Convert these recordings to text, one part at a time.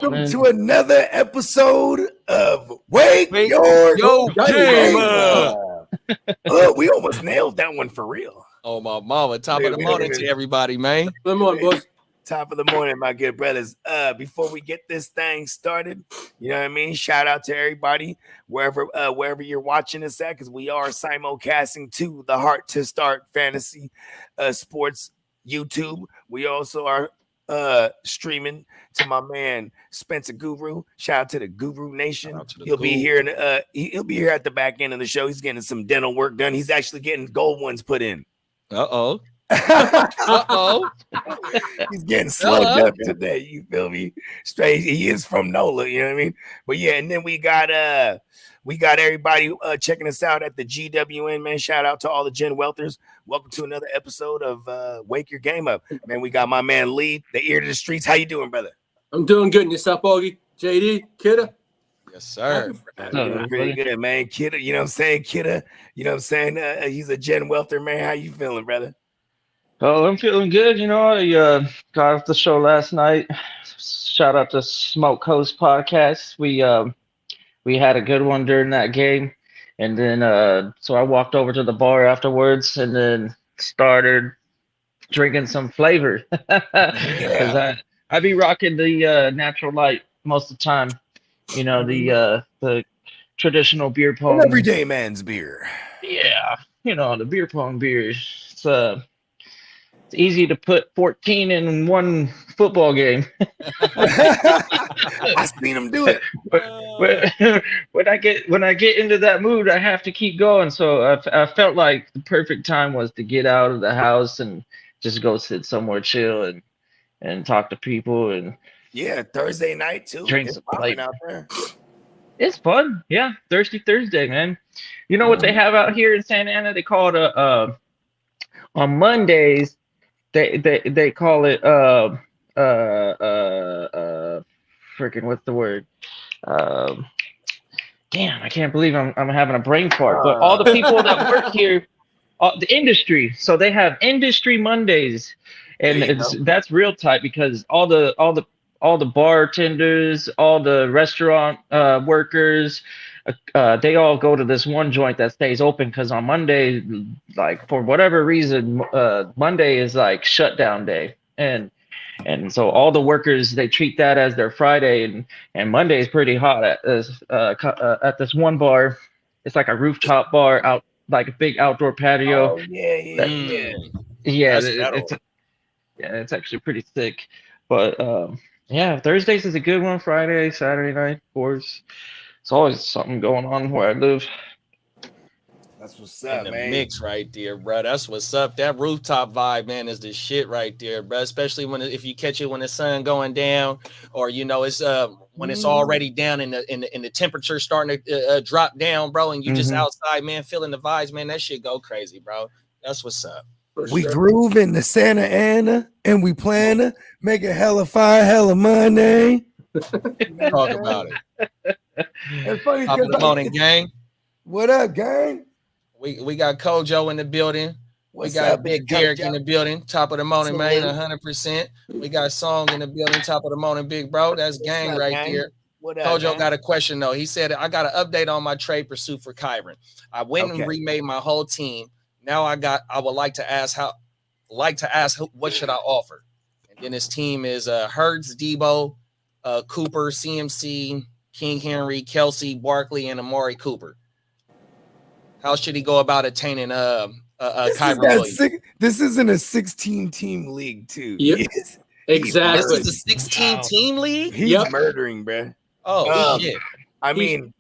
Welcome to another episode of Wake Your Game Up. Oh, we almost nailed that one for real. Oh, my mama. Top of the morning to everybody, man. Good morning, boys. Top of the morning, my good brothers. Before we get this thing started, you know what I mean? Shout out to everybody wherever you're watching us at, because we are simulcasting to the Heart to Start Fantasy Sports YouTube. We also are streaming to my man Spencer Guru. Shout out to the Guru Nation. He'll be here he'll be here at the back end of the show. He's getting some dental work done. He's actually getting gold ones put in. Uh-oh. He's getting slugged up today. You feel me? Straight. He is from NOLA, you know what I mean? But yeah, and then we got everybody checking us out at the GWN, man. Shout out to all the Gen Welters. Welcome to another episode of Wake Your Game Up. Man, we got my man Lee, the ear to the streets. How you doing, brother? I'm doing good. And yourself, Augie? JD, Kidda? Yes, sir. Pretty good, man. Kidda, you know what I'm saying? Kidda, you know what I'm saying? He's a Gen Welter, man. How you feeling, brother? Oh, I'm feeling good. You know, I got off the show last night. Shout out to Smoke Coast Podcast. We had a good one during that game. And then so I walked over to the bar afterwards and then started drinking some flavor. Because I be rocking the natural light most of the time. You know, the traditional beer pong. Everyday man's beer. Yeah, you know, the beer pong beer. It's easy to put 14 in one football game. I seen him do it. When I get into that mood, I have to keep going. So I felt like the perfect time was to get out of the house and just go sit somewhere chill and talk to people and Thursday night too. Drink some light out there. It's fun, yeah. Thirsty Thursday, man. You know what they have out here in Santa Ana? They call it on Mondays. They call it freaking what's the word? Damn, I can't believe I'm having a brain fart. But all the people that work here, the industry, so they have industry Mondays, and that's real tight because all the bartenders, all the restaurant workers, they all go to this one joint that stays open because on Monday, like for whatever reason, Monday is like shutdown day, and so all the workers, they treat that as their Friday, and Monday is pretty hot at this one bar. It's like a rooftop bar out, like a big outdoor patio. Oh, yeah. It's actually pretty thick, but Thursdays is a good one. Friday, Saturday night, of course. It's always something going on where I live. That's what's up, the man. Mix right there, bro. That's what's up. That rooftop vibe, man, is the shit right there, bro. Especially if you catch it when the sun going down, or you know it's when it's already down and the temperature starting to drop down, bro, and you just outside, man, feeling the vibes, man. That shit go crazy, bro. That's what's up. We groove in the Santa Ana, and we plan to make a hella fire, hella money. Talk about it. It's funny. Top of the morning, gang. What up, gang? We got Kojo in the building. What's we got up, Big Kojo? Derek in the building. Top of the morning, man. 100%. We got Song in the building. Top of the morning, big bro. That's gang right there. What up, Kojo man? got a question though. He said, "I got an update on my trade pursuit for Kyron. I went and remade my whole team. Now I would like to ask what should I offer?" And then his team is Hurts, Debo, Cooper, CMC, King Henry, Kelsey, Barkley, and Amari Cooper. How should he go about attaining Kyron Williams? This isn't a 16-team league, too. Yep. Exactly. This is a 16-team league? He's murdering, bro. Oh, shit. I mean,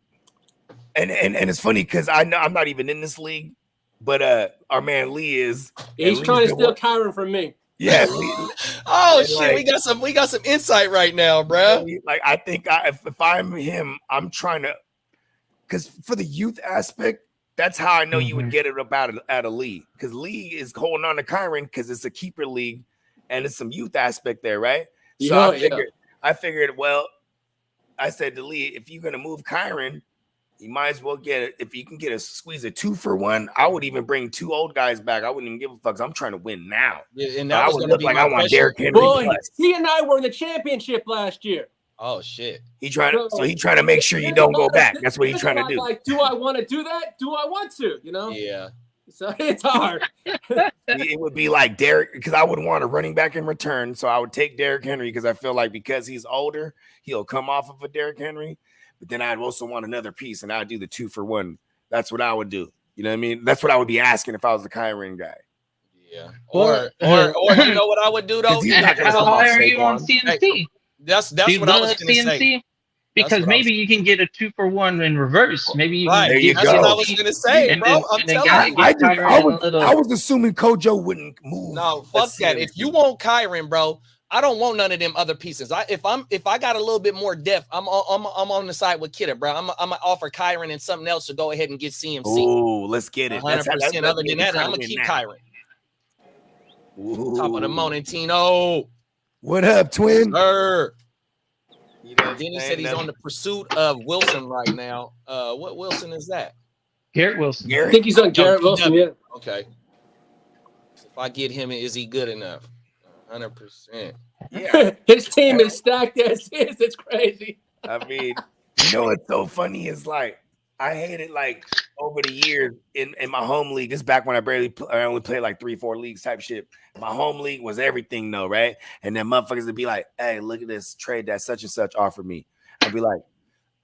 and it's funny because I'm not even in this league, but our man Lee is. He's trying to steal Kyron from me. Yeah. Oh shit, we got some insight right now, bro. Like I think if I'm him, I'm trying to, because for the youth aspect, that's how I know you would get it about at a league, because Lee is holding on to Kyron because it's a keeper league and it's some youth aspect there, right? So I figured, well, I said to Lee, if you're gonna move Kyron, you might as well get it. If you can squeeze a 2-for-1, I would even bring 2 old guys back. I wouldn't even give a fuck. I'm trying to win now. Yeah, and that was going to be like I want Derrick Henry. Boy, he and I were in the championship last year. Oh shit. He trying to make sure you don't go back. That's what he's trying to do. Like, do I want to do that? Do I want to? You know? Yeah. So it's hard. It would be like Derrick, because I would want a running back in return. So I would take Derrick Henry because I feel like because he's older, he'll come off of a Derrick Henry. But then I'd also want another piece, and I'd do the 2-for-1. That's what I would do. You know what I mean? That's what I would be asking if I was the Kyron guy. Yeah. Or you know what I would do though? How high are you on CMC? That's what I was going to say. Because maybe you can get a 2-for-1 in reverse. Maybe you can There you That's go. what I was going to say, bro. I'm telling you. I was assuming Kojo wouldn't move. No, fuck that. If you want Kyron, bro, I don't want none of them other pieces. If I got a little bit more depth, I'm on the side with Kidda, bro. I'm gonna offer Kyron and something else to go ahead and get CMC. Oh, let's get it. 100%. Other than that, I'm gonna keep Kyron. Top of the morning, Tino. What up, twin? Sir. Then he said he's on the pursuit of Wilson right now. What Wilson is that? Garrett Wilson. I think he's on Garrett Wilson, yeah. Okay. If I get him, is he good enough? 100%. Yeah. His team is stacked as is. It's crazy. I mean, you know what's so funny is like I hated like over the years in my home league. This is back when I only played like 3-4 leagues type shit. My home league was everything though, right? And then motherfuckers would be like, "Hey, look at this trade that such and such offered me." I'd be like,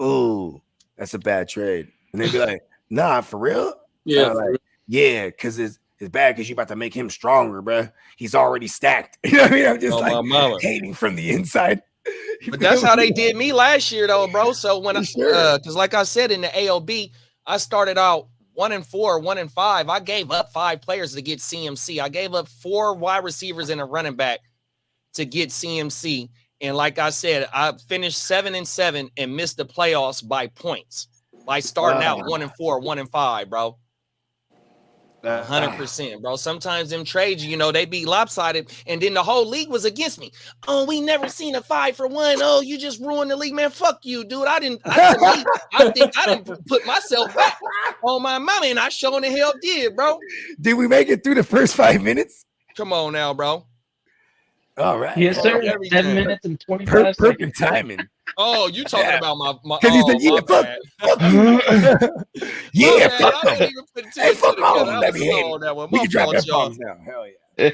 "Ooh, that's a bad trade," and they'd be like, "Nah, for real?" Yeah, like, yeah, because it's bad because you about to make him stronger, bro. He's already stacked. You know what I mean? I'm just hating from the inside. But that's how they did me last year, though, bro. So when because like I said in the AOB, I started out 1-4, 1-5. I gave up 5 players to get CMC. I gave up 4 wide receivers and a running back to get CMC. And like I said, I finished 7-7 and missed the playoffs by points by starting out 1-4, 1-5, bro. 100%, bro. Sometimes them trades, they be lopsided, and then the whole league was against me. Oh, we never seen a 5-for-1. Oh, you just ruined the league, man. Fuck you, dude. I think I didn't put myself back on my mama, and I sure in the hell did, bro. Did we make it through the first 5 minutes? Come on now, bro. All right. Yes, sir. 10 minutes and 25 seconds. Perfect timing. Oh, you talking about my because he said, "Yeah, fuck yeah, fuck him. Hey, fuck him. We can drop that bombs now. Hell yeah."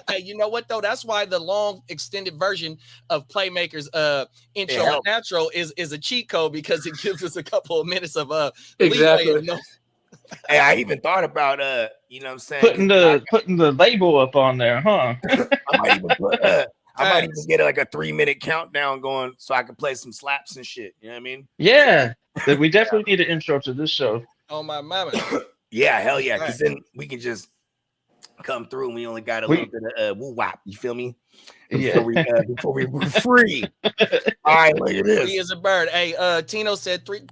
Hey, you know what though? That's why the long extended version of Playmakers intro and outro is a cheat code, because it gives us a couple of minutes of exactly. Hey, I even thought about you know what I'm saying, putting the label up on there, huh? I might even put I might even get like a 3-minute countdown going so I can play some slaps and shit. You know what I mean? Yeah. We definitely need an intro to this show. Oh my mama. Yeah, hell yeah. Because then we can just come through and we only got a little bit of woo wop. You feel me? Before we were free. All right, look at this. Free as a bird. Hey, Tino said through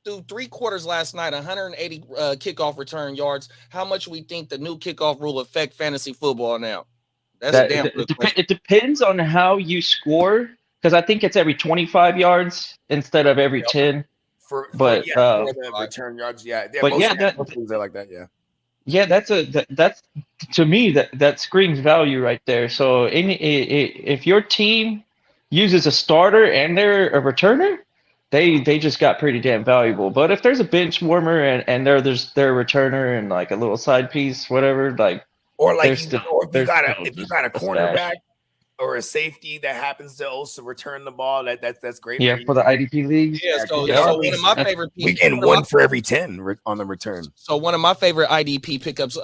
3 quarters last night, 180 kickoff return yards. How much we think the new kickoff rule affect fantasy football now? That's a damn good question. It depends on how you score, because I think it's every 25 yards instead of every 10. For the return yards, they're like that, yeah. Yeah, that's to me that screams value right there. So if your team uses a starter and they're a returner, they just got pretty damn valuable. But if there's a bench warmer and they're a returner and like a little side piece, whatever, like. Or like, if you got a cornerback or a safety that happens to also return the ball, that's great. Yeah, for the IDP leagues. Yeah, so one of my favorite we get 1 for every 10 on the return. So one of my favorite IDP pickups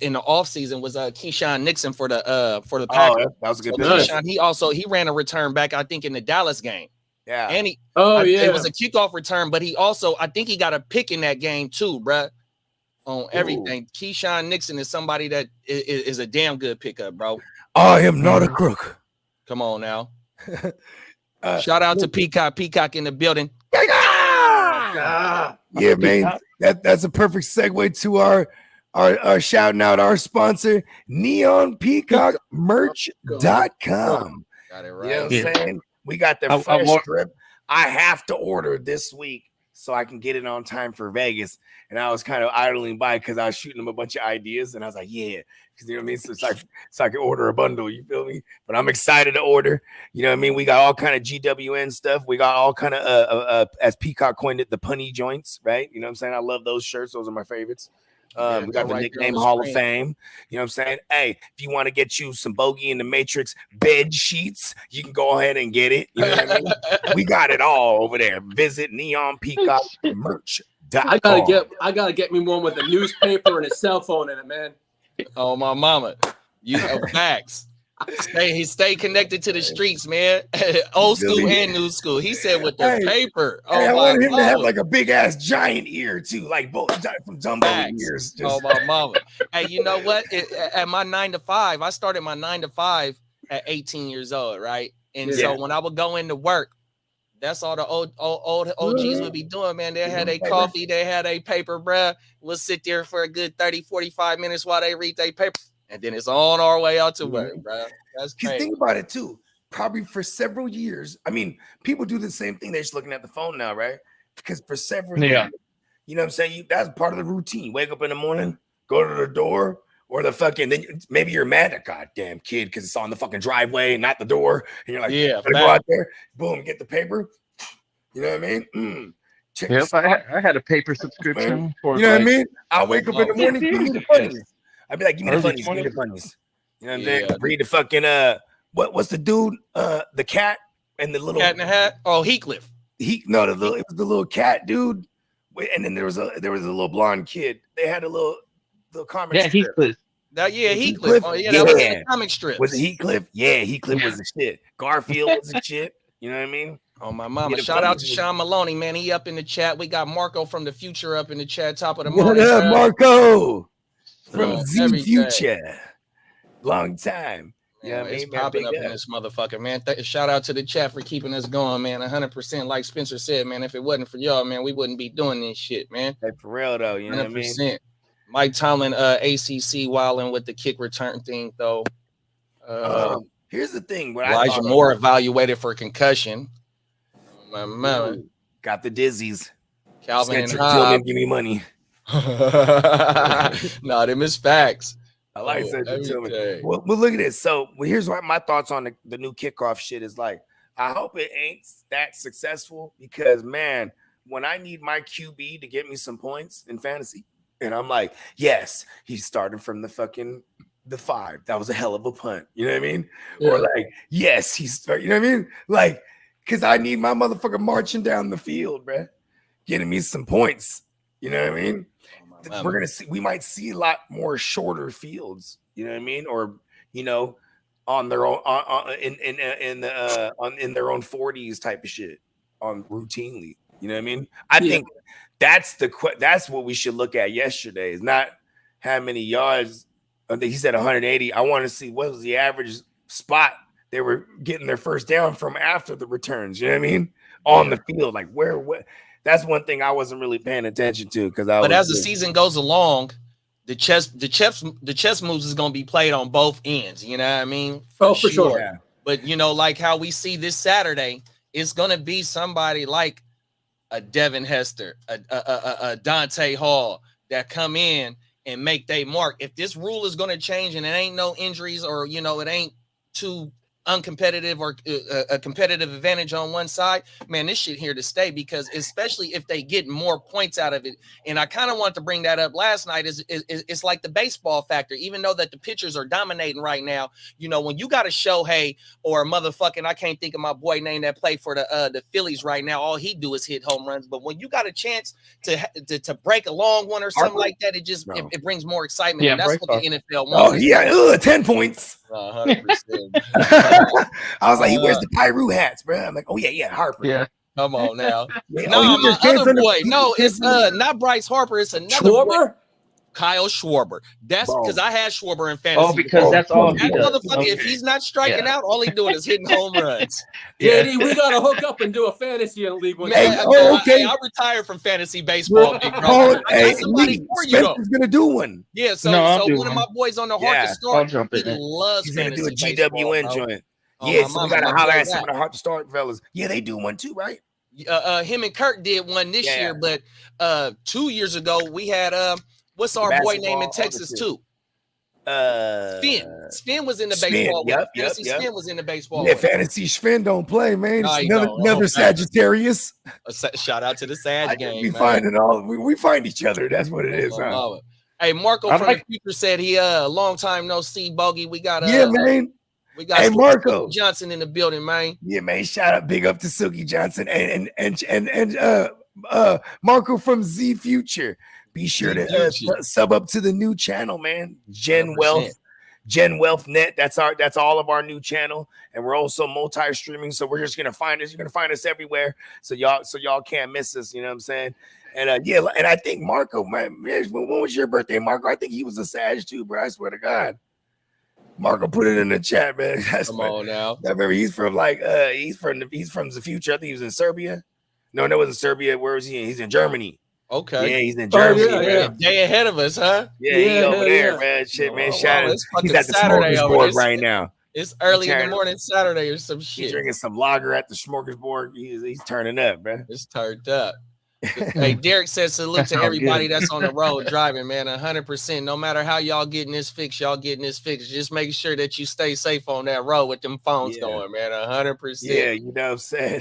in the offseason was Keyshawn Nixon for the Packers. That was a good Keyshawn, he ran a return back, I think, in the Dallas game. Yeah. And it was a kickoff return, but he also, I think he got a pick in that game too, bruh. On everything. Ooh. Keyshawn Nixon is somebody that is a damn good pickup, bro. I am not a crook. Come on now. Shout out to Peacock in the building. Yeah, man. That's a perfect segue to our shouting out our sponsor, neonpeacockmerch.com. Got it right. You know what I'm saying? We got the fresh strip. I have to order this week so I can get it on time for Vegas. And I was kind of idling by because I was shooting him a bunch of ideas, and I was like, yeah, because you know what I mean. So I can order a bundle. You feel me? But I'm excited to order. You know what I mean? We got all kind of GWN stuff. We got all kind of as Peacock coined it, the punny joints, right? You know what I'm saying? I love those shirts. Those are my favorites. We got the nickname Hall of Fame. You know what I'm saying? Hey, if you want to get you some Bogey in the Matrix bed sheets, you can go ahead and get it. You know what I mean? We got it all over there. Visit Neon Peacock merch. I gotta get me one with a newspaper and a cell phone in it, man. Oh, my mama. You know, facts. Stay connected to the streets, man. Old school and new school. He said with the paper. Oh, I want him to have like a big ass giant ear too, like both from Dumbo ears. Oh, my mama. Hey, you know what? At my 9 to 5, I started my 9 to 5 at 18 years old, right? And so when I would go into work, that's all the old OGs would be doing, man. They had a coffee, they had a paper, bruh. We'll sit there for a good 30, 45 minutes while they read their paper. And then it's on our way out to work, bro. That's crazy. Think about it too. Probably for several years. I mean, people do the same thing. They're just looking at the phone now, right? Because for several years, you know what I'm saying? That's part of the routine. Wake up in the morning, go to the door, or the fucking, then maybe you're mad at goddamn kid because it's on the fucking driveway, not the door. And you're like, gotta go out there, boom, get the paper. You know what I mean? Yep, I had a paper subscription. You know what I mean? I wake up in the morning, give me the funnies. I'd be like, give me the funnies, give me the funnies. You know what I'm saying? Read the fucking what's the dude? The cat and the little cat in the hat. Oh, Heathcliff. It was the little cat dude. And then there was a little blonde kid. They had a little comic. Yeah, Heathcliff. Heathcliff. Oh, yeah, that was in the comic strips. Was it Heathcliff? Yeah, Heathcliff was the shit. Garfield was the shit. You know what I mean? Oh, my mama. Shout out to Sean Maloney, man. He up in the chat. We got Marco from the future up in the chat. Top of the morning. What up, Marco? From Z Future. Long time. Yeah, it's popping up in this motherfucker, man. Shout out to the chat for keeping us going, man. 100%. Like Spencer said, man, if it wasn't for y'all, man, we wouldn't be doing this shit, man. Hey, for real, though. You know 100%. What I mean? Mike Tomlin, ACC wilding with the kick return thing, though. Here's the thing. Elijah Moore evaluated for concussion. My mama. Got the dizzies. Calvin and Hobbs. Give me money. No, them is facts. I like Central Tillman. Well, look at this. So here's what my thoughts on the new kickoff shit is like. I hope it ain't that successful because, man, when I need my QB to get me some points in fantasy, and I'm like, yes, he's starting from the 5. That was a hell of a punt. You know what I mean? Yeah. Or like, yes, he's starting. You know what I mean? Like, because I need my motherfucker marching down the field, bro, getting me some points. You know what I mean? We might see a lot more shorter fields. You know what I mean? Or on their own in their own 40s type of shit on routinely. You know what I mean? I think that's what we should look at yesterday. Is not how many yards. I think he said 180. I want to see what was the average spot they were getting their first down from after the returns. You know what I mean? On the field, like where. That's one thing I wasn't really paying attention to But as the season goes along, the chess moves is going to be played on both ends. You know what I mean? For sure. Yeah. But like how we see this Saturday, it's going to be somebody like a Devin Hester, a Dante Hall that come in and make their mark. If this rule is going to change and it ain't no injuries or it ain't too uncompetitive or a competitive advantage on one side, man, this shit here to stay because especially if they get more points out of it. And I kind of want to bring that up last night is it's like the baseball factor, even though that the pitchers are dominating right now, when you got a Shohei or a motherfucking, I can't think of my boy name that played for the Phillies right now. All he do is hit home runs. But when you got a chance to break a long one or something like that, it brings more excitement. Yeah, and that's what the NFL wants. Oh yeah, 10 points. 100%. I was like, he wears the Pyru hats, bro. I'm like, oh yeah, Harper. Yeah. Come on now. No, my other boy. No, it's not Bryce Harper. It's another Schwarber? boy. Kyle Schwarber. That's because I had Schwarber in fantasy. Oh, because that's all he does. Motherfucker, if he's not striking out, all he's doing is hitting home runs. JD, we gotta hook up and do a fantasy league one. Okay. I retired from fantasy baseball. Big bro. I got somebody for you though. Spencer's gonna do one. Yeah, so one of my boys on the Heart to Start, he loves He's gonna fantasy do a GWN baseball, joint. Yeah, so we gotta holler at some of the Heart to Start fellas. Yeah, they do one too, right? Him and Kurt did one this year, but 2 years ago we had what's our boy name in Texas too? Sven was in the baseball. Fantasy Sven was in the baseball. Yeah, Fantasy Sven don't play, man. Another Sagittarius. Shout out to the Sag gang. We find each other. That's what it is. Huh? Hey, Marco from the future said he long time no see, Bogey. We got man. We got Marco Johnson in the building, man. Yeah, man. Shout out, big up to Silky Johnson and Marco from Z Future. Be sure to sub up to the new channel, man. Gen 100%. Wealth Net. That's all of our new channel, and we're also multi-streaming. So we're just gonna find us. You're gonna find us everywhere. So y'all can't miss us. You know what I'm saying? And and I think Marco, man, when was your birthday, Marco? I think he was a Sag too, bro. I swear to God. Marco, put it in the chat, man. Come on now. I remember he's from he's from the future. I think he was in Serbia. No, that wasn't Serbia. Where was he? He's in Germany. Okay. Yeah, he's in Germany. Day ahead of us, huh? Yeah, he over there, man. Shit, man. Shout out. He's at the smorgasbord right now. It's early in the morning, Saturday or some shit. He's drinking some lager at the smorgasbord. He's turning up, man. It's turned up. Hey, Derek says salute to everybody that's on the road driving, man. 100%. No matter how y'all getting this fixed, just make sure that you stay safe on that road with them phones going, man. 100%. Yeah, you know what I'm saying.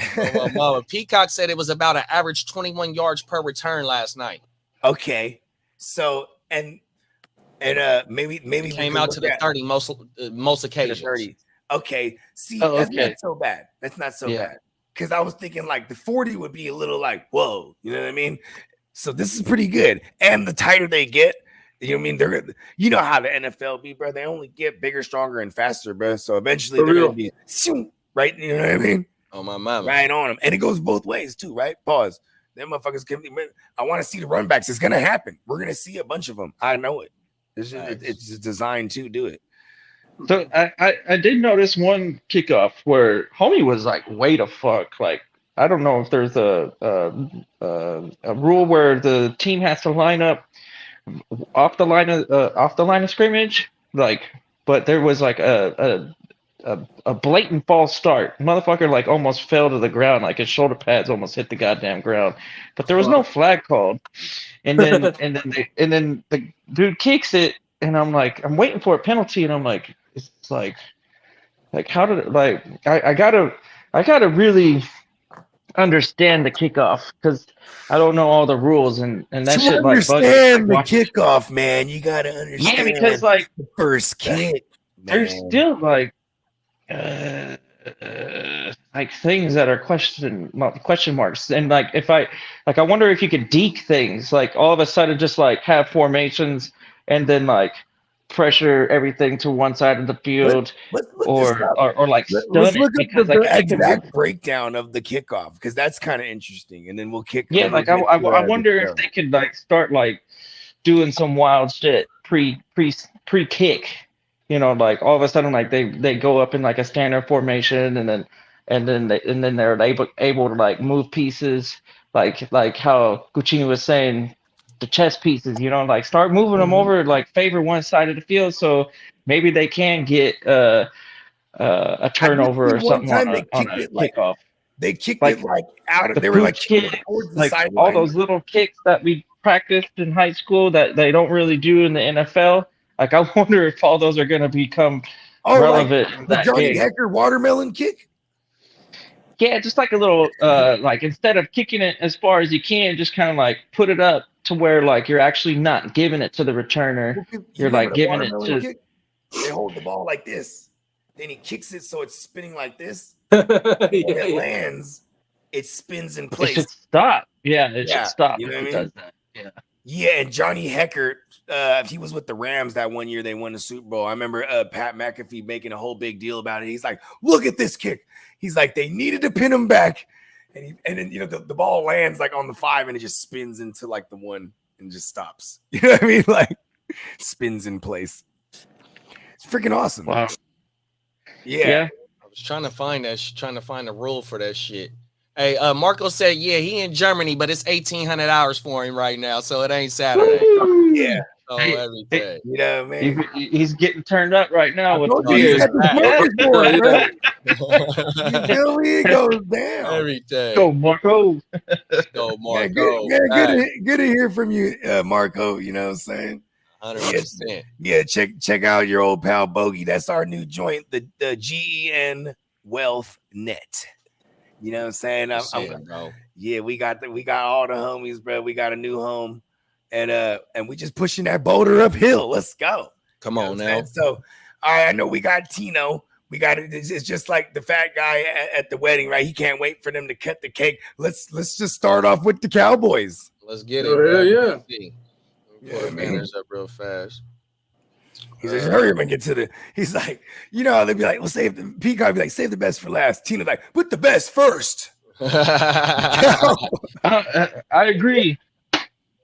Mama. Peacock said it was about an average 21 yards per return last night. Okay, so and maybe came out to the 30 most occasions. 30. Okay, see, that's not so bad. That's not so bad. Because I was thinking like the 40 would be a little like, whoa, you know what I mean? So this is pretty good. And the tighter they get, you know what I mean? You know how the NFL be, bro. They only get bigger, stronger, and faster, bro. So eventually they're going to be right. You know what I mean? Oh, my mama. Right on them. And it goes both ways too, right? Pause. Them motherfuckers can be, I want to see the run backs. It's going to happen. We're going to see a bunch of them. I know it. It's just designed to do it. So I did notice one kickoff where homie was like, way the fuck. Like, I don't know if there's a rule where the team has to line up off the line of scrimmage. Like, but there was like a blatant false start. Motherfucker like almost fell to the ground. Like his shoulder pads almost hit the goddamn ground. But there was no flag called. And then the dude kicks it, and I'm like, I'm waiting for a penalty, and I'm like, it's like how did it, like I gotta really understand the kickoff because I don't know all the rules and that shit. Understand the kickoff, man. You gotta understand. Yeah, because like the first kick, there's still like things that are question marks, and like if I wonder if you could deke things, like all of a sudden just like have formations and then like pressure everything to one side of the field, or like let's look at the exact breakdown of the kickoff because that's kind of interesting, and then we'll kick. Yeah, like I wonder if they could like start like doing some wild shit pre-kick. You know, like all of a sudden, like they go up in like a standard formation, and then they're able to like move pieces, like how Guccini was saying. The chess pieces, you know, like start moving them over, like favor one side of the field, so maybe they can get a turnover or something on a kickoff. They kicked it like out of. They were like kicking towards the sideline. All those little kicks that we practiced in high school that they don't really do in the NFL. Like I wonder if all those are going to become relevant. Like the Johnny Hecker watermelon kick. Yeah, just like a little, like instead of kicking it as far as you can, just kind of like put it up to where like you're actually not giving it to the returner. You're like giving it to. Kick? They hold the ball like this, then he kicks it so it's spinning like this. It lands, it spins in place. It should stop. Yeah, it should stop. You know if it does that. Yeah. Yeah, and Johnny Hecker, he was with the Rams that one year they won the Super Bowl. I remember Pat McAfee making a whole big deal about it. He's like, "Look at this kick." He's like, "They needed to pin him back," and then you know the ball lands like on the 5 and it just spins into like the 1 and just stops. You know what I mean? Like spins in place. It's freaking awesome. Wow. Yeah. I was trying to find a rule for that shit. Hey, Marco said, yeah, he in Germany, but it's 1,800 hours for him right now, so it ain't Saturday. Yeah. Oh, every day. You know what I mean? He's getting turned up right now with the He's beers. got the smokers, bro. You feel me? It goes down. Every day. Go Marco. Go Marco. Good to hear from you, Marco. You know what I'm saying? 100%. Yeah, check out your old pal Bogey. That's our new joint, the GEN Wealth Net. You know what I'm saying? Bro. Yeah, we got all the homies, bro. We got a new home, and we just pushing that boulder uphill. Let's go. Come on now. So, I know we got Tino. We got it. It's just like the fat guy at the wedding, right? He can't wait for them to cut the cake. Let's just start off with the Cowboys. Let's get it. Yeah, man. Up real fast. He says, hurry up and get to the. He's like, you know, they'd be like, well, save the Peacock. Be like, save the best for last. Tina's like, put the best first. I agree.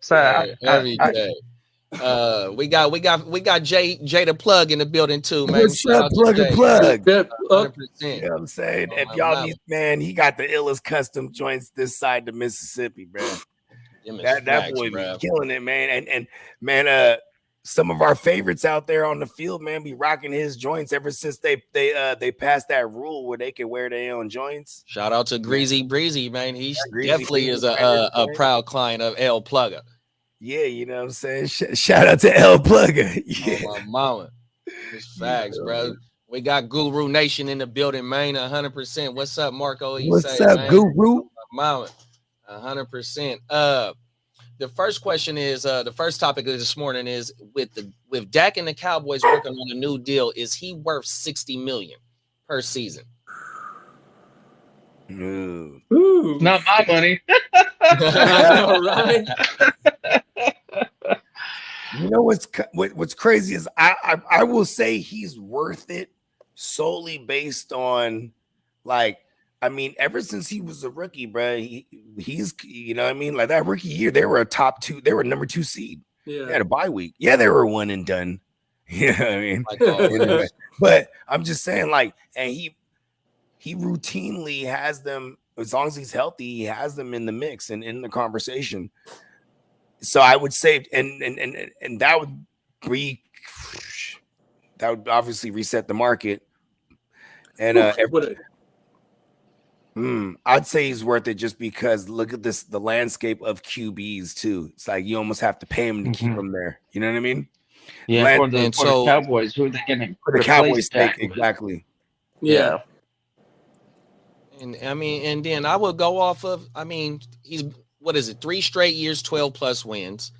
So every day. We got Jay the plug in the building too, man. What's up, plug? 100%. You know what I'm saying? If y'all need, man, he got the illest custom joints this side of Mississippi, bro. That boy be killing it, man. And man, some of our favorites out there on the field, man, be rocking his joints ever since they passed that rule where they can wear their own joints. Shout out to Greasy Breezy, man. He definitely is a proud client of L Plugger. Yeah, you know what I'm saying? Shout out to L Plugger. Yeah. Oh, my mama. It's facts, bro. We got Guru Nation in the building, man. 100%. What's up, Marco? What's up, man? Guru? Mama. 100%. The first question is the first topic of this morning is with Dak and the Cowboys working on a new deal. Is he worth $60 million per season? Ooh. Not my money. I know, right? You know what's crazy is I will say he's worth it solely based on, like, I mean, ever since he was a rookie, bro, he's, you know what I mean? Like that rookie year, they were number 2 seed. Yeah. They had a bye week. Yeah, they were one and done. You know what I mean? Anyway, but I'm just saying, like, and he routinely has them, as long as he's healthy, he has them in the mix and in the conversation. So I would say, and that would obviously reset the market. And I'd say he's worth it just because look at the landscape of QBs too. It's like you almost have to pay him to keep him there. You know what I mean? Yeah, for the Cowboys, who are they getting? For the Cowboys' sake, exactly. Yeah. And I mean, and then I would go off of, I mean, he's, what is it, 3 straight years, 12 plus wins.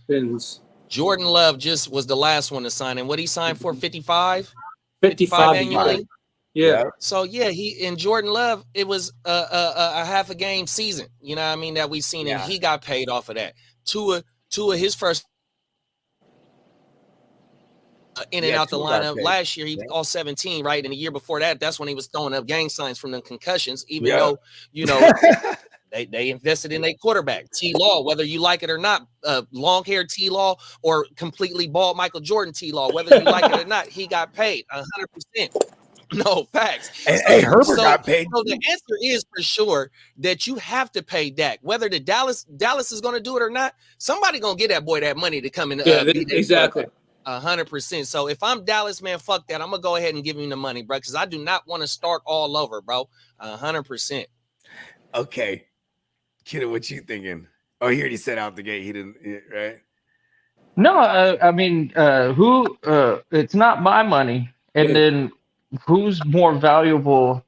Jordan Love just was the last one to sign. And what he signed for, 55 annually? Yeah. So yeah, he and Jordan Love, it was a half a game season, you know what I mean, that we seen, and he got paid off of that. Two of his first in and out the lineup last year, he was all 17, right? And the year before that, that's when he was throwing up gang signs from the concussions, even though, you know, they invested in their quarterback, T-Law, whether you like it or not, long-haired T-Law or completely bald Michael Jordan T-Law, whether you like it or not, he got paid 100%. No, facts. Hey, Herbert got paid. So the answer is for sure that you have to pay Dak. Whether the Dallas is going to do it or not, somebody going to get that boy that money to come in. Exactly. 100%. So if I'm Dallas, man, fuck that. I'm going to go ahead and give him the money, bro, because I do not want to start all over, bro. 100%. Okay. Kiddo, what you thinking? Oh, he already said out the gate. He didn't, right? No, I mean, it's not my money. And then who's more valuable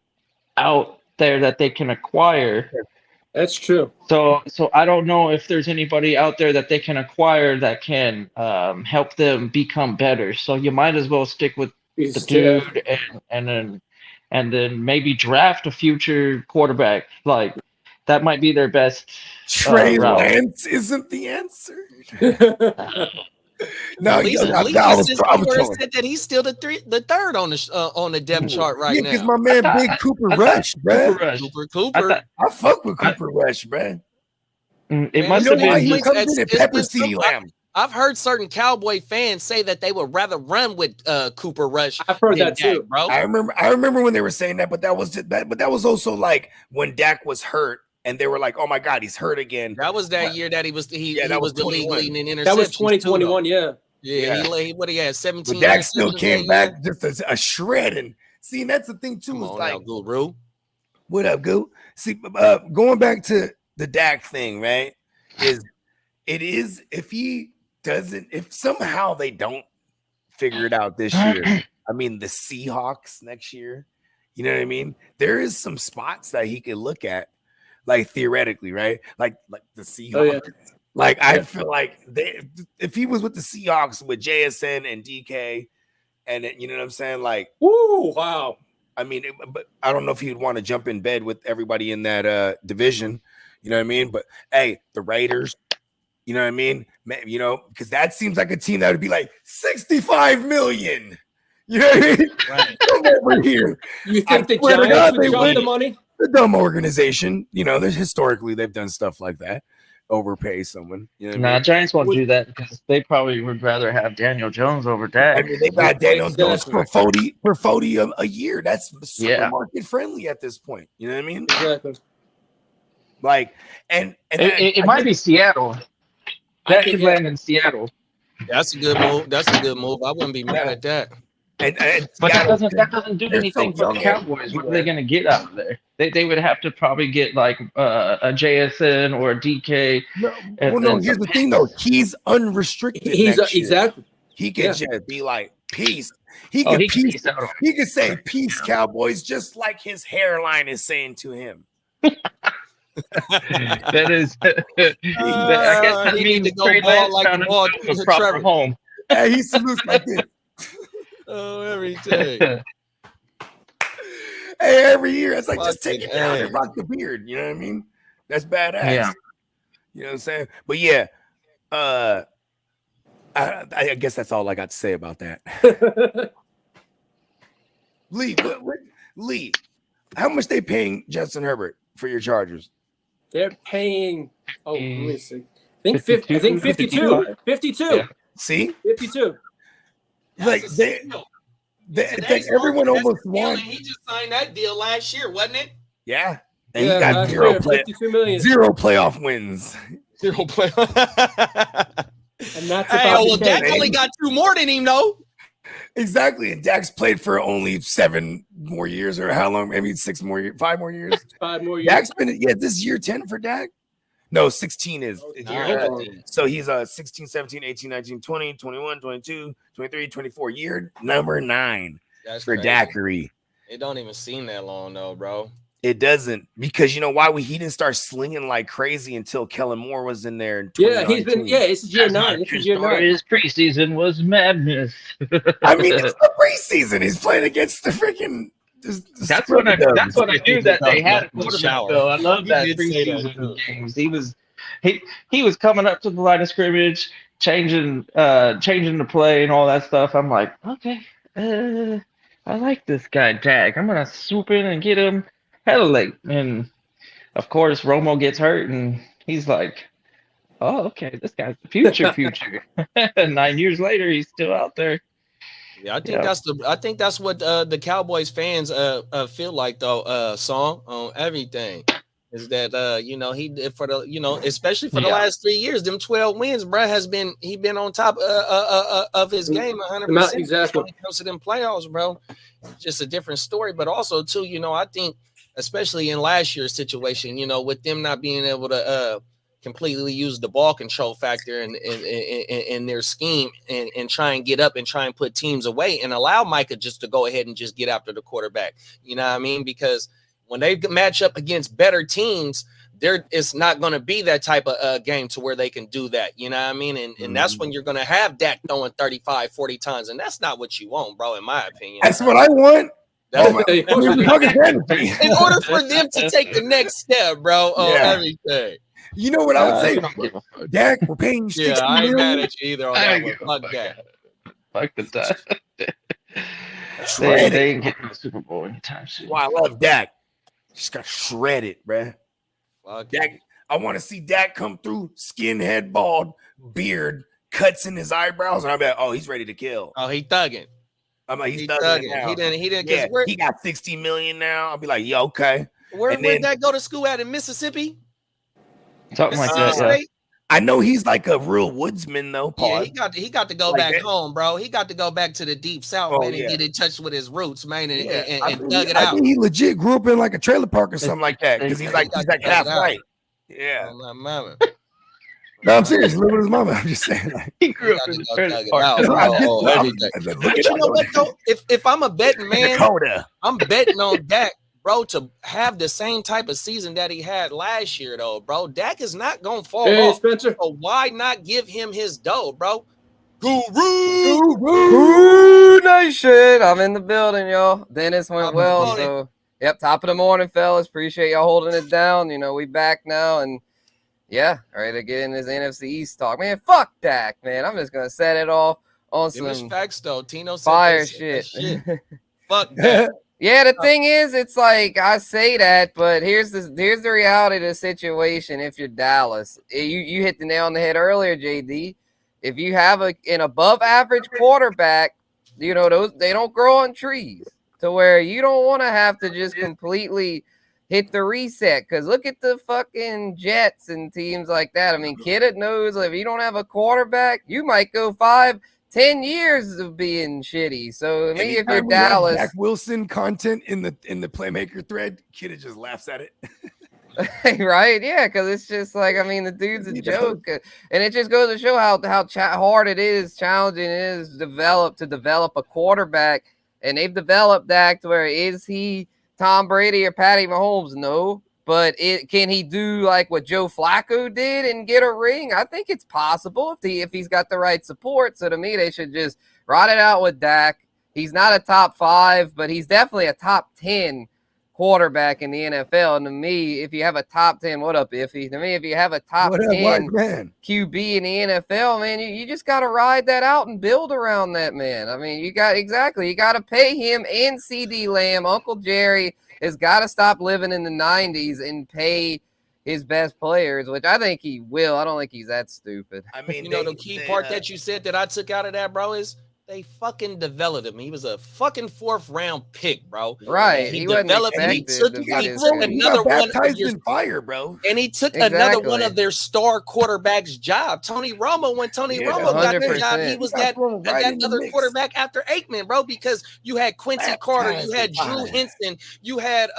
out there that they can acquire? That's true. So I don't know if there's anybody out there that they can acquire that can help them become better. So you might as well stick with the dude and then maybe draft a future quarterback. Like that might be their best. Trey Lance isn't the answer. No, Lisa said that he's still the third on the depth chart right now. Because my man Big Cooper Rush, bro. Cooper. I fuck with Cooper Rush, bro. It must have been. He comes in and pepper CeeDee Lamb. I've heard certain Cowboy fans say that they would rather run with Cooper Rush. I've heard that too, bro. I remember when they were saying that, but that was also like when Dak was hurt. And they were like, "Oh my God, he's hurt again." That was that year that he was the league leading in interceptions. That was 2021, yeah. Yeah, what he had 17. But Dak still interceptions came that back just a shredding. See, and that's the thing too. Come is on like, now, Guru. what up, Goo? See, going back to the Dak thing, right? If he doesn't, if somehow they don't figure it out this year, I mean, the Seahawks next year, you know what I mean? There is some spots that he could look at, like theoretically, right? Like the Seahawks. Oh, yeah. Like I feel like if he was with the Seahawks with JSN and DK, and you know what I'm saying, like, woo, wow. I mean, but I don't know if he'd want to jump in bed with everybody in that division. You know what I mean? But hey, the Raiders, you know what I mean? You know, because that seems like a team that would be like 65 million. You know what I mean? Right. Come over here. You think the swear to Giants God, would they jump would. the money? The dumb organization. You know, historically they've done stuff like that. Overpay someone. You know what I mean? Giants won't do that because they probably would rather have Daniel Jones over Dak. I mean, they got Daniel Jones for 40 a year. That's super market friendly at this point. You know what I mean? Exactly. Like, and it might be Seattle. That could land in Seattle. That's a good move. That's a good move. I wouldn't be mad at that. But that doesn't do anything for the Cowboys. What are they going to get out of there? They would have to probably get like a JSN or a DK. No, here's the thing though. He's unrestricted. Exactly. He could just be like, peace. He could He could say peace, Cowboys, just like his hairline is saying to him. That is. I guess that means Trey Lance found a proper home. Hey, he salutes like this. Oh, every day. Hey, every year. It's like, just take it down and rock the beard. You know what I mean? That's badass. Yeah. You know what I'm saying? But yeah, I guess that's all I got to say about that. Lee, how much they paying Justin Herbert for your Chargers? They're paying, let me see. I think 52. 52. Yeah. See? 52. Like it's like everyone almost won. He just signed that deal last year, wasn't it? Yeah. And he got zero playoff wins. Zero playoff. And that's about Dak only got 2 more than him, though. Exactly. And Dak's played for only 7 more years, or how long? Maybe 6 more years, 5 more years. 5 more years. Dak's been, this year 10 for Dak. No, 16 is. So he's 16, 17, 18, 19, 20, 21, 22, 23, 24. Year number 9 for Daiquiri. It don't even seem that long, though, bro. It doesn't, because you know why? He didn't start slinging like crazy until Kellen Moore was in there. In he's been. It's year 9. This is year 9. His preseason was madness. I mean, it's the preseason. He's playing against the freaking. That's what I knew that they had a quarterback. Though I love that preseason games. He was coming up to the line of scrimmage, changing the play and all that stuff. I'm like, okay, I like this guy Dak. I'm gonna swoop in and get him hella late. And of course, Romo gets hurt, and he's like, oh, okay, this guy's the future. 9 years later, he's still out there. Yeah, I think that's what the Cowboys fans feel like though. Song on everything is that he did for the especially for the last 3 years, them 12 wins, bro, he been on top of his game 100%. Exactly. When it comes to them playoffs, bro, it's just a different story. But also too, I think especially in last year's situation, with them not being able to completely use the ball control factor in their scheme and try and get up and try and put teams away and allow Micah just to go ahead and just get after the quarterback. You know what I mean? Because when they match up against better teams, it's not going to be that type of game to where they can do that. You know what I mean? And that's when you're going to have Dak throwing 35, 40 times. And that's not what you want, bro, in my opinion. That's what I want. In order for them to take the next step, bro, on everything. You know what I would say? Dak, we're paying you. Yeah, I ain't mad at you either on that one. Fuck that. Fuck the Dak. They ain't getting the Super Bowl anytime soon. Well, I love Dak. Just got shredded, bruh. Fuck Dak. I want to see Dak come through, skinhead, bald, beard, cuts in his eyebrows, and I'm like, oh, he's ready to kill. Oh, he thugging. I'm like, he's thugging now. He didn't. Yeah, he got $60 million now. I'll be like, yeah, okay. Where'd that go to school at in Mississippi? Something like that. I know he's like a real woodsman though, Yeah, Paul. he got to go Like back that. home, bro. He got to go back to the deep south, Oh, man, and yeah. get in touch with his roots, man, and, Yeah, and dug it I out. think he legit grew up in like a trailer park or something like that because Yeah, he's got to like dug half it out. white. Yeah. Oh, my mama. No, I'm serious. Live with his mama. I'm just saying. Like, He grew He up got in to the go trailer dug it park. out, That's bro. I just, Oh, I'm, everything. look But it you up. know what, though? If I'm a betting man, Dakota. I'm betting on Dak, bro, to have the same type of season that he had last year, though, bro. Dak is not going to fall Hey, off. Spencer. So why not give him his dough, bro? Guru Nation. I'm in the building, y'all. Dennis went Top of the well, morning. so yep, top of the morning, fellas. Appreciate y'all holding it down. You know, we back now, and yeah, ready to get in this NFC East talk. Man, fuck Dak, man. I'm just gonna set it off on Give us some facts, though. Tino said fire that shit. Fuck that. Yeah, the thing is, it's like I say that, but here's the reality of the situation. If you're Dallas, you hit the nail on the head earlier, JD. If you have an above average quarterback, you know they don't grow on trees to where you don't want to have to just completely hit the reset. Because look at the fucking Jets and teams like that. I mean, Kidda knows if you don't have a quarterback, you might go 5-10 years of being shitty. So I mean, if you're Dallas, Zach Wilson content in the playmaker thread, Kidda just laughs at it. right? Yeah, because it's just like, I mean, the dude's a joke, and it just goes to show how hard it is, challenging it is to develop a quarterback, and they've developed Dak to where is he Tom Brady or Patty Mahomes? No, but can he do like what Joe Flacco did and get a ring? I think it's possible if he's got the right support. So to me, they should just ride it out with Dak. He's not a top 5, but he's definitely a top 10 quarterback in the NFL. And to me, if you have a top 10, what up, Iffy? To me, if you have a top 10 QB in the NFL, man, you just got to ride that out and build around that man. I mean, you got to pay him and CD Lamb. Uncle Jerry has got to stop living in the 90s and pay his best players, which I think he will. I don't think he's that stupid. I mean, you know, the key part that you said that I took out of that, bro, is they fucking developed him. He was a fucking 4th round pick, bro. Right. He developed and he took another one of your fire, bro. And he took another one of their star quarterbacks' job. Tony Romo, when Tony Romo got the job, he was that other quarterback after Aikman, bro, because you had Quincy Carter, you had Drew Henson, you had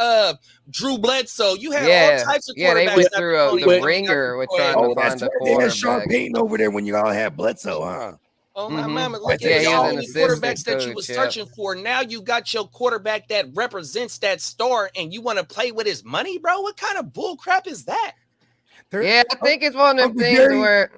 Drew Bledsoe, you had all types of quarterbacks. Yeah, they went through the ringer with trying to find a quarterback. They had Sean Payton over there when you all had Bledsoe, huh? Oh, my mama. Look at all many quarterbacks that you were searching for. Now you got your quarterback that represents that star and you want to play with his money, bro? What kind of bull crap is that? Yeah, I think it's one of them things where,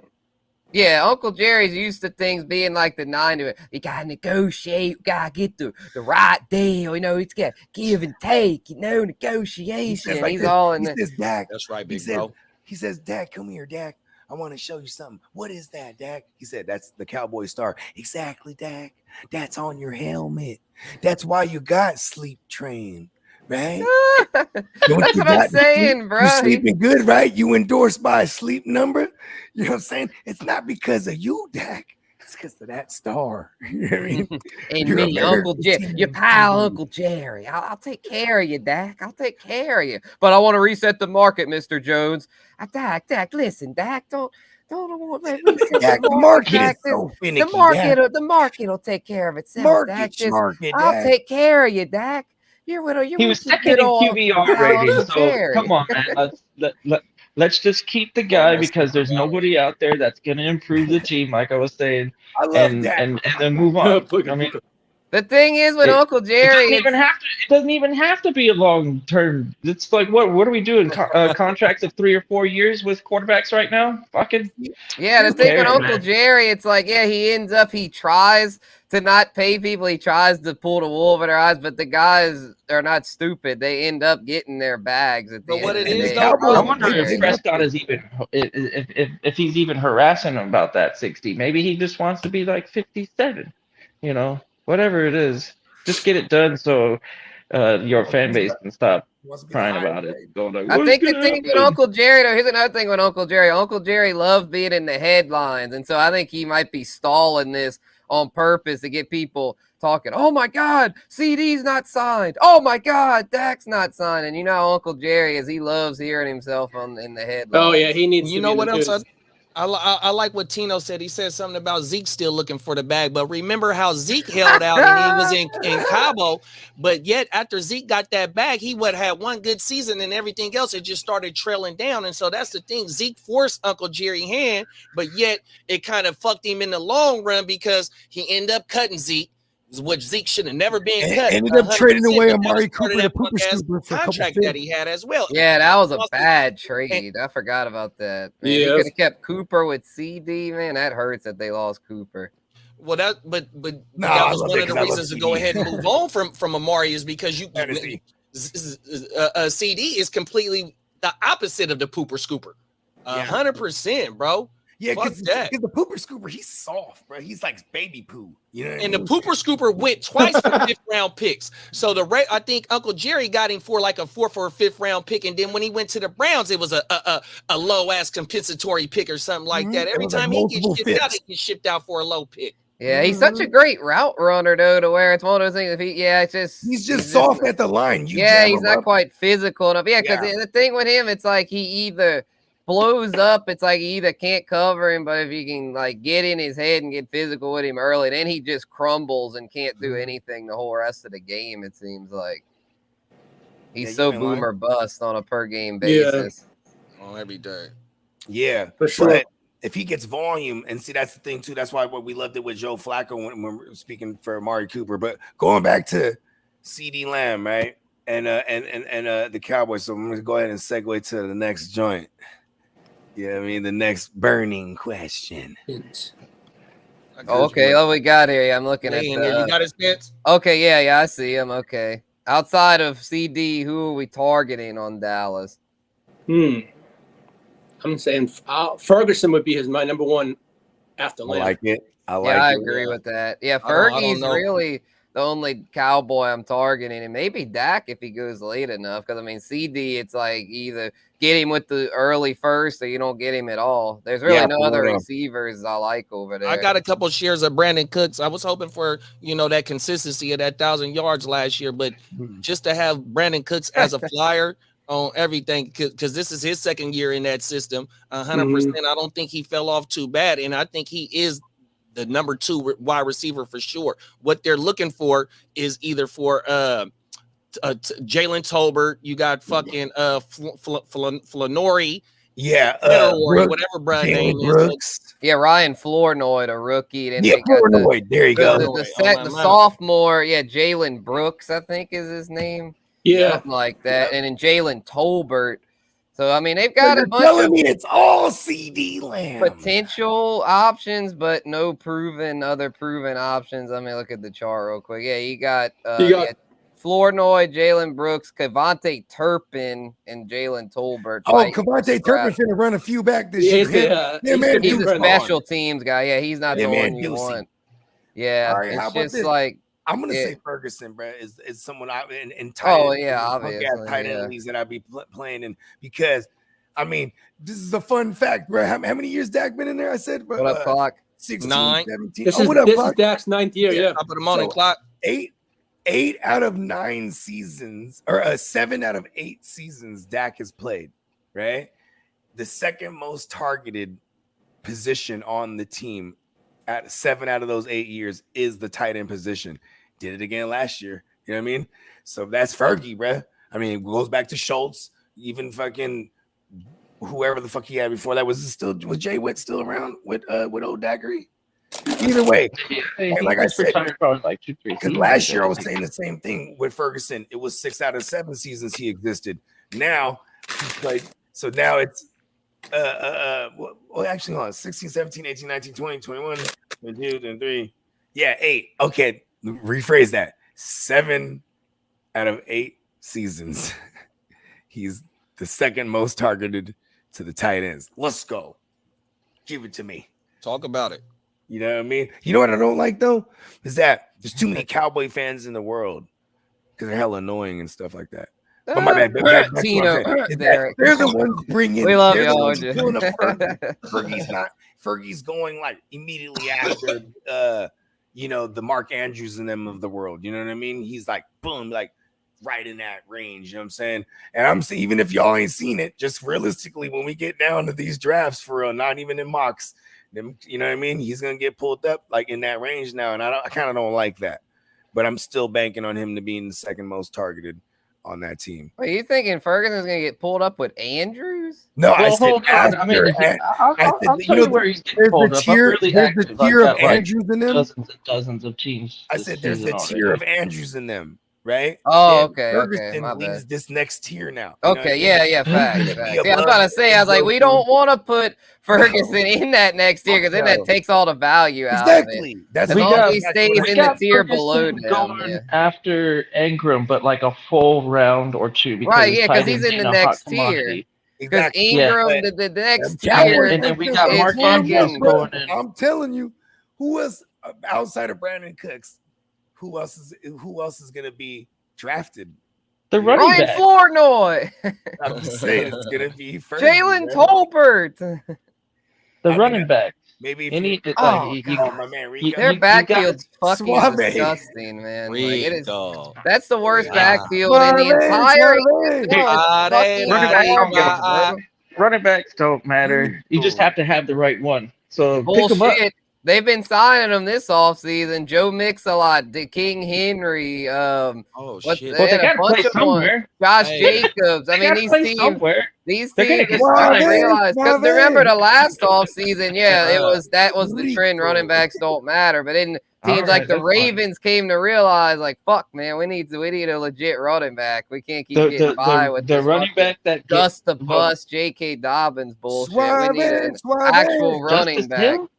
yeah, Uncle Jerry's used to things being like the 90s. You got to negotiate. You got to get the right deal. You know, it's got give and take, you know, negotiation. He's all in says, Dak. That's right, big bro. He says, Dak, come here, Dak. I want to show you something. What is that, Dak? He said, that's the Cowboy star. Exactly, Dak. That's on your helmet. That's why you got sleep train, right? That's what I'm saying, bro. You're sleeping good, right? You endorsed by a sleep number. You know what I'm saying? It's not because of you, Dak. It's because of that star. You know what I mean? And me, Uncle Jerry, your pal, Uncle Jerry. I'll take care of you, Dak. I'll take care of you. But I want to reset the market, Mr. Jones. Dak, listen, Dak, don't let me reset the market. The market will take care of itself. I'll take care of you, Dak. He was second in QBR rating, so come on, man. Let's just keep the guy because there's nobody out there that's going to improve the team, like I was saying, and then move on. I mean, the thing is with Uncle Jerry, it doesn't even have to be a long term. It's like what are we doing? Contracts of 3 or 4 years with quarterbacks right now? Fucking yeah. The thing with Uncle Jerry, it's like he tries to not pay people. He tries to pull the wool over their eyes, but the guys are not stupid. They end up getting their bags at the end. What it is, I wonder if Prescott is even if he's even harassing him about that 60. Maybe he just wants to be like 57. You know. Whatever it is, just get it done so your fan base can stop crying about it. I think the thing with Uncle Jerry, though, here's another thing with Uncle Jerry. Uncle Jerry loved being in the headlines, and so I think he might be stalling this on purpose to get people talking. Oh my God, CD's not signed. Oh my God, Dak's not signed. And you know how Uncle Jerry is. He loves hearing himself in the headlines. Oh yeah, he needs. You know what else? I like what Tino said. He said something about Zeke still looking for the bag, but remember how Zeke held out and he was in Cabo, but yet after Zeke got that bag, he would have one good season and everything else it just started trailing down. And so that's the thing. Zeke forced Uncle Jerry hand, but yet it kind of fucked him in the long run because he ended up cutting Zeke, which Zeke should have never been cut. Ended up trading away Amari Cooper to Pooper Scooper for contract that he had as well. Yeah, that was a bad trade. I forgot about that. Man, he could have kept Cooper with CD. Man, that hurts that they lost Cooper. Well, that but that was one of the reasons to go ahead and move on from Amari is because CD is completely the opposite of the Pooper Scooper. 100%, bro. Yeah, because the Pooper Scooper, he's soft, bro. He's like baby poo. You know what I mean? The Pooper Scooper went twice for 5th round picks. So I think Uncle Jerry got him for like a 4th or 5th round pick. And then when he went to the Browns, it was a low ass compensatory pick or something like that. Every time he gets shipped out, he gets shipped out for a low pick. Yeah, he's such a great route runner though, to where it's one of those things. He's just soft at the line. He's not quite physical enough. Yeah, because the thing with him, it's like he either blows up. It's like he either can't cover him, but if you can like get in his head and get physical with him early, then he just crumbles and can't do anything the whole rest of the game. It seems like he's so boom or bust on a per game basis. On every day. Yeah, for sure. But if he gets volume, and see, that's the thing too. That's why we loved it with Joe Flacco when we're speaking for Amari Cooper. But going back to CD Lamb, right, and the Cowboys. So I'm gonna go ahead and segue to the next joint. Yeah, I mean the next burning question. Oh, okay, we got here. Yeah, I'm looking at you got his bits. Okay, yeah, I see him. Okay, outside of CD, who are we targeting on Dallas? I'm saying Ferguson would be my number one after Lamb. I like it. I agree with that. Yeah, Fergie's really the only Cowboy I'm targeting, and maybe Dak if he goes late enough. Because I mean, CD, it's like either get him with the early first, or you don't get him at all. There's really no other receivers I like over there. I got a couple shares of Brandon Cooks. I was hoping for that consistency of that 1,000 yards last year, but just to have Brandon Cooks as a flyer on everything, because this is his second year in that system, 100%. I don't think he fell off too bad, and I think he is the number 2 wide receiver for sure. What they're looking for is either for Jalen Tolbert, you got fucking Flournoy, whatever brand name Brooks. is. Yeah, Ryan Flournoy, a rookie. Then Flournoy. There you go. The sophomore, Jalen Brooks, I think is his name. Yeah, something like that. And then Jalen Tolbert. So, I mean, they've got a bunch telling me it's all CD Lamb. Potential options, but no other proven options. I mean, look at the chart real quick. Yeah, you got Flournoy, Jalen Brooks, Kevontae Turpin, and Jalen Tolbert. Kevontae Turpin's going to run a few back this year. He's a special teams guy. Yeah, he's not the one you want. Yeah, right, it's just like. I'm gonna say Ferguson, bro, is someone I in obviously tight end leagues that I'd be playing in, because I mean this is a fun fact, bro. How many years Dak been in there? I said, bro, what up, clock? 16, 9. 17. This is Dak's 9th year. Yeah, top of the morning clock. 8 out of 9 seasons, or 7 out of 8 seasons Dak has played. Right, the second most targeted position on the team at 7 out of those 8 years is the tight end position. Did it again last year. You know what I mean? So that's Fergie, bro. I mean, it goes back to Schultz, even fucking whoever the fuck he had before that. Was Jay Witt still around with old Daggery? Either way, like I said, like 2-3. Because last year I was saying the same thing with Ferguson. It was 6 out of 7 seasons he existed. Now he's played, so now it's actually hold on, 16, 17, 18, 19, 20, 21, 22, 23. Yeah, 8. Okay, rephrase that. 7 out of 8 seasons. He's the second most targeted to the tight ends. Let's go. Give it to me. Talk about it. You know what I mean? You know what I don't like though? Is that there's too many Cowboy fans in the world because they're hella annoying and stuff like that. But my bad. Tino, they're the ones bringing. We love y'all. Fergie's going like immediately after, the Mark Andrews and them of the world. You know what I mean? He's like, boom, like right in that range. You know what I'm saying? And I'm saying, even if y'all ain't seen it, just realistically, when we get down to these drafts for real, not even in mocks, then, you know what I mean? He's gonna get pulled up like in that range now, and I kind of don't like that. But I'm still banking on him to being the second most targeted on that team. Are you thinking Ferguson's gonna get pulled up with Andrews? No, Well, I said hold on. I mean, I'll tell you where he's getting pulled up. I'm really active. There's the tier of I've got, like, Andrews in them. dozens and dozens of teams. I this said there's season the tier already. of Andrews in them, right? Oh, Then okay, Ferguson my leads bad. this next tier now. You know what I Okay, mean? yeah, facts. He's gonna be Yeah, I was above about to say, I was like, we don't want to put Ferguson No. in that next tier because then that No. takes all the value out Exactly. of it. That's As We long got- as he stays that's in what the I- tier Ferguson below them, going yeah. after Ingram, but like a full round or two. Because Right, his yeah, because tight he's end's in the a hot next tier. commodity. Because Exactly. Ingram, But the next them tier, and then we got is Mark Andrews fucking- going in. I'm telling you, who else outside of Brandon Cooks? Who else is gonna be drafted? The running Ryan back. Flournoy, I'm just saying it's gonna be Jalen Tolbert. Tolbert. The I mean, running back. Maybe if Any, you, Oh, you, my man Rico. Their you got- backfield's fucking Suave. disgusting, man. Like, it is. Rico. That's the worst Wow. backfield in the entire. Suave. No, it's fucking Running back, garbage, ah, bro. running backs don't matter. You just have to have the right one. So pick them up. Bullshit. They've been signing them this offseason. Joe Mix-a-Lot, King Henry, Oh what- shit. Well, they had a got to bunch play of somewhere. Josh Hey. Jacobs. I They mean, gotta these play teams somewhere. These They're gonna teams are get starting to Suave, realize because Suave. remember the last offseason, yeah, Yeah. that was the trend. Rico. Running backs don't matter, but then teams All like right, the that's fine. Ravens came to realize, like, fuck, man, we need a legit running back. We can't keep getting by with The this running fucking back that dust the well, bus, J.K. Dobbins bullshit. Suave, We need an Suave. actual running Justice back. Hill?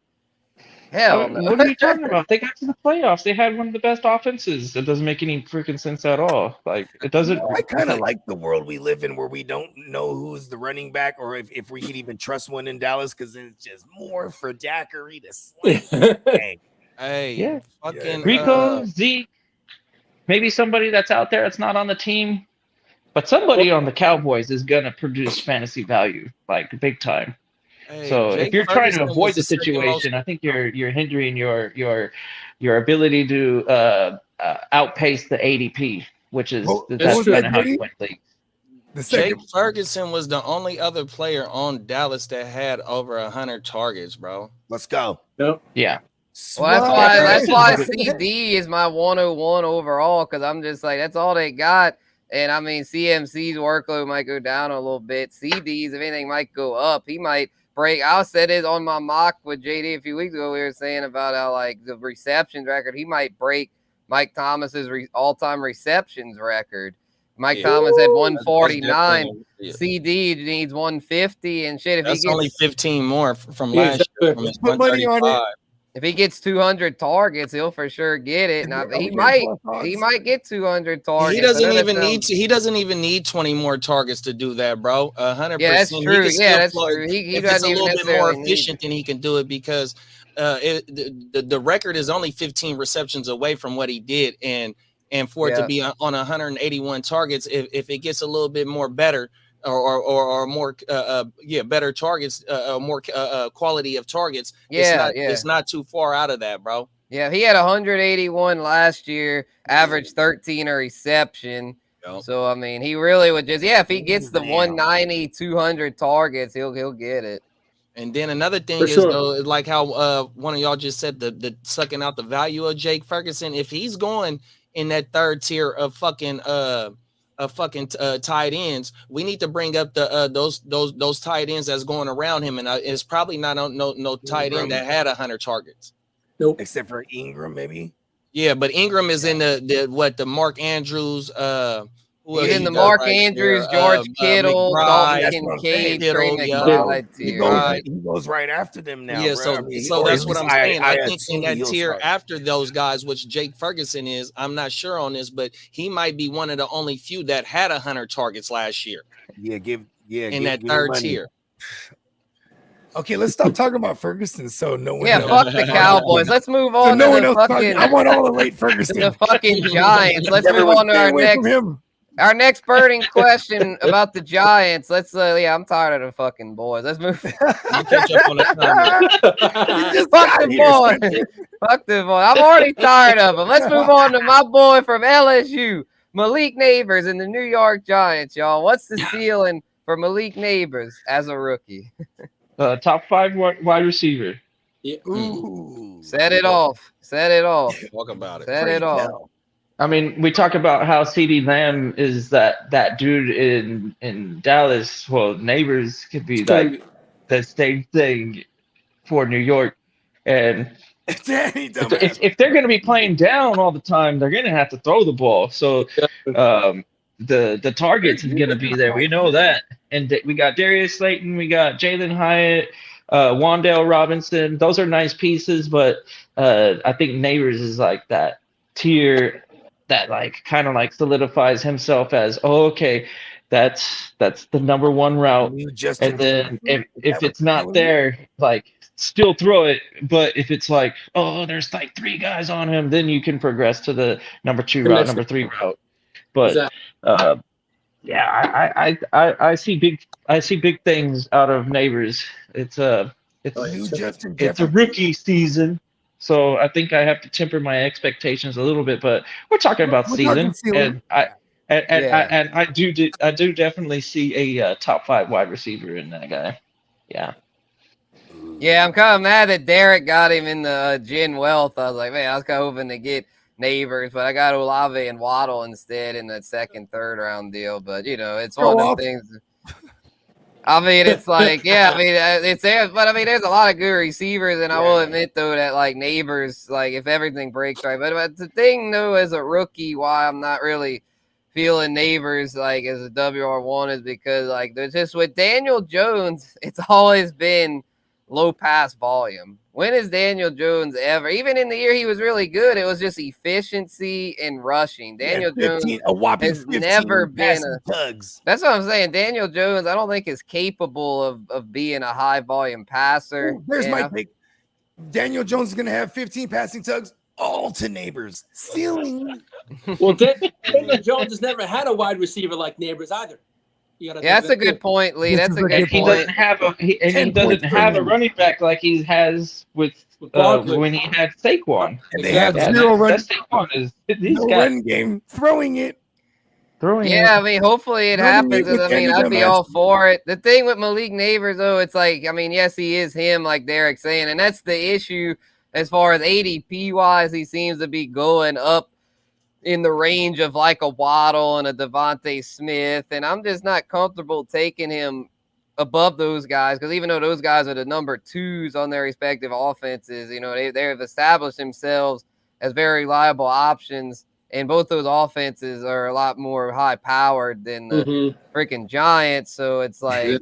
Hell no. What are you talking about? They got to the playoffs. They had one of the best offenses. It doesn't make any freaking sense at all. Like it doesn't. I kind of like the world we live in where we don't know who's the running back or if we could even trust one in Dallas because then it's just more for Daiquiri to sling. Dang. Hey, Yeah. fucking Rico, Zeke, maybe somebody that's out there that's not on the team, but somebody on the Cowboys is gonna produce fantasy value like big time. hey, So Jake if you're trying to Ferguson avoid was the second most- situation, I think you're hindering your ability to outpace the ADP, which is Well, that's was kind that of how Diddy? you win leagues. The Jake second, Ferguson was the only other player on Dallas that had over 100 targets, bro. let's go. Yeah. Well, Suave. that's why CD is my 101 overall because I'm just like that's all they got. And I mean, CMC's workload might go down a little bit. CD's, if anything, might go up. He might break. I said it on my mock with JD a few weeks ago. We were saying about how like the receptions record, he might break Mike Thomas's all-time receptions record. Mike Yeah. Thomas had That's 149. definitely- yeah. CD needs 150 and shit. If That's he gets only 15 more from Yeah, last year. exactly. From his Put money on it. 135. if he gets 200 targets, he'll for sure get it. Now he might get 200 targets. He but doesn't that even sounds- need to. He doesn't even need 20 more targets to do that, bro. 100%. Yeah, that's He true. can still Yeah, that's play- true. He if it's doesn't a even little bit more necessarily need efficient, then he can do it because the record is only 15 receptions away from what he did, and for it to be on 181 targets, if it gets a little bit more better or more better targets, more quality of targets, it's not too far out of that, bro. Yeah, he had 181 last year, average 13 a reception. Yep. So I mean, he really would just if he gets the 190, 200 targets, he'll get it. And then another thing For is sure. though, like how one of y'all just said, the sucking out the value of Jake Ferguson. If he's going in that third tier of fucking tight ends, we need to bring up the those tight ends that's going around him, and it's probably not no tight end that had 100 targets. Nope. Except for Ingram, maybe. Yeah, but Ingram is in the Mark Andrews. He's in the Mark Andrews, George Kittle, McBride, Dalton Kincaid, Trey Kittle, yeah. McBride He tier. goes right after them now. Yeah, bro. so I mean, so or that's at what least I'm saying. I think in assume that he'll tier start. after those guys, which Jake Ferguson is, I'm not sure on this, but he might be one of the only few that had 100 targets last year. Yeah, in that third tier. Okay, let's stop talking about Ferguson. So no one. Yeah, fuck the Cowboys. Let's move on no one to the else. fucking. I want all the late Ferguson. The fucking Giants. Let's move Everyone on to stay our away next. from him. Our next burning question about the Giants. Let's I'm tired of the fucking boys. Let's move. You catch up on the comments. Fuck the boy. Fuck the boy. I'm already tired of him. Let's move on to my boy from LSU, Malik Neighbors and the New York Giants, y'all. What's the ceiling for Malik Neighbors as a rookie? Top 5 wide receiver. Yeah. Ooh. Set it off. Set it off. Talk about it. Set it off. I mean, we talk about how CeeDee Lamb is that dude in Dallas. Well, Neighbors could be like the same thing for New York. And if they're going to be playing down all the time, they're going to have to throw the ball. So the targets is going to be there. We know that. And we got Darius Slayton, we got Jalen Hyatt, Wan'Dale Robinson. Those are nice pieces, but I think Neighbors is like that tier that like kind of like solidifies himself as, oh, okay, that's the number one route. And then if it's not there, like still throw it. But if it's like, oh, there's like 3 guys on him, then you can progress to the number 2 route, number 3 route. But yeah, I see big things out of Neighbors. It's a rookie season. So I think I have to temper my expectations a little bit, but we're talking about season, and I do definitely see a top 5 wide receiver in that guy. Yeah. Yeah, I'm kind of mad that Derek got him in the Gen Wealth. I was like, man, I was kind of hoping to get Neighbors, but I got Olave and Waddle instead in that 2nd, 3rd round deal. But it's one of those things. I mean, it's like, it's there, but I mean, there's a lot of good receivers, and I will admit though that like Neighbors, like if everything breaks right, but the thing though, as a rookie, why I'm not really feeling Neighbors like as a WR1 is because like there's just with Daniel Jones, it's always been low pass volume. When has Daniel Jones ever, even in the year he was really good, it was just efficiency and rushing. Daniel Jones has never been tugs. That's what I'm saying. Daniel Jones, I don't think is capable of being a high volume passer. There's my pick. Daniel Jones is going to have 15 passing tugs, all to Neighbors. Ceiling. Well, Daniel Jones has never had a wide receiver like Neighbors either. That's a good point, Lee. That's a good point. He doesn't have a running back like he has with when he had Saquon. And they have 0 run. Saquon run game, throwing it. I mean, hopefully it happens. I mean, I'd be all for it. The thing with Malik Neighbors, though, it's like, I mean, yes, he is him, like Derek's saying, and that's the issue as far as ADP wise. He seems to be going up in the range of like a Waddle and a Devontae Smith, and I'm just not comfortable taking him above those guys because even though those guys are the number 2s on their respective offenses, they have established themselves as very reliable options, and both those offenses are a lot more high-powered than the freaking Giants. So it's like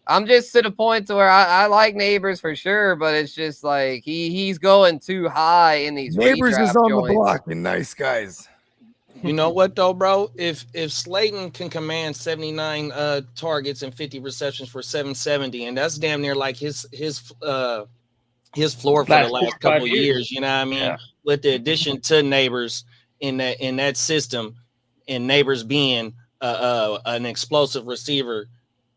I'm just to the point to where I like Neighbors for sure, but it's just like he's going too high in these Neighbors is on the block and nice guys. You know what though, bro? If Slayton can command 79 targets and 50 receptions for 770, and that's damn near like his floor for the last couple years, you know what I mean? Yeah. With the addition to Neighbors in that system, and Neighbors being an explosive receiver.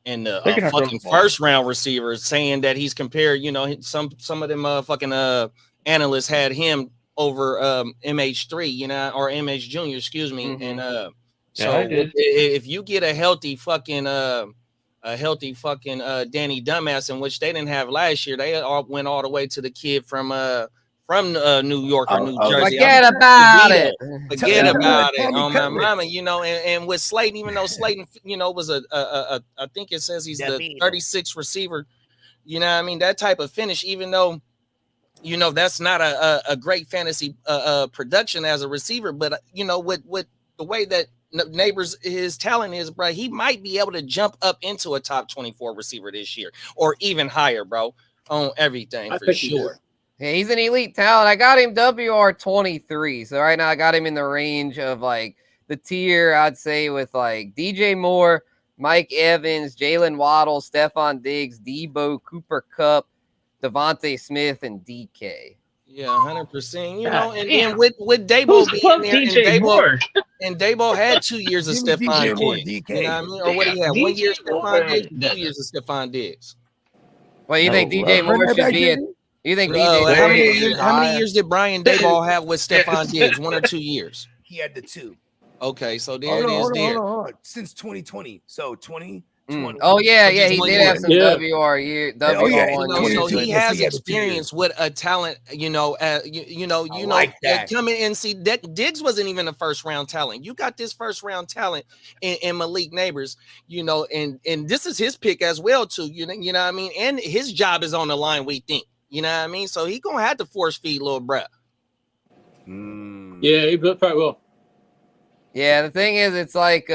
And the fucking 1st round receivers saying that he's compared, some of them fucking analysts had him over MH3, or MH Junior, excuse me. And if you get a healthy fucking Danny Dumbass, in which they didn't have last year, they all went all the way to the kid from New York or New Jersey. Forget about it. Forget about it. On my mama, and with Slayton, even though Slayton, was I think it says he's the 36th receiver. You know what I mean? That type of finish, even though, that's not a great fantasy production as a receiver, but with the way that Neighbors his talent is, bro, he might be able to jump up into a top 24 receiver this year or even higher, bro, on everything for sure. Yeah, he's an elite talent. I got him WR23. So right now I got him in the range of like the tier, I'd say, with like DJ Moore, Mike Evans, Jalen Waddle, Stephon Diggs, Debo, Cooper Kupp, Devontae Smith, and DK. Yeah, 100%. And with Debo being there, and Debo had 2 years of Stephon Diggs. You know what I mean? Or what do you have? 1 year Stephon Diggs, 2 years of Stephon Diggs. Well, you think DJ Moore should be in? You think how many years did Brian Daboll have with Stephon Diggs? 1 or 2 years? He had the 2. Okay, so there it is. There. Hold on. Since 2020. So 2020. Oh yeah, So yeah, just he 1 did year. have some Yeah. WR1 years. So years. he Yes, has he had the 2 years. experience with a talent, like that. coming in. See, Diggs wasn't even a first round talent. You got this first round talent in Malik Neighbors, and this is his pick as well too. You know what I mean? And his job is on the line. We think, you know what I mean? So he gonna have to force feed little bruh. Yeah, he probably will. Yeah, the thing is, it's like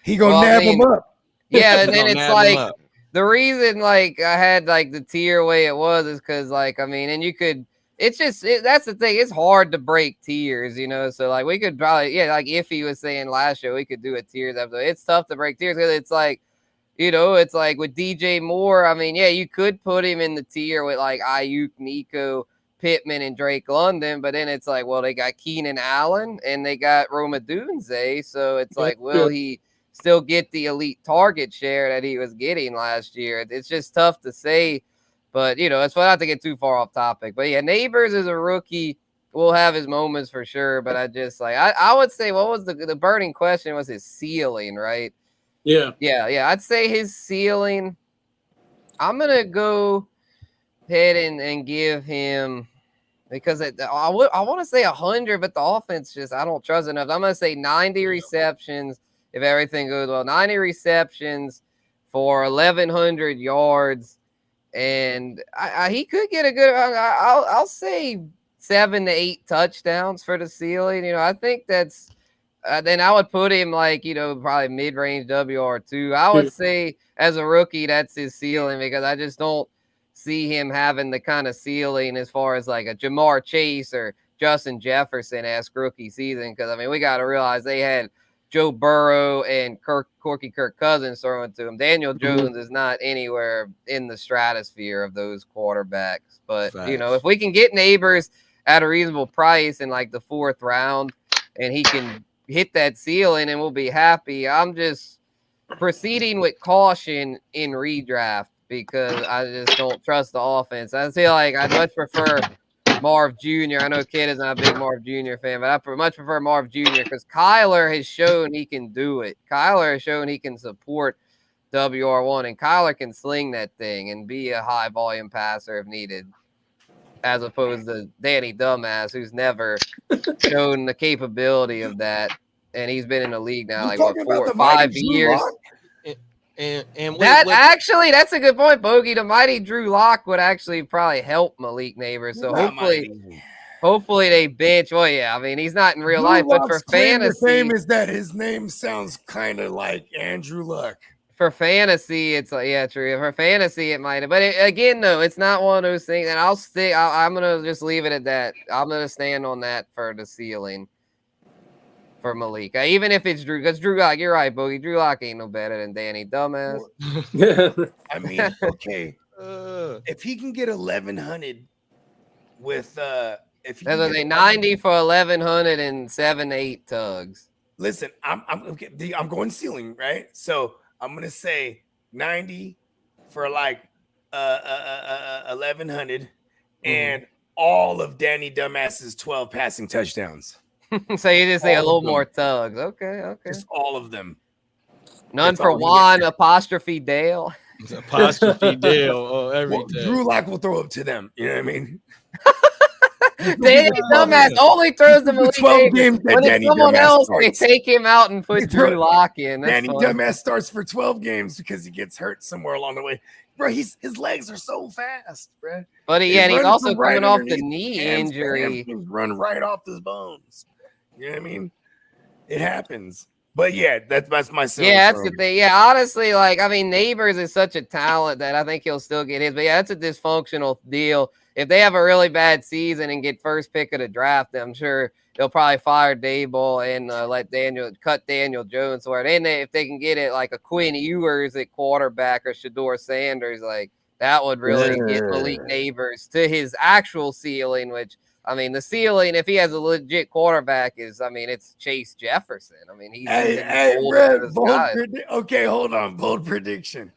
He gonna nab him up. Yeah, and He then gonna it's nab him like up. the reason like I had like the tier way it was is because like I mean, and you could. It's just that's the thing. It's hard to break tiers, So like we could probably like if he was saying last show we could do a tiers episode. It's tough to break tiers because it's like it's like with DJ Moore. I mean, yeah, you could put him in the tier with like Ayuk, Nico, Pittman, and Drake London, but then it's like, well, they got Keenan Allen and they got Roma Dunze, so it's like, will he still get the elite target share that he was getting last year? It's just tough to say, but it's not to get too far off topic. But yeah, Neighbors is a rookie. Will have his moments for sure, but I just like I would say what was the burning question was his ceiling, right? Yeah. I'd say his ceiling. I'm gonna go ahead and give him because I want to say 100, but the offense just I don't trust enough. I'm gonna say 90 receptions if everything goes well. 90 receptions for 1,100 yards, and he could get a good. I'll say 7 to 8 touchdowns for the ceiling. I think that's. Then I would put him like, probably mid-range WR2. I would say as a rookie, that's his ceiling because I just don't see him having the kind of ceiling as far as like a Jamar Chase or Justin Jefferson-esque rookie season. Because, I mean, we got to realize they had Joe Burrow and Kirk Cousins throwing to him. Daniel Jones is not anywhere in the stratosphere of those quarterbacks. But, if we can get Neighbors at a reasonable price in like the 4th round and he can hit that ceiling and we'll be happy. I'm just proceeding with caution in redraft because I just don't trust the offense. I feel like I'd much prefer Marv Jr. I know Kid is not a big Marv Jr. fan, but I much prefer Marv Jr. because Kyler has shown he can do it. Kyler has shown he can support WR1, and Kyler can sling that thing and be a high volume passer if needed, as opposed to Danny Dumbass, who's never shown the capability of that, and he's been in the league now like 4 or 5 years. And actually, that's a good point, Bogey. The mighty Drew Lock would actually probably help Malik Neighbors. So hopefully they bench. Well, yeah, I mean he's not in real life, but for fantasy, claim is that his name sounds kind of like Andrew Luck. For fantasy, it's like true. For fantasy, it might have, but again, no, it's not one of those things. And I'm gonna just leave it at that. I'm gonna stand on that for the ceiling for Malik, even if it's Drew, because Drew Lock, you're right, Bogey. Drew Lock ain't no better than Danny Dumbass. I mean, okay, if he can get 1,100 with if that's a 90 for 1,100 and 7 to 8 tugs. Listen, I'm going ceiling, right? So I'm gonna say 90 for like 1,100 and all of Danny Dumbass's 12 passing touchdowns. So you just say a little more tugs. Okay. Just all of them. None for Juan apostrophe Dale. Apostrophe Dale every day. Drew Lock will throw up to them. You know what I mean? Danny Dumbass only throws them 12 games. When it's someone else, they take him out and put Drew Lock in. That's Danny Dumbass starts for 12 games because he gets hurt somewhere along the way. Bro, his legs are so fast, bro. But he's also coming off the knee injury. Run right off his bones. You know what I mean? It happens. But yeah, that's my ceiling. Yeah, that's the thing. Yeah, honestly, like, I mean, Neighbors is such a talent that I think he'll still get his. But yeah, that's a dysfunctional deal. If they have a really bad season and get first pick of the draft, I'm sure they'll probably fire Daboll and cut Daniel Jones. Or then if they can get it like a Quinn Ewers at quarterback or Shedeur Sanders, like that would really get Malik Neighbors to his actual ceiling, which, I mean, the ceiling, if he has a legit quarterback, it's Chase Jefferson. I mean, he's okay, hold on. Bold prediction.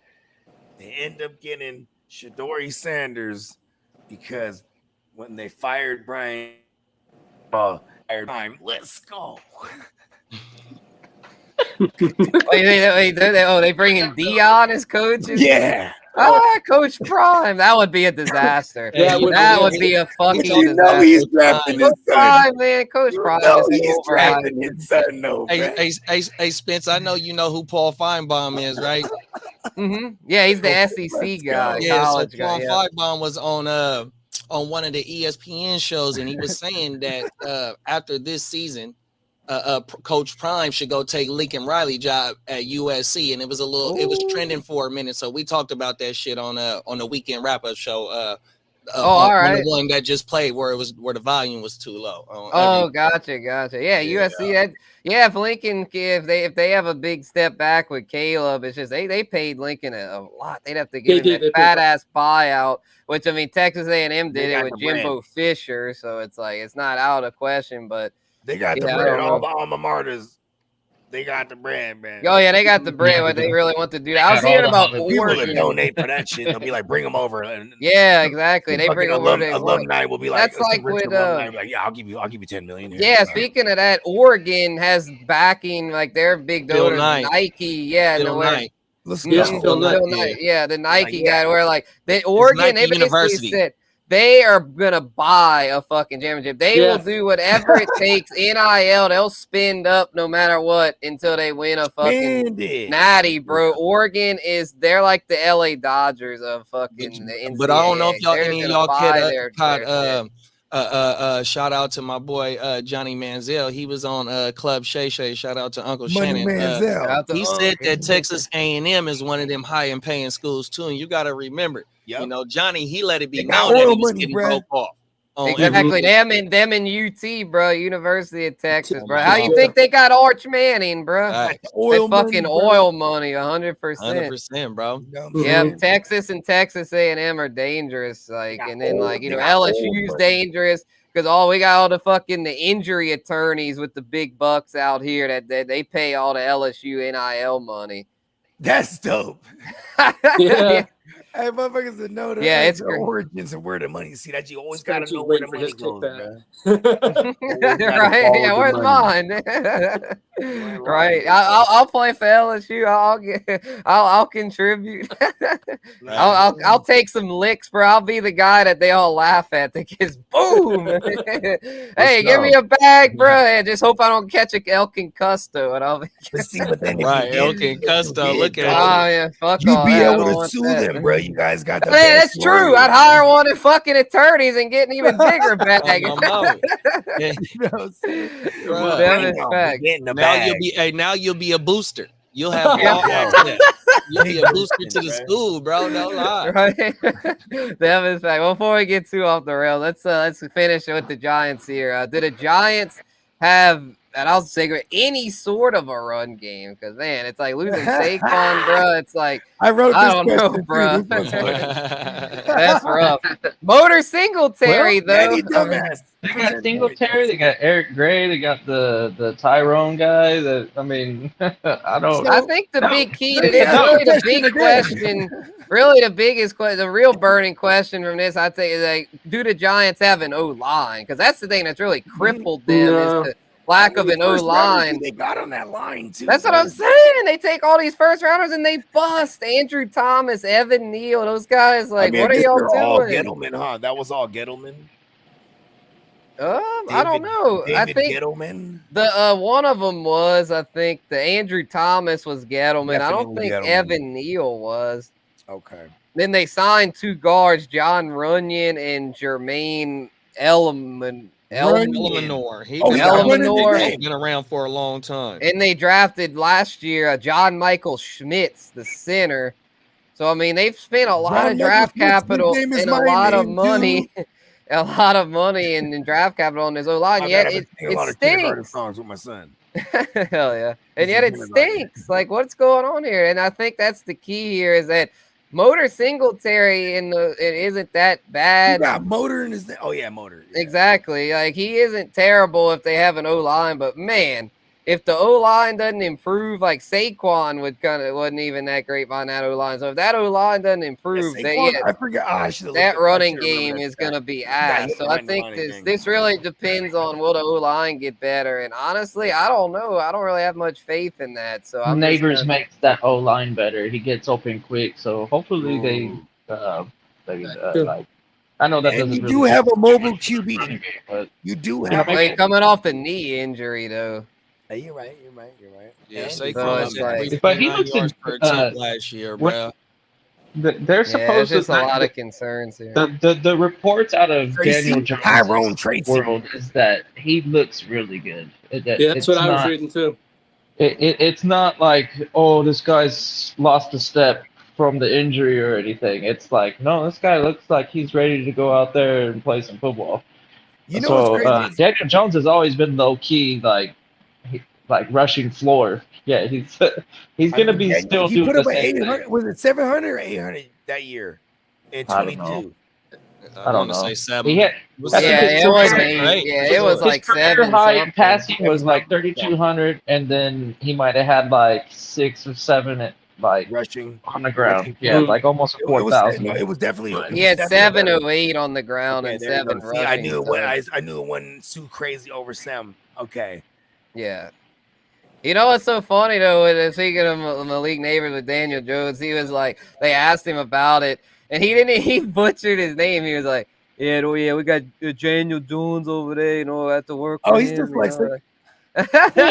They end up getting Shedeur Sanders because when they fired Brian, let's go. They bring in Dion as coaches. Yeah. Coach Prime. That would be a disaster. Yeah, that would be a fucking You know disaster. he's drafting his Coach son. Prime, man. Coach Prime is He's overhyped. drafting his son, though. Hey, Spence, I know you know who Paul Feinbaum is, right? Yeah, he's the SEC guy, college Paul guy. Feinbaum was on one of the ESPN shows, and he was saying that after this season, Coach Prime should go take Lincoln Riley job at USC, and it was trending for a minute. So we talked about that shit on the weekend wrap up show. All right, on the one that just played where the volume was too low. Gotcha. Yeah, USC. If Lincoln, if they have a big step back with Caleb, it's just they paid Lincoln a lot. They'd have to give him that fat ass buyout, which I mean Texas A&M did it with Jimbo Fisher, so it's like it's not out of question, but. They got the bread. All the alma maters, they got the bread, man. Oh, yeah, they got the bread. What they really want to do. I was hearing about people that donate for that shit. They'll be like, bring them over. And yeah, exactly. They bring them over. Alumni will be like, that's like with like, yeah, I'll give you 10 million. Here. Yeah, speaking of that, Oregon has backing, like their big donor, Nike. Yeah, Nike. The Nike guy, where like the Oregon, they basically said. They are gonna buy a fucking championship. They will do whatever it takes. NIL, they'll spend up no matter what until they win a fucking natty, bro. Oregon they're like the LA Dodgers of fucking the NCAA. But I don't know if any of y'all caught shout out to my boy Johnny Manziel. He was on Club Shay Shay. Shout out to Uncle Shannon. He said that Texas A&M is one of them high and paying schools too. And you got to remember, you know, Johnny, he let it be known that he was getting broke off. Exactly, them and UT, bro, University of Texas, bro. How you think they got Arch Manning, bro? Right. Oil money, 100%, 100%, bro. Yeah, Texas and Texas A&M are dangerous, like, and then like LSU's dangerous because we got all the injury attorneys with the big bucks out here that they pay all the LSU NIL money. That's dope. Yeah. Hey, motherfuckers that know the origins of where the money. See that you always gotta know where the money goes, man. Right? Yeah, where's mine? Right. I'll play for LSU. I'll contribute. I'll take some licks, bro. I'll be the guy that they all laugh at. That gets boom. Hey, give me a bag, bro. And just hope I don't catch a El Concusto. And I'll be right. El Concusto. Look at yeah, fuck you be able to sue them, bro. You guys got that. Man, that's true. I'd hire one of fucking attorneys and get an even bigger bag. Now you'll be a booster. You'll have all access. You'll be a booster to the school, bro. No lie. Right. That is fact. Well, before we get too off the rail, let's finish with the Giants here. Do the Giants have? And I'll say any sort of a run game because man, it's like losing Saquon, bro. It's like I don't know, bro. That's rough. Motor Singletary though. They got Singletary. They got Eric Gray. They got the Tyrone guy. I think the big key to this, really the big question, really the biggest question, the real burning question from this, I'd say, is like, do the Giants have an O-line? Because that's the thing that's really crippled them. Is the lack of an O-line. They got on that line too. That's what I'm saying. They take all these first rounders and they bust. Andrew Thomas, Evan Neal, those guys. Like, what are y'all doing? All Gettleman, huh? That was all Gettleman. I don't know. I think Gettleman. The one of them was. I think the Andrew Thomas was Gettleman. I don't think Evan Neal was. Okay. Then they signed two guards, John Runyon and Jermaine Eleanor. He's been around for a long time. And they drafted last year John Michael Schmitz, the center. So I mean, they've spent a lot of draft capital and a lot of money, in draft capital on this O-line. Yet it stinks. Songs with my son. Hell yeah! And yet it stinks. Like, what's going on here? And I think that's the key here is that Motor Singletary it isn't that bad. You got Motor in his Motor. Yeah. Exactly. Like, he isn't terrible if they have an O-line, but man, if the O line doesn't improve, like Saquon wasn't even that great behind that O line. So if that O line doesn't improve, I forgot. I should have that running game is going to be ass. So I think this really depends on will the O line get better. And honestly, I don't know. I don't really have much faith in that. So I'm Neighbors makes that O line better. He gets open quick, so hopefully they like. I know that doesn't. You really do have a mobile QB, but you do have. coming off the knee injury though. You're right. Yeah, So Saquon it's like, but he looks yards per attempt last year, bro. They're supposed there's to. a lot of concerns here. The reports out of Daniel Tyrone Jones' world is that he looks really good. That's what I was reading too. It's not like, oh, this guy's lost a step from the injury or anything. It's like, no, this guy looks like he's ready to go out there and play some football. Daniel Jones has always been low key, like rushing floor. Yeah, he's gonna be still he doing put the up an same 800. thing. Was it 700 or 800 that year in 22? I don't know. Say 7. It was 8. Yeah, it was like 7. High passing was like 3,200, and then he might have had like 6 or 7 like rushing on the ground. Yeah, like almost 4,000. It was definitely. He had 708 on the ground and 7 rushing. See, I knew it wasn't too crazy over Sam. Okay. Yeah. You know what's so funny though? Speaking of Malik Neighbors with Daniel Jones, he was like, they asked him about it, and he butchered his name. He was like, "Yeah, we got Daniel Jones over there. You know, at the work." Oh, he's dyslexic.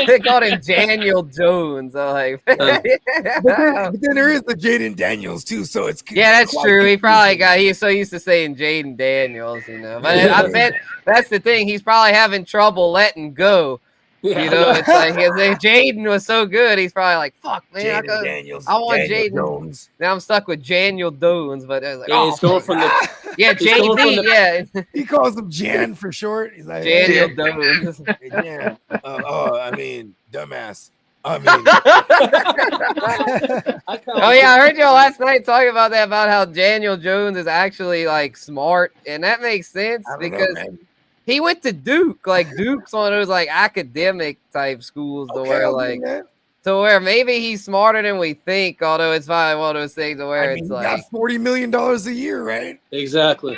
They called him Daniel Jones. I'm like, but then there is the Jaden Daniels too, so it's that's true. He probably he's so used to saying Jaden Daniels, you know. But I bet that's the thing. He's probably having trouble letting go. Yeah, you know, it's like Jaden was so good. He's probably like, "Fuck, man, I want Jaden Jones." Now I'm stuck with Daniel Jones, but it's like, he's going from the JD, yeah. He calls him Jan for short. He's like Daniel Jones. Hey, Jan. I mean, dumbass. I heard y'all last night talking about that, about how Daniel Jones is actually like smart, and that makes sense because he went to Duke. Like Duke's one of those like academic type schools to where maybe he's smarter than we think, although it's probably one of those things where it's like got $40 million a year, right? Exactly.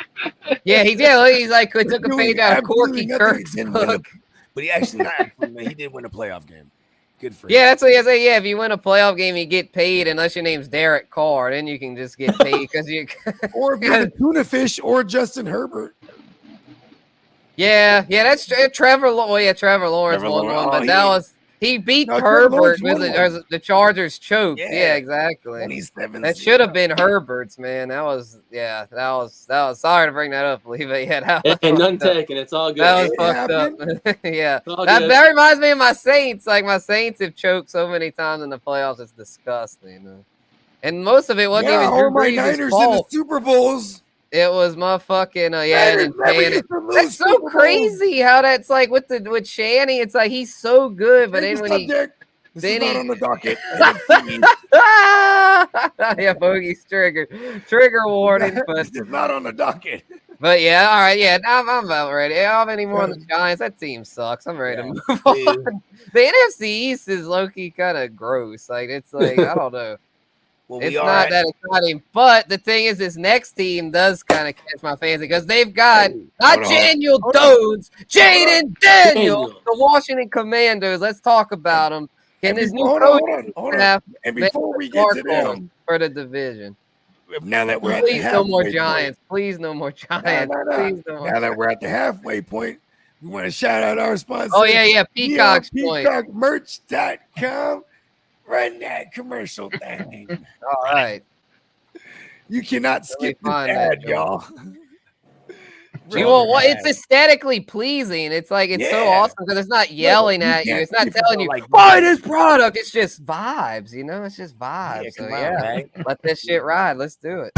Yeah, he did. He's like he took a page out of Corky Kirk's book. But he actually he did win a playoff game. Good for him. Yeah, that's what I say. Yeah, if you win a playoff game, you get paid unless your name's Derek Carr. Then you can just get paid because you. Or if you're the tuna fish or Justin Herbert. Yeah, that's Trevor. Trevor Lawrence won one, but that was he beat Herbert with the Chargers choked. Yeah, exactly. 27. That should have been Herbert's, man. That was sorry to bring that up, Lee, but that was and none taken. It's all good. That was fucked up. Yeah, that reminds me of my Saints. Like my Saints have choked so many times in the playoffs, it's disgusting. You know? And most of it wasn't even Drew Brees' Niners fault. in the Super Bowls. It was motherfucking That's so crazy how that's like with Shanny. It's like he's so good, but then when this is not on the docket. Yeah, Bogey's trigger warning, but it's not on the docket. But yeah, all right, yeah, I'm about ready. I don't have any more on the Giants. That team sucks. I'm ready to move on. The NFC East is low-key kind of gross. Like it's like I don't know. Well, it's not that exciting, but the thing is, this next team does kind of catch my fancy because they've got not Daniel Jones, Jaden Daniels, the Washington Commanders. Let's talk about them. Can this new coach have and before we get to them for the division? Now that we're please no more Giants. Please no more Giants. Please no more. Now that we're at the halfway point, we want to shout out our sponsor. Oh yeah, Peacock's point. PeacockMerch.com. Run that commercial thing. All right. You cannot skip the ad, y'all. You want what? It's aesthetically pleasing. It's like it's so awesome because it's not yelling at you. It's not telling you buy this product. It's just vibes. You know, it's just vibes. So let this shit ride. Let's do it.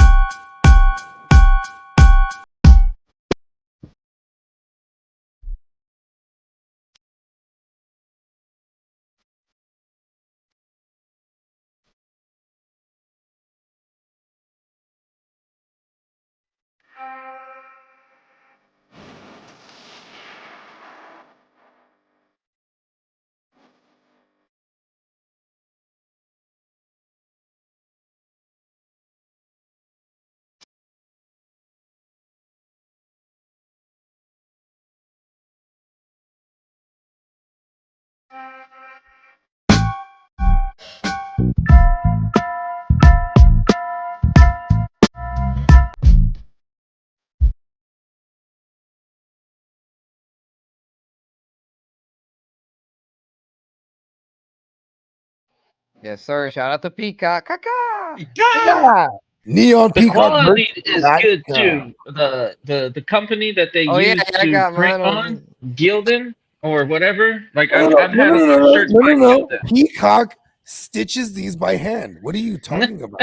Yes, sir. Shout out to Peacock. Caca. Yeah. Neon The Peacock quality is good merch.com. too. The company that they Oh yeah, use I to got print mine on, on. Gildan or whatever. Like No, I've no, had no, a no, few no, shirts no, by no, no. Gildan. Peacock stitches these by hand. What are you talking about?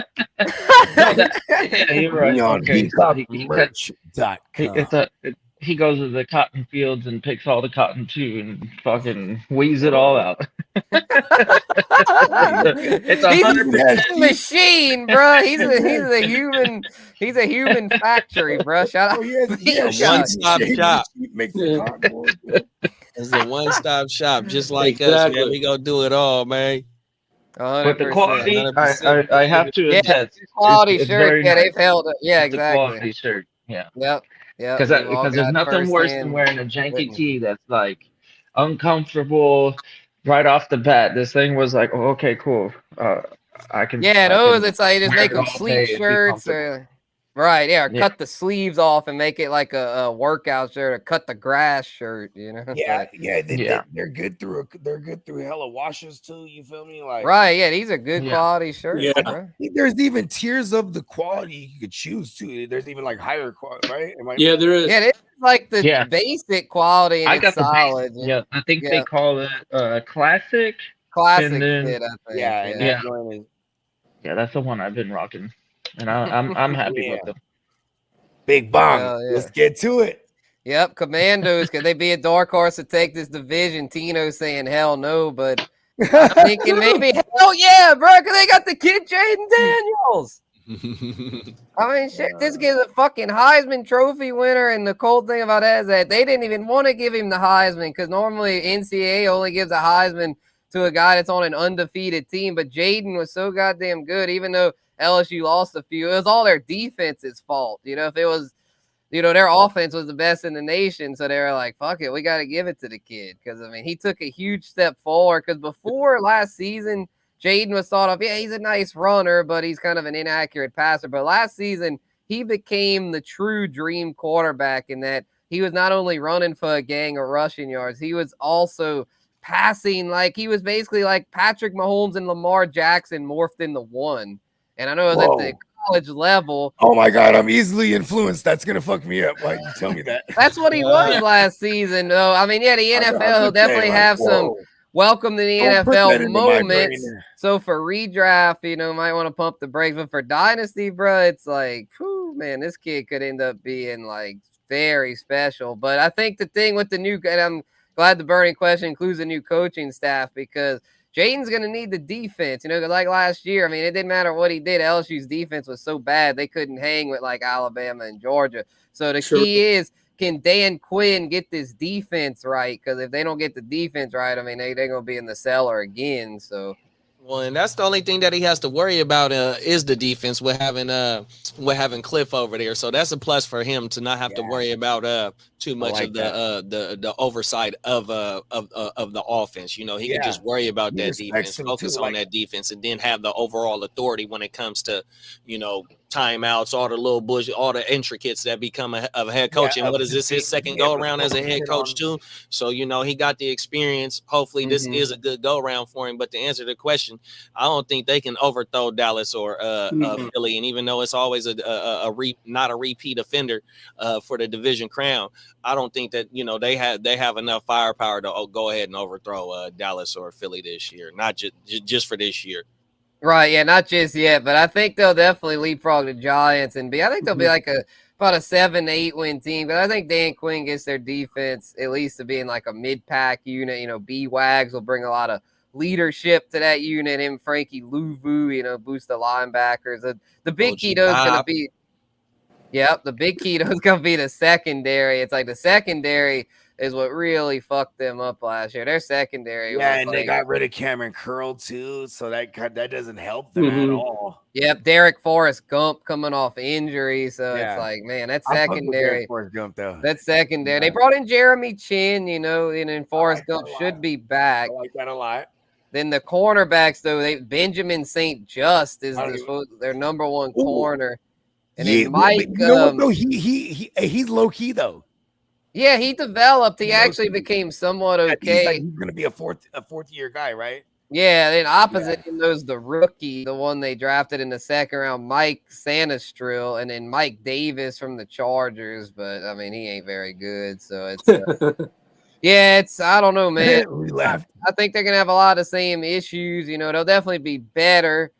No, that yeah, you're right. Neon Okay, so Peacock he cuts. merch.com. He goes to the cotton fields and picks all the cotton too, and fucking weeds it all out. It's He's a 100%. machine, bro. He's a human factory, bro. Shout out. Oh, yeah, A one-stop shop. Makes the cardboard. It's a one-stop shop, just like us, man. Exactly. We gonna do it all, man. But the 100%. quality, 100%. I have to Yeah, attest, quality it's shirts. very Yeah, nice. they've held it. Yeah, It's a exactly. quality shirt. Yeah. Yep. Because We've all there's got nothing worse than firsthand wearing a janky witness. tee that's like uncomfortable right off the bat. This thing was like, oh, okay, cool. I can. Yeah, I those can it's like just wear make it them all sleep day and be shirts comfortable. or right, yeah, or Yeah. cut the sleeves off and make it like a workout shirt or cut the grass shirt, you know. Yeah, Like, Yeah. they're good through hella washes too. You feel me? Like right, yeah, these are good Yeah. quality shirts, Yeah. bro. there's even tiers of the quality you could choose too. There's even like higher quality, right? Yeah, there is. Yeah, this is like the Yeah. basic quality and I it's got the solid. base. Yeah, I think Yeah, they call it classic. classic And then fit, I think. Yeah, and yeah, that joint is that's the one I've been rocking, and I'm happy yeah. with them. Big bong. Hell yeah. Let's get to it. Yep, Commandos. Could they be a dark horse to take this division? Tino saying hell no, but I'm thinking maybe hell yeah, bro, because they got the kid Jaden Daniels. I mean, shit, this kid's a fucking Heisman Trophy winner, and the cool thing about that is that they didn't even want to give him the Heisman because normally NCAA only gives a Heisman to a guy that's on an undefeated team, but Jaden was so goddamn good, even though LSU lost a few, it was all their defense's fault. You know, if it was, you know, their offense was the best in the nation, so they were like, fuck it, we got to give it to the kid because, I mean, he took a huge step forward because before last season, Jaden was thought of, yeah, he's a nice runner, but he's kind of an inaccurate passer. But last season, he became the true dream quarterback in that he was not only running for a gang of rushing yards, he was also passing like he was basically like Patrick Mahomes and Lamar Jackson morphed into one. And I know it was at the college level. Oh my God, I'm easily influenced. That's gonna fuck me up. Why you tell me that? That's what he was last season, though. I mean, yeah, the NFL will definitely have some welcome to the NFL moments. So for redraft, you know, might want to pump the brakes. But for dynasty, bro, it's like, whew, man, this kid could end up being like very special. But I think the thing with the new, and I'm glad the burning question includes a new coaching staff because Jaden's going to need the defense, you know, like last year. I mean, it didn't matter what he did. LSU's defense was so bad they couldn't hang with like Alabama and Georgia. So the key is, can Dan Quinn get this defense right? Because if they don't get the defense right, I mean, they're going to be in the cellar again. So, well, and that's the only thing that he has to worry about is the defense with having Cliff over there. So that's a plus for him to not have to worry about too much of the oversight of the offense. You know, he can just worry about that defense, focus on that defense, and then have the overall authority when it comes to, you know, timeouts, all the little bullshit, all the intricates that become a head coach. And what is this, his second go around as a head coach too? So, you know, he got the experience. Hopefully this is a good go around for him. But to answer the question, I don't think they can overthrow Dallas or Philly. And even though it's always not a repeat offender for the division crown, I don't think that, you know, they have enough firepower to go ahead and overthrow Dallas or Philly this year. Not just for this year. Right, yeah, not just yet, but I think they'll definitely leapfrog the Giants and I think they'll be like about a 7-8 win team. But I think Dan Quinn gets their defense at least to being like a mid-pack unit. You know, B-Wags will bring a lot of leadership to that unit. Him, Frankie Louvu, you know, boost the linebackers. The big key though is going to be, the big key though is going to be the secondary. It's like the secondary is what really fucked them up last year. Their secondary, Yeah, was and like, they got rid of Cameron Curl too, so that doesn't help them at all. Yep, Derek Forrest Gump coming off injury, so it's Yeah. like, man, that I fuck with secondary. Derek Forrest Gump though. That's secondary. They brought in Jeremy Chin, and then Forrest Gump should be back. I like that a lot. Then the cornerbacks, though, Benjamin St. Just is their number one corner. And then Mike, you know what, though? He's low key though. Yeah, he developed. He actually became somewhat okay. He's gonna be a fourth year guy, right? Yeah. Then opposite him, there's the rookie, the one they drafted in the second round, Mike Sanastril, and then Mike Davis from the Chargers. But I mean, he ain't very good. So it's I don't know, man. I think they're gonna have a lot of the same issues. They'll definitely be better.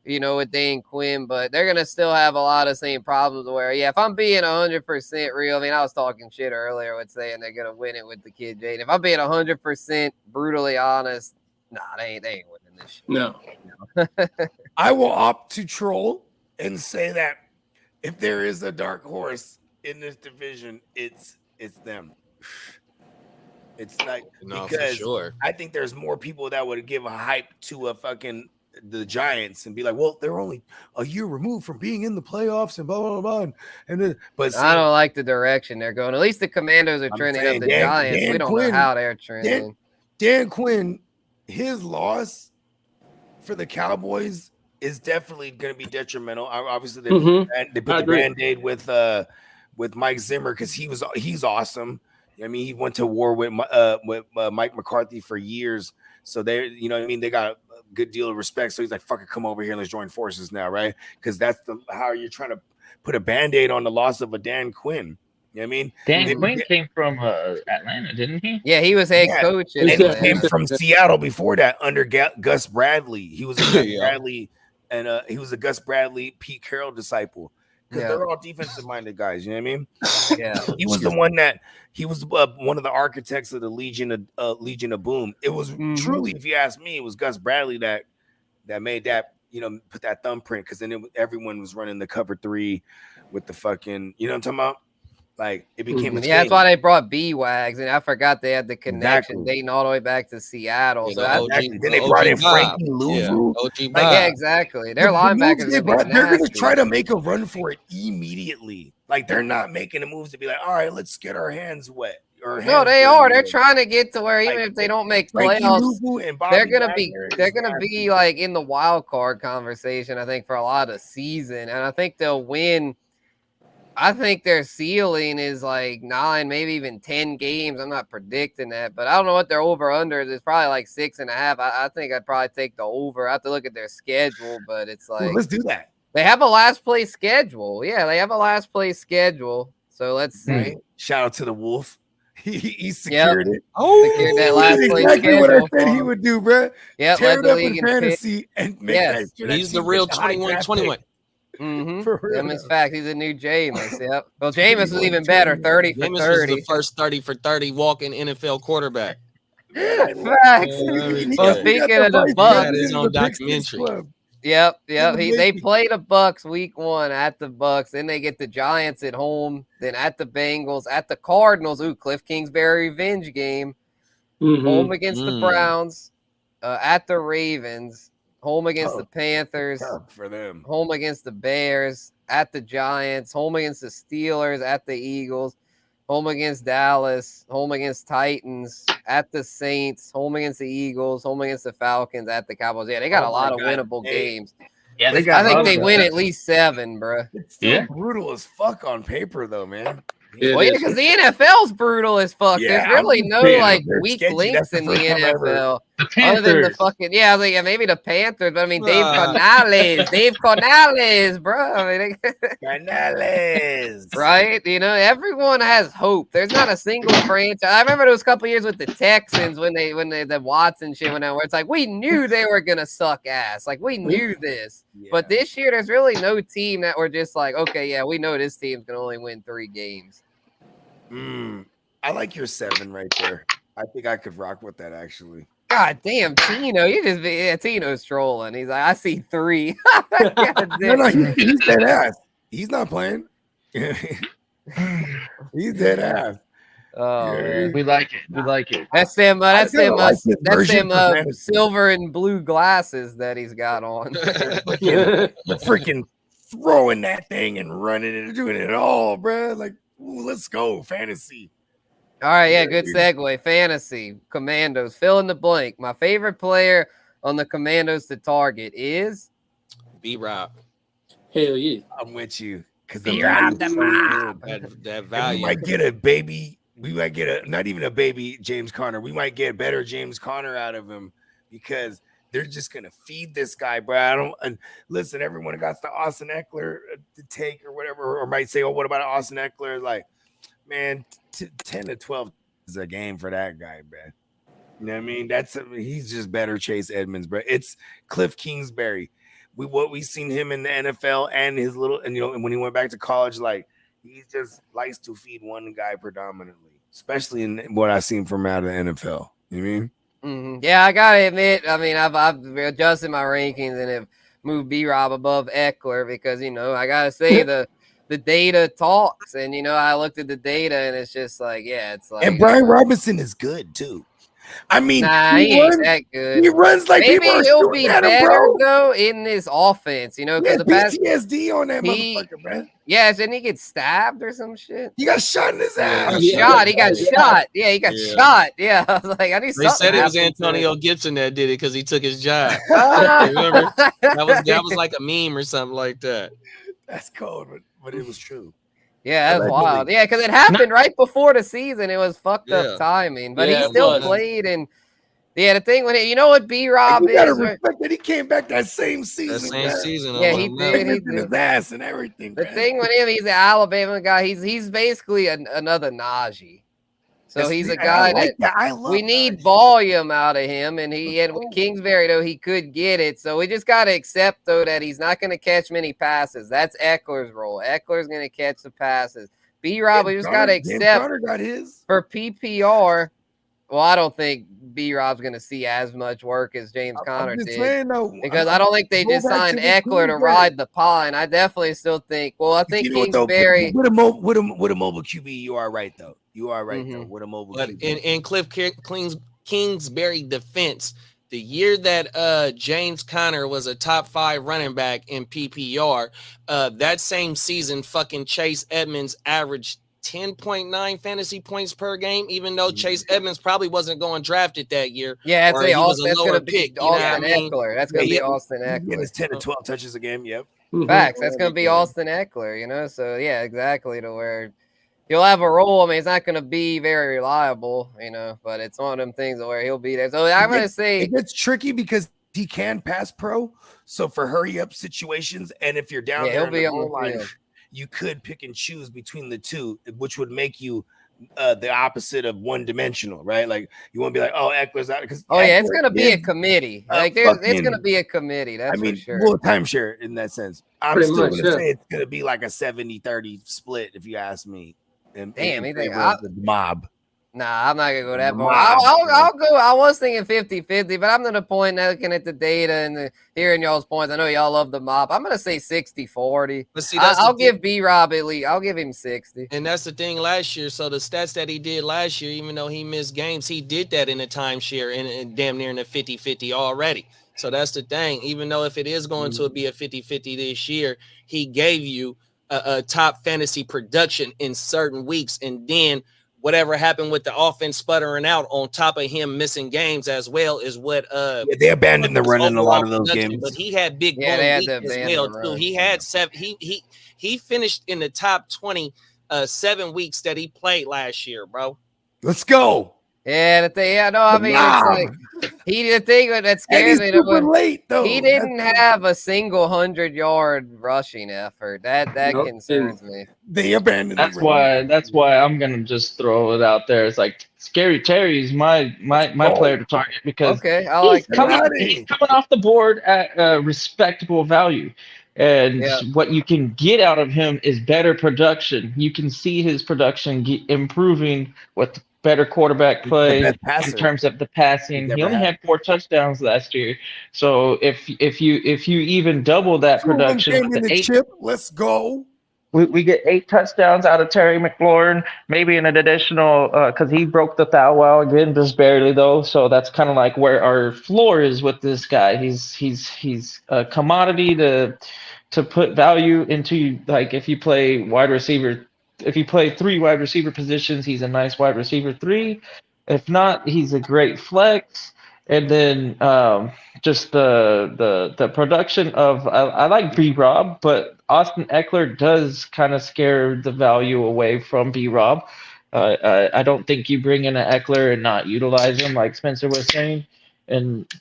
With Dan Quinn, but they're going to still have a lot of same problems where, if I'm being 100% real, I mean, I was talking shit earlier with saying they're going to win it with the kid Jaden. If I'm being 100% brutally honest, they ain't winning this shit. No. I will opt to troll and say that if there is a dark horse in this division, it's them. It's like, because for sure. I think there's more people that would give a hype to the Giants and be like, well, they're only a year removed from being in the playoffs and blah blah blah. But I don't like the direction they're going. At least the Commandos are trending up. The Giants, we don't know how they're trending. Dan Quinn, his loss for the Cowboys is definitely going to be detrimental. Obviously, they put the Band-Aid with Mike Zimmer because he's awesome. I mean, he went to war with Mike McCarthy for years, so they, they got a good deal of respect. So he's like, "Fucking come over here and let's join forces now," right? Because that's how you're trying to put a Band-Aid on the loss of a Dan Quinn. You know what I mean? Dan Quinn came from Atlanta, didn't he? Yeah, he was head coach. And he came from Seattle before that under Gus Bradley. He was a Gus Bradley, and he was a Gus Bradley, Pete Carroll disciple. Because they're all defensive-minded guys. You know what I mean? Yeah. He was the one he was one of the architects of the Legion of Boom. It was truly, if you ask me, it was Gus Bradley that made that, put that thumbprint. Because then everyone was running the cover 3 with the fucking, you know what I'm talking about? Like, it became that's why they brought B-Wags, and I forgot they had the connection dating all the way back to Seattle. So then they brought in Frankie Louvu. Yeah, exactly. Their linebackers they're going to try to make a run for it immediately. Like, they're not making the moves to be like, all right, let's get our hands wet. No, they are. They're trying to get to where even if they don't make playoffs, they're gonna be like in the wild card conversation. I think for a lot of the season, and I think they'll win. I think their ceiling is like 9, maybe even 10 games. I'm not predicting that, but I don't know what their over-under is. It's probably like 6.5. I think I'd probably take the over. I have to look at their schedule, but it's like... let's do that. They have a last-place schedule. Yeah, they have a last-place schedule. So let's see. Shout out to the Wolf. He secured it. Secured that last-place exactly schedule. What I said he would do, bro. Yeah, tear it up in fantasy and make that shit. He's the real 21-21. Them is fact. He's a new Jameis. Yep. Well, Jameis was even better. 30 for 30. Was the first 30 for 30 walking NFL quarterback. Facts. Well, speaking of the Bucs, his own documentary. Yep. They play the Bucs week 1 at the Bucs. Then they get the Giants at home. Then at the Bengals, at the Cardinals. Ooh, Cliff Kingsbury revenge game. Home against the Browns. At the Ravens. Home against the Panthers, for them. Home against the Bears, at the Giants, home against the Steelers, at the Eagles, home against Dallas, home against Titans, at the Saints, home against the Eagles, home against the Falcons, at the Cowboys. Yeah, they got a lot of winnable games. Yeah, I think they win at least 7, bro. It's still brutal as fuck on paper, though, man. Well, yeah, because the NFL's brutal as fuck. There's really no weak links in the NFL. Other than the fucking I was like, maybe the Panthers, but I mean Dave Canales, bro. I mean, Canales, right? Everyone has hope. There's not a single franchise. I remember there was a couple years with the Texans when they the Watson shit went out, where it's like we knew they were gonna suck ass. Like we knew this, but this year there's really no team that we're just like, okay, yeah, we know this team's gonna only win 3 games. I like your 7 right there. I think I could rock with that actually. God damn, Tino, Tino's trolling. He's like, I see 3. No, he's dead ass. He's not playing. He's dead ass. Oh man. We like it. We like it. That's them. That's them. like this That's version them. for fantasy. Silver and blue glasses that he's got on. You're freaking throwing that thing and running and doing it all, bro. Like, ooh, let's go fantasy. All right, yeah, good segue. Fantasy Commandos. Fill in the blank. My favorite player on the Commandos to target is B-Rob. Hell yeah. I'm with you because That value. we might get a baby. We might get not even a baby James Conner. We might get better James Conner out of him because they're just gonna feed this guy, bro. And listen, everyone got the Austin Eckler to take or whatever, or might say, "Oh, what about Austin Eckler?" Like, man, 10 to 12 is a game for that guy, bro. You know what I mean? He's just better Chase Edmonds, bro. It's Cliff Kingsbury. What we seen him in the NFL and his and when he went back to college, like he just likes to feed one guy predominantly, especially in what I've seen from out of the NFL. You know what I mean? Mm-hmm. Yeah, I gotta admit, I mean, I've adjusted my rankings and have moved B-Rob above Eckler because I gotta say the data talks, and I looked at the data and it's just like, yeah, it's like. And Brian Robinson is good too. I mean, he ain't that good. He runs like maybe he'll be better him, though in this offense, because the PTSD on that motherfucker, man. Yeah, didn't he get stabbed or some shit? He got shot in his ass. He got shot. Yeah, he got shot. Yeah, I was like, I need. They said it was Antonio Gibson that did it because he took his job. Remember? That was like a meme or something like that. That's cold, but it was true. Yeah, that's wild. Yeah, because it happened right before the season. It was fucked up timing, but he still played. And the thing with it, you know what B-Rob is? Gotta respect that he came back that same season. Yeah, he did. He did his ass and everything. The thing with him, he's an Alabama guy. He's basically another Najee. So he's a guy we need volume out of him, and with Kingsbury though he could get it. So we just gotta accept though that he's not gonna catch many passes. That's Eckler's role. Eckler's gonna catch the passes. B-Rob, we just gotta accept got his. For PPR. Well, I don't think B-Rob's gonna see as much work as James Conner did, because I don't think they just signed Eckler to ride the pine. I definitely still think. Well, I think Kingsbury with a mobile QB. You are right though. You are right though. With a mobile but QB. in Cliff Kingsbury defense, the year that James Conner was a top 5 running back in PPR, that same season, fucking Chase Edmonds averaged 10.9 fantasy points per game, even though Chase Edmonds probably wasn't going drafted that year. Yeah, that's going to be Austin Eckler. That's going to be Austin Eckler. It's 10 to 12 touches a game. Yep. Facts. That's going to be Austin Eckler, So, yeah, exactly, to where he'll have a role. I mean, it's not going to be very reliable, but it's one of them things where he'll be there. So I'm going to say it gets tricky because he can pass pro. So for hurry up situations, and if you're down there, he'll be on the line. You could pick and choose between the two, which would make you the opposite of one dimensional, right? Like you want to be like, oh, Eckler's out because it's going to be a committee. It's going to be a committee. That's for sure. Well, timeshare in that sense. I'm still going to say it's going to be like a 70-30 split, if you ask me. And damn, the mob. Nah, I'm not gonna go that far. I'll go. I was thinking 50-50, but I'm to the point now looking at the data and hearing y'all's points. I know y'all love the mob. I'm gonna say 60-40. But see, I'll give B-Rob at least. I'll give him 60. And that's the thing last year. So the stats that he did last year, even though he missed games, he did that in a timeshare and damn near in a 50-50 already. So that's the thing. Even though if it is going to be a 50-50 this year, he gave you a top fantasy production in certain weeks, and then whatever happened with the offense sputtering out on top of him missing games as well is what they abandoned the run in a lot of those games. But he had big weeks as well too. He had he finished in the top 20 7 weeks that he played last year, bro. Let's go. Yeah, it's like the thing that scares me. Late, though. He didn't have a single 100-yard rushing effort. That concerns me. They abandoned. That's why I'm gonna just throw it out there. It's like Scary Terry's my player to target because he's coming off the board at a respectable value. And what you can get out of him is better production. You can see his production improving with better quarterback play in terms of the passing. He only had 4 touchdowns last year. So if you even double that production with the 8, chip, let's go. we get 8 touchdowns out of Terry McLaurin, maybe an additional because he broke the foul wow again, just barely though. So that's kind of like where our floor is with this guy. He's a commodity to put value into. Like if you play wide receiver, if you play 3 wide receiver positions, he's a nice wide receiver 3. If not, he's a great flex. And then just the production of I like B Rob, but Austin Eckler does kind of scare the value away from B Rob. I don't think you bring in an Eckler and not utilize him like Spencer was saying.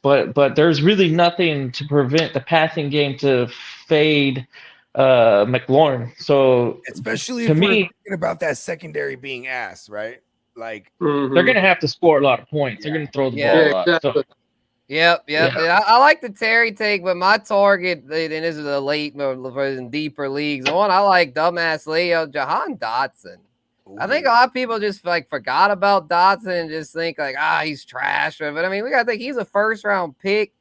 But there's really nothing to prevent the passing game to fade McLaurin. So especially if we're thinking about that secondary being ass, right? Like they're gonna have to score a lot of points. They're gonna throw the ball a lot. Exactly. So, Yep. I like the Terry take, but my target, and this is a late in deeper leagues. The one I like, dumbass Leo, Jahan Dotson. I think a lot of people just like forgot about Dotson and just think like, he's trash. But I mean, we gotta think he's a first round pick.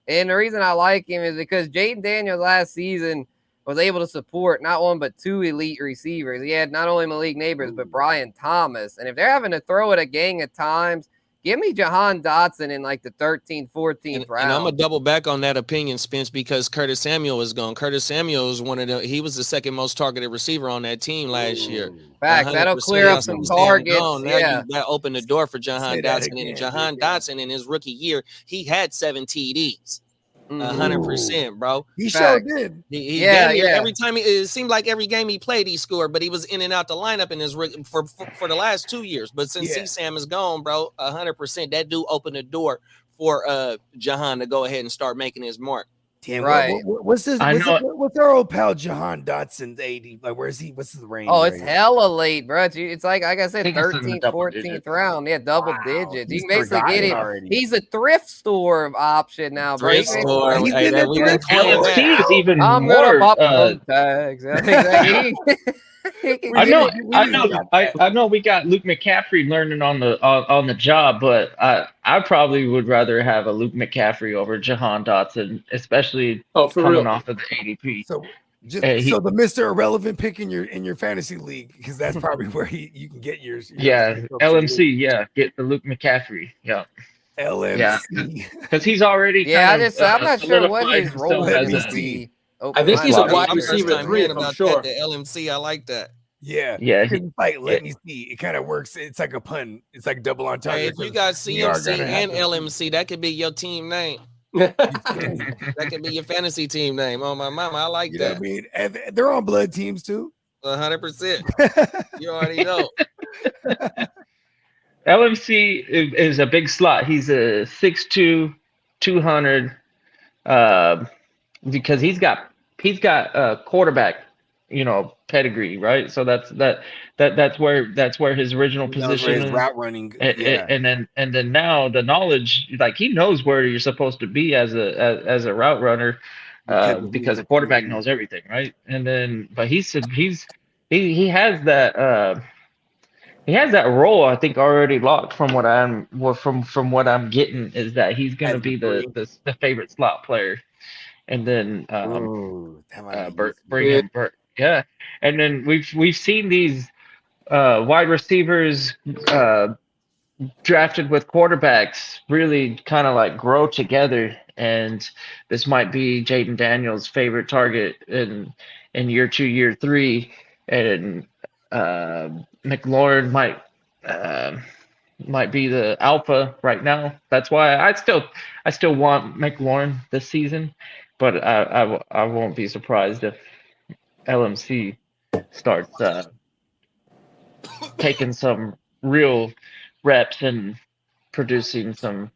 And the reason I like him is because Jaden Daniels last season was able to support not 1 but 2 elite receivers. He had not only Malik Neighbors, but Brian Thomas. And if they're having to throw it a gang of times, give me Jahan Dotson in like the 13th, 14th round. And I'm going to double back on that opinion, Spence, because Curtis Samuel is gone. Curtis Samuel is he was the second most targeted receiver on that team last year. Facts. That'll clear up some targets. That opened the door for Jahan Dotson. And Jahan Dotson in his rookie year, he had 7 TDs. 100%, bro. He sure did. Every time it seemed like every game he played, he scored, but he was in and out the lineup in his for the last 2 years. But since C-Sam is gone, bro, 100%, that dude opened the door for Jahan to go ahead and start making his mark. Damn, right. What's our old pal Jahan Dotson's 80? Like, where's he? What's his range? Oh, it's hella late, bro. It's like I said, 13th, 14th round. Yeah, double digits. You can basically get it. Already. He's a thrift store option now, bro. Thrift store. LFC is even I'm more. Gonna pop those tags. I know. We got Luke McCaffrey learning on the job, but I probably would rather have a Luke McCaffrey over Jahan Dotson, especially coming off of the ADP. So the Mr. Irrelevant pick in your fantasy league, because that's probably where you can get yours. LMC. Yeah, get the Luke McCaffrey. Yeah. LMC. Because he's already. I'm not sure what his role is. I think he's a wide receiver 3. I'm sure. The LMC, I like that. Yeah. Like, let me see. It kind of works. It's like a pun. It's like double on target. Hey, if you got CMC and LMC, that could be your team name. That could be your fantasy team name. Oh, my mama, I like that. Know what I mean? And they're on blood teams too. 100%. You already know. LMC is a big slot. He's a 6'2", 200. Because he's got quarterback, pedigree, right? So that's where his original position is. Route running, and then now the knowledge, like he knows where you're supposed to be as a route runner, because the quarterback knows everything, right? And then, but he has that. He has that role, I think, already locked from what I'm getting, is that he's going to be the favorite slot player. And then bring in Burt. Yeah. And then we've seen these wide receivers drafted with quarterbacks really kind of like grow together. And this might be Jaden Daniels' favorite target in year 2, year 3. And McLaurin might be the alpha right now. That's why I still want McLaurin this season. But I won't be surprised if LMC starts taking some real reps and producing some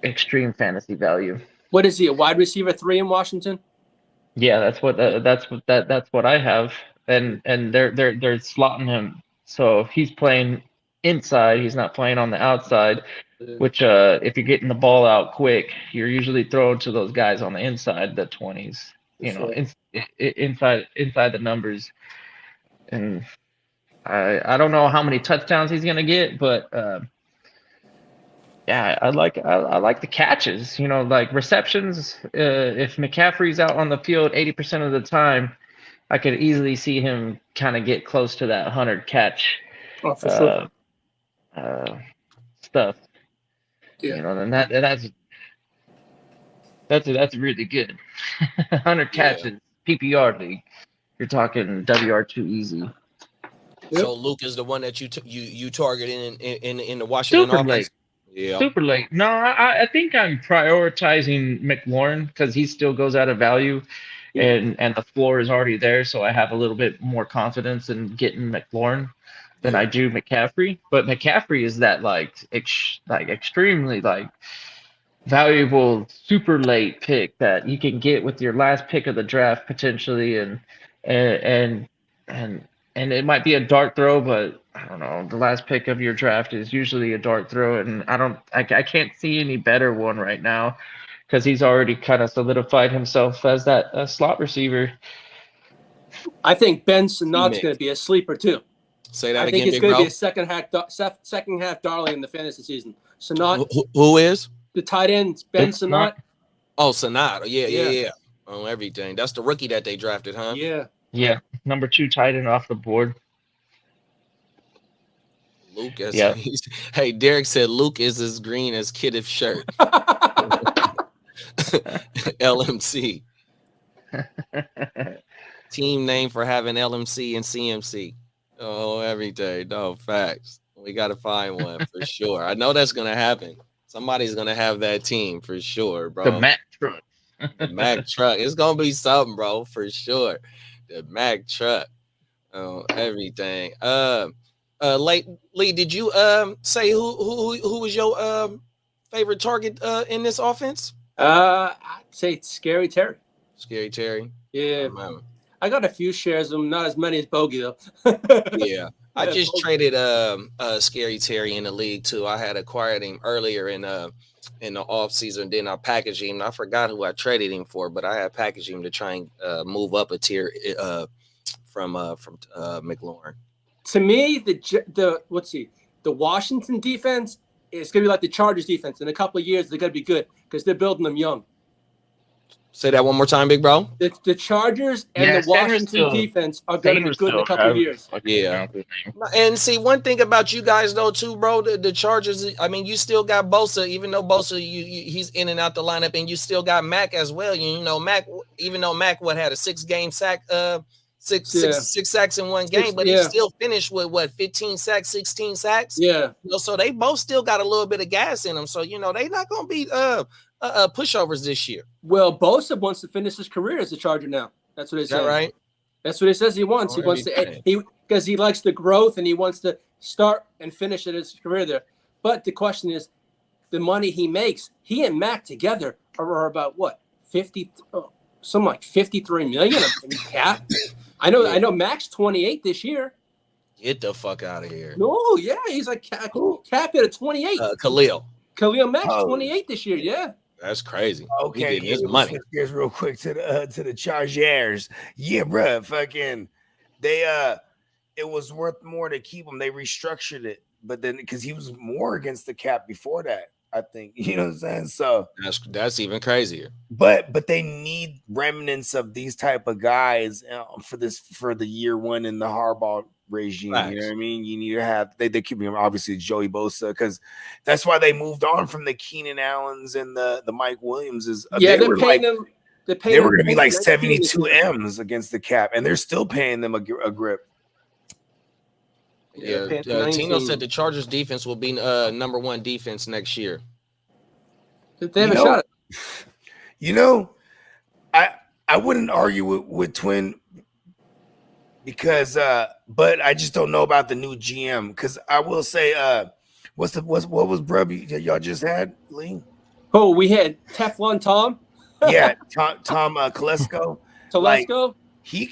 extreme fantasy value. What is he, a wide receiver 3 in Washington? Yeah, that's what I have, and they're slotting him. So if he's playing inside, he's not playing on the outside. Which, if you're getting the ball out quick, you're usually throwing to those guys on the inside, the 20s, inside the numbers. And I don't know how many touchdowns he's gonna get, but I like the catches. Like receptions. If McCaffrey's out on the field 80% of the time, I could easily see him kind of get close to that 100 catch for sure. Stuff. Yeah. You know, and that's really good. 100 catches, PPR league. You're talking WR2 easy. Yep. So Luke is the one that you target in the Washington Super offense? Late. Yeah. Super late. No, I think I'm prioritizing McLaurin because he still goes out of value, and the floor is already there, so I have a little bit more confidence in getting McLaurin than I do McCaffrey. But McCaffrey is that extremely valuable super late pick that you can get with your last pick of the draft potentially, and it might be a dart throw, but I don't know. The last pick of your draft is usually a dart throw, and I can't see any better one right now because he's already kind of solidified himself as that slot receiver. I think Ben Sinat's going to be a sleeper too. Say that again, I think he's going to be a second half darling in the fantasy season. Sinat. Who is? The tight end, Ben Sinat. Oh, Sinat. Yeah. On everything. That's the rookie that they drafted, huh? Yeah. Number 2 tight end off the board. Luke hey, Derek said Luke is as green as Kiddiff's shirt. LMC. Team name for having LMC and CMC. Oh, every day. No, facts. We got to find one for sure. I know that's going to happen. Somebody's going to have that team for sure, bro. The Mac truck. The Mac truck. It's going to be something, bro, for sure. The Mac truck. Oh, everything. Lee, did you say who was your favorite target in this offense? I'd say Scary Terry. Scary Terry. Yeah. I got a few shares of them, not as many as Bogey though. Yeah. I just traded Scary Terry in the league too. I had acquired him earlier in the off season. Then I packaged him. I forgot who I traded him for, but I had packaged him to try and move up a tier from McLaurin. To me, the Washington defense is going to be like the Chargers defense. In a couple of years, they're going to be good because they're building them young. Say that one more time, big bro. The Chargers and the Washington defense are going to be good in a couple of years. Yeah. And see, one thing about you guys, though, too, bro, the Chargers, I mean, you still got Bosa, even though Bosa, he's in and out the lineup, and you still got Mac as well. You know, Mac, even though Mac, had a 6-game sack, six sacks in one game, but he still finished with 15 sacks, 16 sacks. Yeah. You know, so they both still got a little bit of gas in them. So, you know, they're not going to be pushovers this year. Well, Bosa wants to finish his career as a Charger now. That's what he says. Right? That's what he says he wants. He wants to because he likes the growth and he wants to start and finish his career there. But the question is, the money he makes, he and Mac together are about what? 53 million in cap. I know Mac's 28 this year. Get the fuck out of here. No, yeah, he's like cap at 28. Khalil Mack's 28 this year. Yeah. That's crazy. Okay, his money. Here's real quick to the Chargers. Yeah, bro, fucking they it was worth more to keep him. They restructured it, but then because he was more against the cap before that, I think. You know what I'm saying? So that's even crazier. But they need remnants of these type of guys for the year one in the Harbaugh regime. Nice. You know what I mean? You need to have they keep him obviously Joey Bosa because that's why they moved on from the Keenan Allens and the Mike Williamses. Yeah, they were going to be like 72 M's against the cap, and they're still paying them a grip. Yeah, Tino said the Chargers defense will be number 1 defense next year. If they have a shot. You know, I wouldn't argue with Twin because but I just don't know about the new GM because I will say what was Brubby y'all just had, Lee? Oh, we had Teflon Tom. Yeah, Tom Telesco. Telesco. He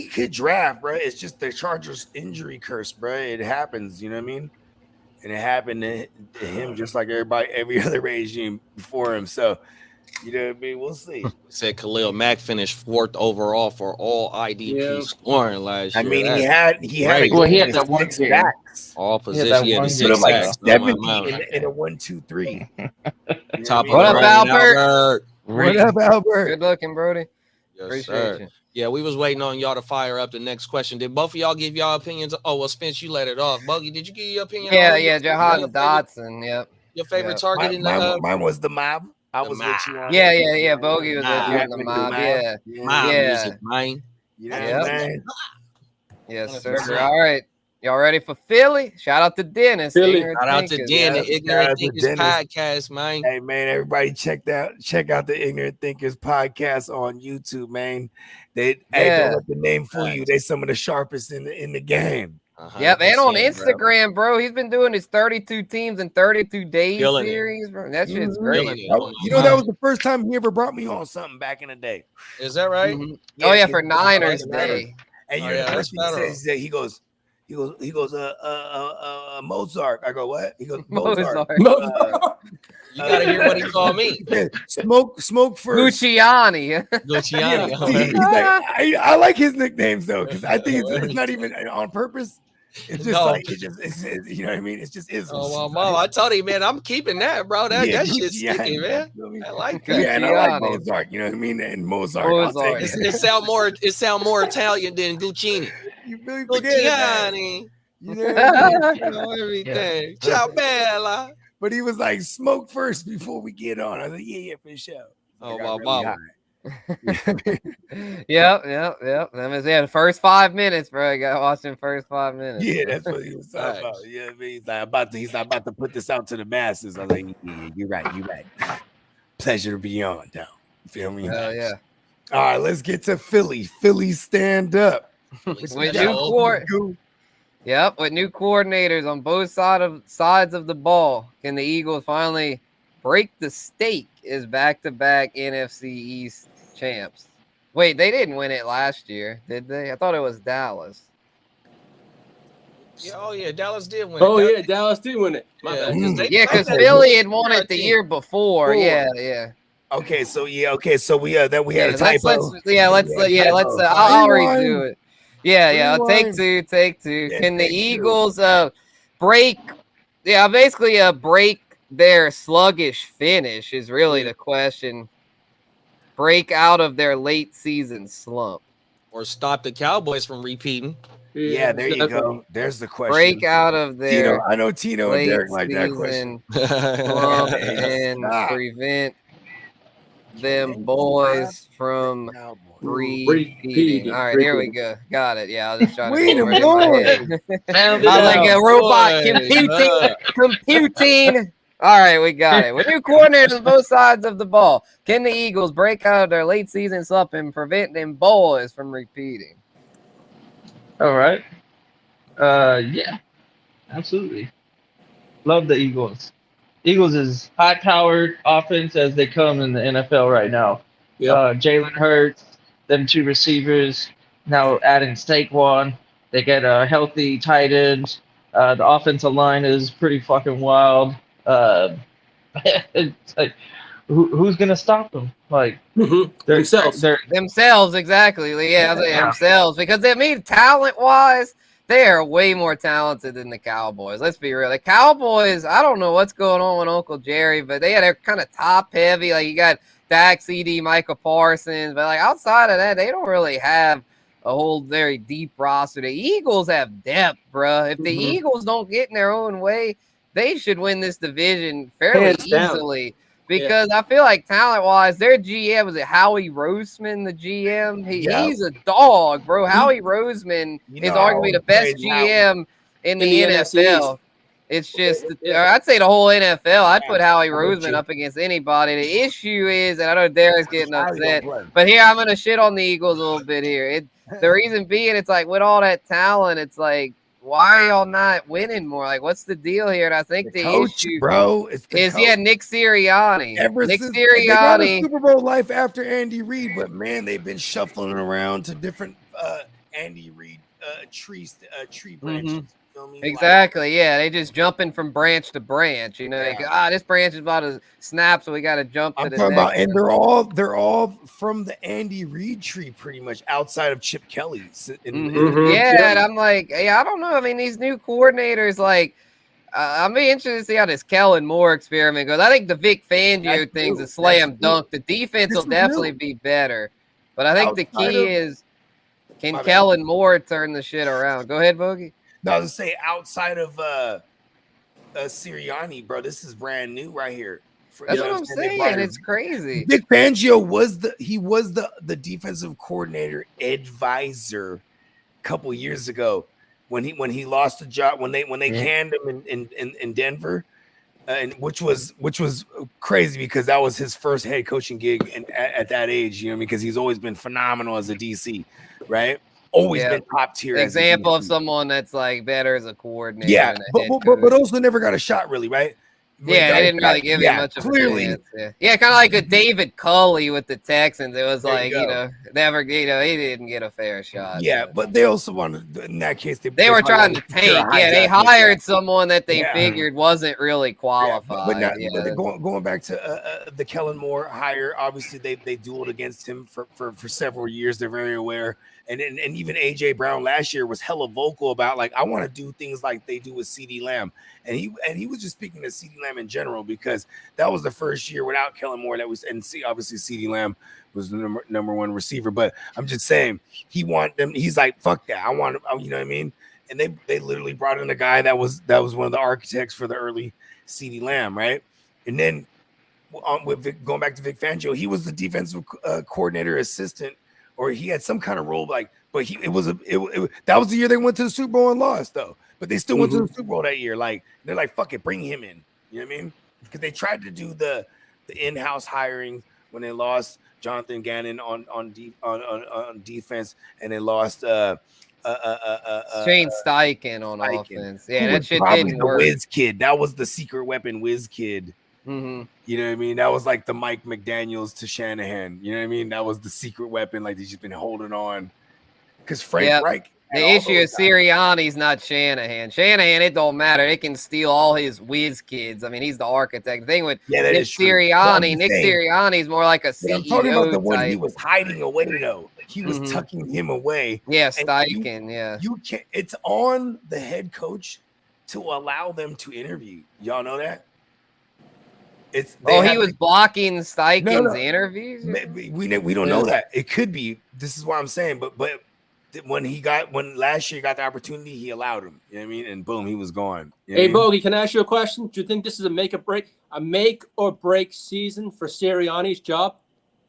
could draft, bro. It's just the Chargers injury curse, bro. It happens, you know what I mean? And it happened to him just like every other regime before him. So, you know what I mean? We'll see. Said Khalil Mack finished 4th overall for all IDP scoring last year. I mean, he had that one sacks. All positions. He had 6 sacks. 70 in a 1-2-3. Top what up, Albert? What up, Albert? Good looking, Brody. Yes, Appreciate sir. you. Yeah, we was waiting on y'all to fire up the next question. Did both of y'all give y'all opinions? Oh, well, Spence, you let it off. Bogey, did you give your opinion? Yeah, Jahan Dotson. Yep. Your favorite target in the mine was the mob. I was mob. with you on Yeah. Bogey was with you on the with mob. the Mob music, man. You know what I'm saying? Yes, sir. All right. Y'all ready for Philly? Shout out to Dennis. Shout out to Dennis, Ignorant Thinkers Podcast, man. Hey, man, everybody check out the Ignorant Thinkers Podcast on YouTube, man. Hey, don't let the name fool you. They some of the sharpest in the game. Yep, and on Instagram, bro. He's been doing his 32 teams in 32 days series, bro. That shit's great. You know, that was the first time he ever brought me on something back in the day. Is that right? Yeah, for Niners Day. And you know, the first thing he says, he goes, Mozart. I go, what? He goes, Mozart. You gotta hear what he called me. Smoke first. Gucciani. He's like, I like his nicknames though, because I think it's not even on purpose. It's just like it's you know what I mean. It's just isms. Oh well, Mom, I told him, man, I'm keeping that, bro. That shit's sticky, man. I like that. Yeah, and I like Mozart. You know what I mean? And Mozart. It sound more Italian than Guccini. You really Gucciani. You know everything. Ciao, Bella. But he was like, smoke first before we get on. I was like, yeah, for sure. Oh, wow. Yep. That was the first 5 minutes, bro. I got to watch them first 5 minutes. Yeah, that's what he was talking about. Yeah, I mean, he's not about to put this out to the masses. I was like, yeah, you're right. Pleasure to be on, though. You feel me? Hell yeah. All right, let's get to Philly. Philly, stand up. With new coordinators on both sides of the ball, can the Eagles finally break the streak as back-to-back NFC East champs? Wait, they didn't win it last year, did they? I thought it was Dallas. Yeah, Dallas did win it. Dallas did win it. Because Philly had won it the year before. Yeah. Okay, so we had a typo. I'll redo it. Yeah. Take two. Can the Eagles break their sluggish finish is really the question. Break out of their late season slump. Or stop the Cowboys from repeating. Yeah, there you go. There's the question. Break out of their I know Tino and Derek like that question. Slump and prevent them boys from repeating. All right, here we go. Got it. Yeah, I was just trying to I like a robot computing. All right, we got it. With new coordinators on both sides of the ball, can the Eagles break out of their late season slump and prevent them boys from repeating? All right. Yeah, absolutely. Love the Eagles. Eagles is high-powered offense as they come in the NFL right now. Yep. Jalen Hurts, them two receivers, now adding Saquon. They get a healthy tight end. The offensive line is pretty fucking wild. It's like, who's gonna stop them? Like themselves, exactly. Yeah, themselves. Because I mean, talent-wise, they are way more talented than the Cowboys. Let's be real. The Cowboys, I don't know what's going on with Uncle Jerry, but they're kind of top-heavy. Like, you got Dak, CD, Micah Parsons, but like outside of that, they don't really have a whole very deep roster. The Eagles have depth, bro. If the Eagles don't get in their own way, they should win this division fairly easily. Because I feel like talent-wise, their GM, was it Howie Roseman, the GM? He's a dog, bro. Howie Roseman is arguably the best GM in the NFL. It's just, I'd say the whole NFL. I'd put Howie Roseman up against anybody. The issue is, and I know Derek's getting upset, but here I'm going to shit on the Eagles a little bit here. The reason being, it's like with all that talent, it's like, why are y'all not winning more? Like, what's the deal here? And I think the issue, bro, is Nick Sirianni. Nick Sirianni, they got a Super Bowl life after Andy Reid, but man, they've been shuffling around to different Andy Reid tree branches. Exactly. Yeah, they just jumping from branch to branch. You know, this branch is about to snap, so we got to jump to the next. And they're all from the Andy Reid tree, pretty much outside of Chip Kelly's. And I'm like, I don't know. I mean, these new coordinators, like, I'm be interested to see how this Kellen Moore experiment goes. I think the Vic Fangio thing's a slam dunk. The defense will definitely be better. But I think the key is, can Kellen Moore turn the shit around? Go ahead, Boogie. No, I was to say outside of Sirianni, bro, this is brand new right here. That's what I'm saying. It's crazy. Vic Fangio was the defensive coordinator advisor a couple years ago when he lost the job when they canned him in Denver, and which was crazy because that was his first head coaching gig at that age, you know, because he's always been phenomenal as a DC, right? Always been top tier. Example of someone that's like better as a coordinator. Yeah, but also never got a shot really, right? Yeah, they didn't really give him much of a chance. Yeah, kind of like a David Culley with the Texans. It was like, never, he didn't get a fair shot. Yeah, but they also wanted, in that case, they were trying to take. Yeah, they hired someone that they figured wasn't really qualified. But going back to the Kellen Moore hire, obviously they dueled against him for several years. They're very aware. And even AJ Brown last year was hella vocal about like, I want to do things like they do with CeeDee Lamb. And he was just speaking to CeeDee Lamb in general because that was the first year without Kellen Moore that was, and obviously CeeDee Lamb was the number one receiver. But I'm just saying he want them. He's like, fuck that. I want him. You know what I mean? And they literally brought in a guy that was one of the architects for the early CeeDee Lamb, right? And then going back to Vic Fangio, he was the defensive coordinator assistant. Or he had some kind of role, like, but that was the year they went to the Super Bowl and lost, though. But they still went to the Super Bowl that year. Like, they're like, fuck it, bring him in. You know what I mean? Because they tried to do the in-house hiring when they lost Jonathan Gannon on defense, and they lost Shane Steichen on offense. Yeah, that shit didn't work. Whiz kid, that was the secret weapon, Whiz kid. Mm-hmm. You know what I mean? That was like the Mike McDaniels to Shanahan. You know what I mean? That was the secret weapon. Like, he's just been holding on. Because Frank Reich. The issue is Sirianni's not Shanahan. Shanahan, it don't matter. They can steal all his whiz kids. I mean, he's the architect. The thing with Nick Sirianni's more like a CEO. I'm talking about the one he was hiding away, though. He was tucking him away. Yeah, Steichen. You can't. It's on the head coach to allow them to interview. Y'all know that? He was blocking Steichen's interviews. We don't know that. It could be. This is what I'm saying. But when last year he got the opportunity, he allowed him. You know what I mean? And boom, he was gone. You know hey, Bogey, can I ask you a question? Do you think this is a make or break season for Sirianni's job?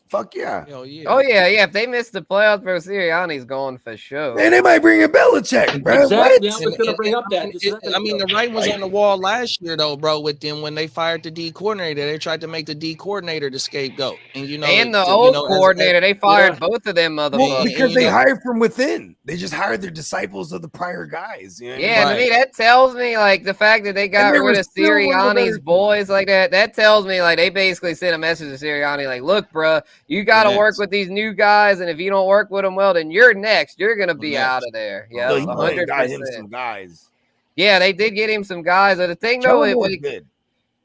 Fuck yeah. Oh yeah. If they miss the playoffs, bro, Sirianni's going for sure. And they might bring in Belichick, bro. Exactly. I was going to bring up that. The writing was on the wall last year, though, bro. With them when they fired the D coordinator, they tried to make the D coordinator the scapegoat, and the old coordinator, they fired both of them motherfuckers. Well, because they hired from within. They just hired their disciples of the prior guys. You know what I mean? To me, that tells me like the fact that they got rid of Sirianni's boys like that. That tells me like they basically sent a message to Sirianni like, look, bro, you got to work with these new guys, and if you don't work with them well, then you're next. You're gonna be out of there. Yeah, 100%. Got him some guys. Yeah, they did get him some guys. But the thing though, good.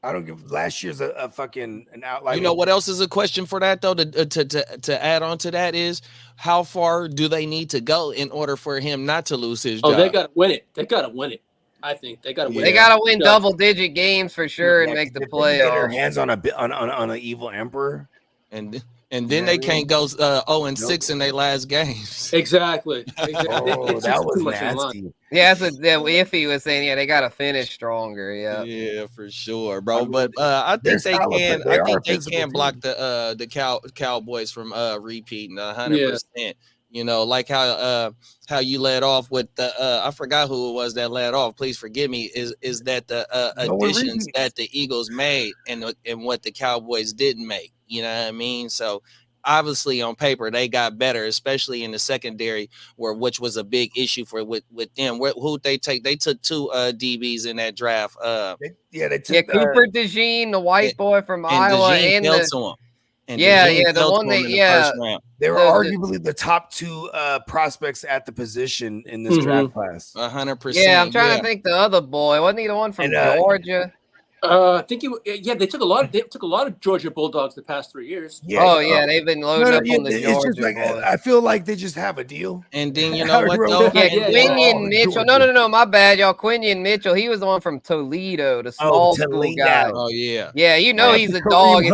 I don't give last year's a fucking an outlier. You know what else is a question for that though? To add on to that is how far do they need to go in order for him not to lose his job? They got to win it. They got to win it. I think they got to win. They got to win double-digit games for sure and make the playoffs. Get their hands on an evil emperor, and then they can't go 0-6 in their last games. Exactly. That was nasty. Yeah, that's what Iffy was saying. Yeah, they got to finish stronger. Yeah, for sure, bro. But I think they can. I think they can block the Cowboys from repeating 100%. You know, like how you led off with the I forgot who it was that led off. Please forgive me. Is that the additions that the Eagles made and what the Cowboys didn't make? You know what I mean? So obviously on paper they got better, especially in the secondary, which was a big issue with them. Who they take? They took two DBs in that draft. They took Cooper DeJean, the white boy from Iowa, and the one that they were arguably the top two prospects at the position in this draft class. 100%. Yeah, I'm trying to think the other boy. Wasn't he the one from Georgia? I think they took a lot of Georgia Bulldogs the past 3 years. Yeah, they've been loading up on the Georgia. I feel like they just have a deal. And then you know what though? Quinion Mitchell. No, my bad, y'all. Quinion Mitchell. He was the one from Toledo, the small school guy. Oh yeah. Yeah, he's a dog.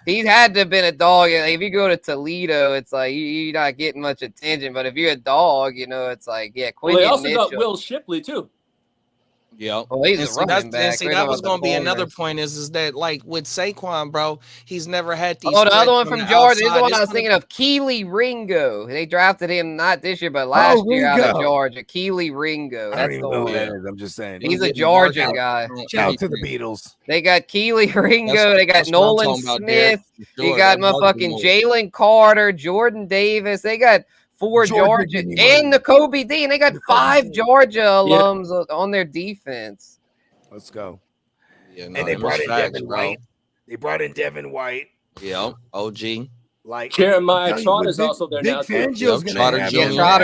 he's had to have been a dog. If you go to Toledo, it's like you're not getting much attention. But if you're a dog, it's like, yeah, Well, they also Mitchell. got Will Shipley too. Yeah, well, he's a running back. That was going to be another point. Is that like with Saquon, bro? He's never had these. Oh, the other one from Georgia is the one I was thinking of. Keely Ringo. They drafted him not this year, but last year out of Georgia. Keely Ringo. I don't even know who that is. I'm just saying. He's a Georgia guy. Shout out to the Beatles. They got Keely Ringo. They got Nolan Smith. They got motherfucking Jalen Carter, Jordan Davis. They got 4 Georgia and the Kobe Dean. They got 5 Georgia alums on their defense. Let's go. Yeah, and they brought in Devin White. They brought in Devin White. Yeah, OG. Like Jeremiah Trotter is also there now. Trotter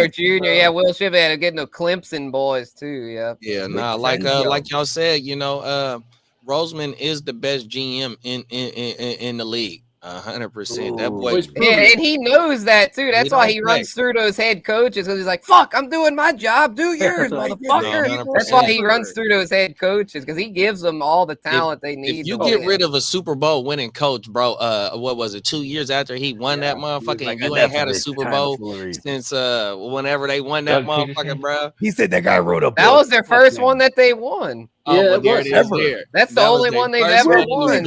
Jr. Yeah, Will Shipley had getting the Clemson boys too. Yeah. Yeah, like y'all said, Roseman is the best GM in the league. 100%. That boy, and he knows that too. That's why he runs through those head coaches because he's like, "Fuck, I'm doing my job. Do yours, motherfucker." That's why he runs through those head coaches because he gives them all the talent they need. If you get rid of a Super Bowl winning coach, bro, what was it? 2 years after he won that motherfucker, and you ain't had a Super Bowl since whenever they won that motherfucker, bro. He said that guy wrote a book. That was their first one that they won. Yeah, it was. That's the only one they've ever won.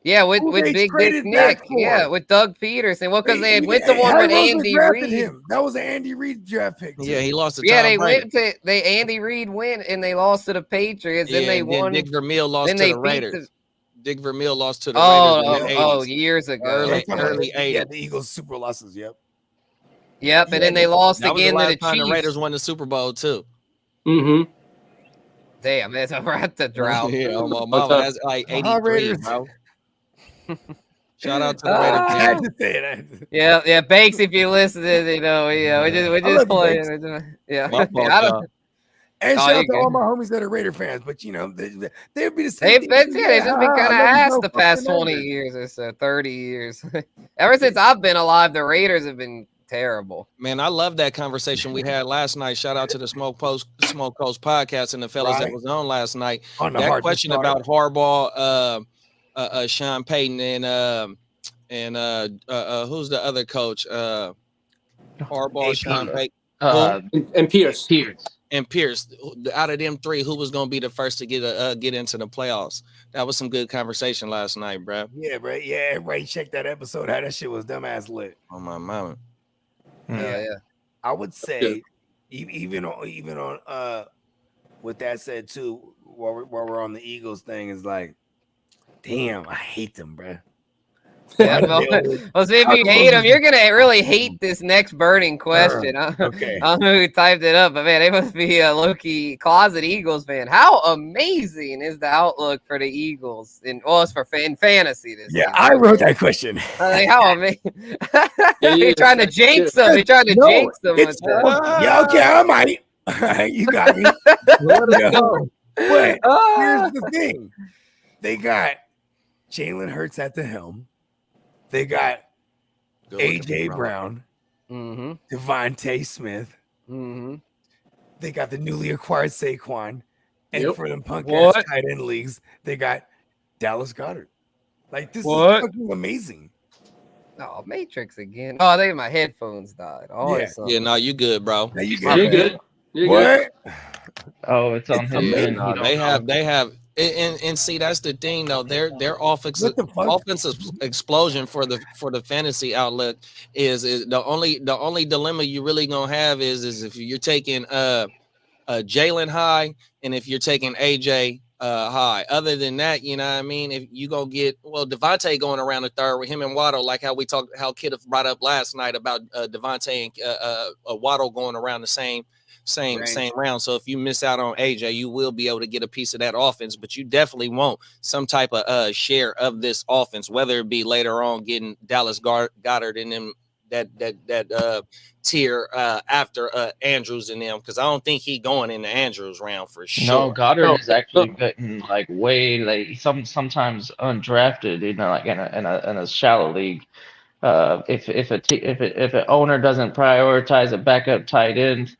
Yeah, with Big Dick Nick. Yeah, with Doug Peterson. Well, because they had went to one with Andy Reid. That was an Andy Reid draft pick. Yeah, he lost to Tom Brady. Andy Reid went and they lost to the Patriots. Then they won. Dick Vermeil lost to the Raiders. Dick Vermeil lost to the Raiders. Oh, years ago. Early 80s. Yeah, the Eagles Super losses. Yep. Yep, and then they lost again to the Chiefs. The Raiders won the Super Bowl too. Mm-hmm. Damn, we're at the drought. Yeah, my mama, that's like 83, bro. Shout out to the Raiders. Yeah, Banks, if you listen, we're just playing. Yeah. And shout out to all my homies that are Raider fans, but they'd be the same. They've just been kind of ass the past 20 years or so, 30 years. Ever since I've been alive, the Raiders have been terrible. Man, I love that conversation we had last night. Shout out to the Smoke Coast podcast and the fellas that was on last night. That question about Harbaugh, Sean Payton, and who's the other coach? Harbaugh, Sean Payton, and Pierce. And Pierce. Out of them 3, who was going to be the first to get into the playoffs? That was some good conversation last night, bro. Yeah, bro. Yeah, everybody check that episode. How that shit was dumbass lit. On my mama. Yeah. I would say, even on with that said too, while we're on the Eagles thing, is like, damn, I hate them, bro. Yeah, well, see, if you hate them, you're gonna really hate this next burning question. Okay. I don't know who typed it up, but man, they must be a low-key closet Eagles fan. How amazing is the outlook for the Eagles? It's in fantasy this season. I wrote that question. How amazing! You're trying to jinx them. You're trying to jinx them. Yeah, okay, I might. You got me. But here's the thing: they got Jalen Hurts at the helm. They got AJ Brown, Devontae Smith. They got the newly acquired Saquon, and for them punk ass tight end leagues, they got Dallas Goedert. Like this is fucking amazing. Oh, Matrix again. Oh, I think my headphones died. Yeah, no, you good, bro. No, you're good. What? Oh, it's on him. They have. And see, that's the thing though. Their offensive explosion for the fantasy outlook is the only dilemma you really gonna have is if you're taking Jalen high and if you're taking AJ high. Other than that, you know what I mean? If you gonna get Devontae going around the third with him and Waddle, like how Kidda brought up last night about Devontae and Waddle going around the same round. So if you miss out on AJ, you will be able to get a piece of that offense, but you definitely want some type of share of this offense, whether it be later on getting Dallas Goedert in them that tier after Andrews and them, because I don't think he going in the Andrews round for sure. No, Goddard is actually getting like way late. Sometimes undrafted, like in a shallow league. If an owner doesn't prioritize a backup tight end.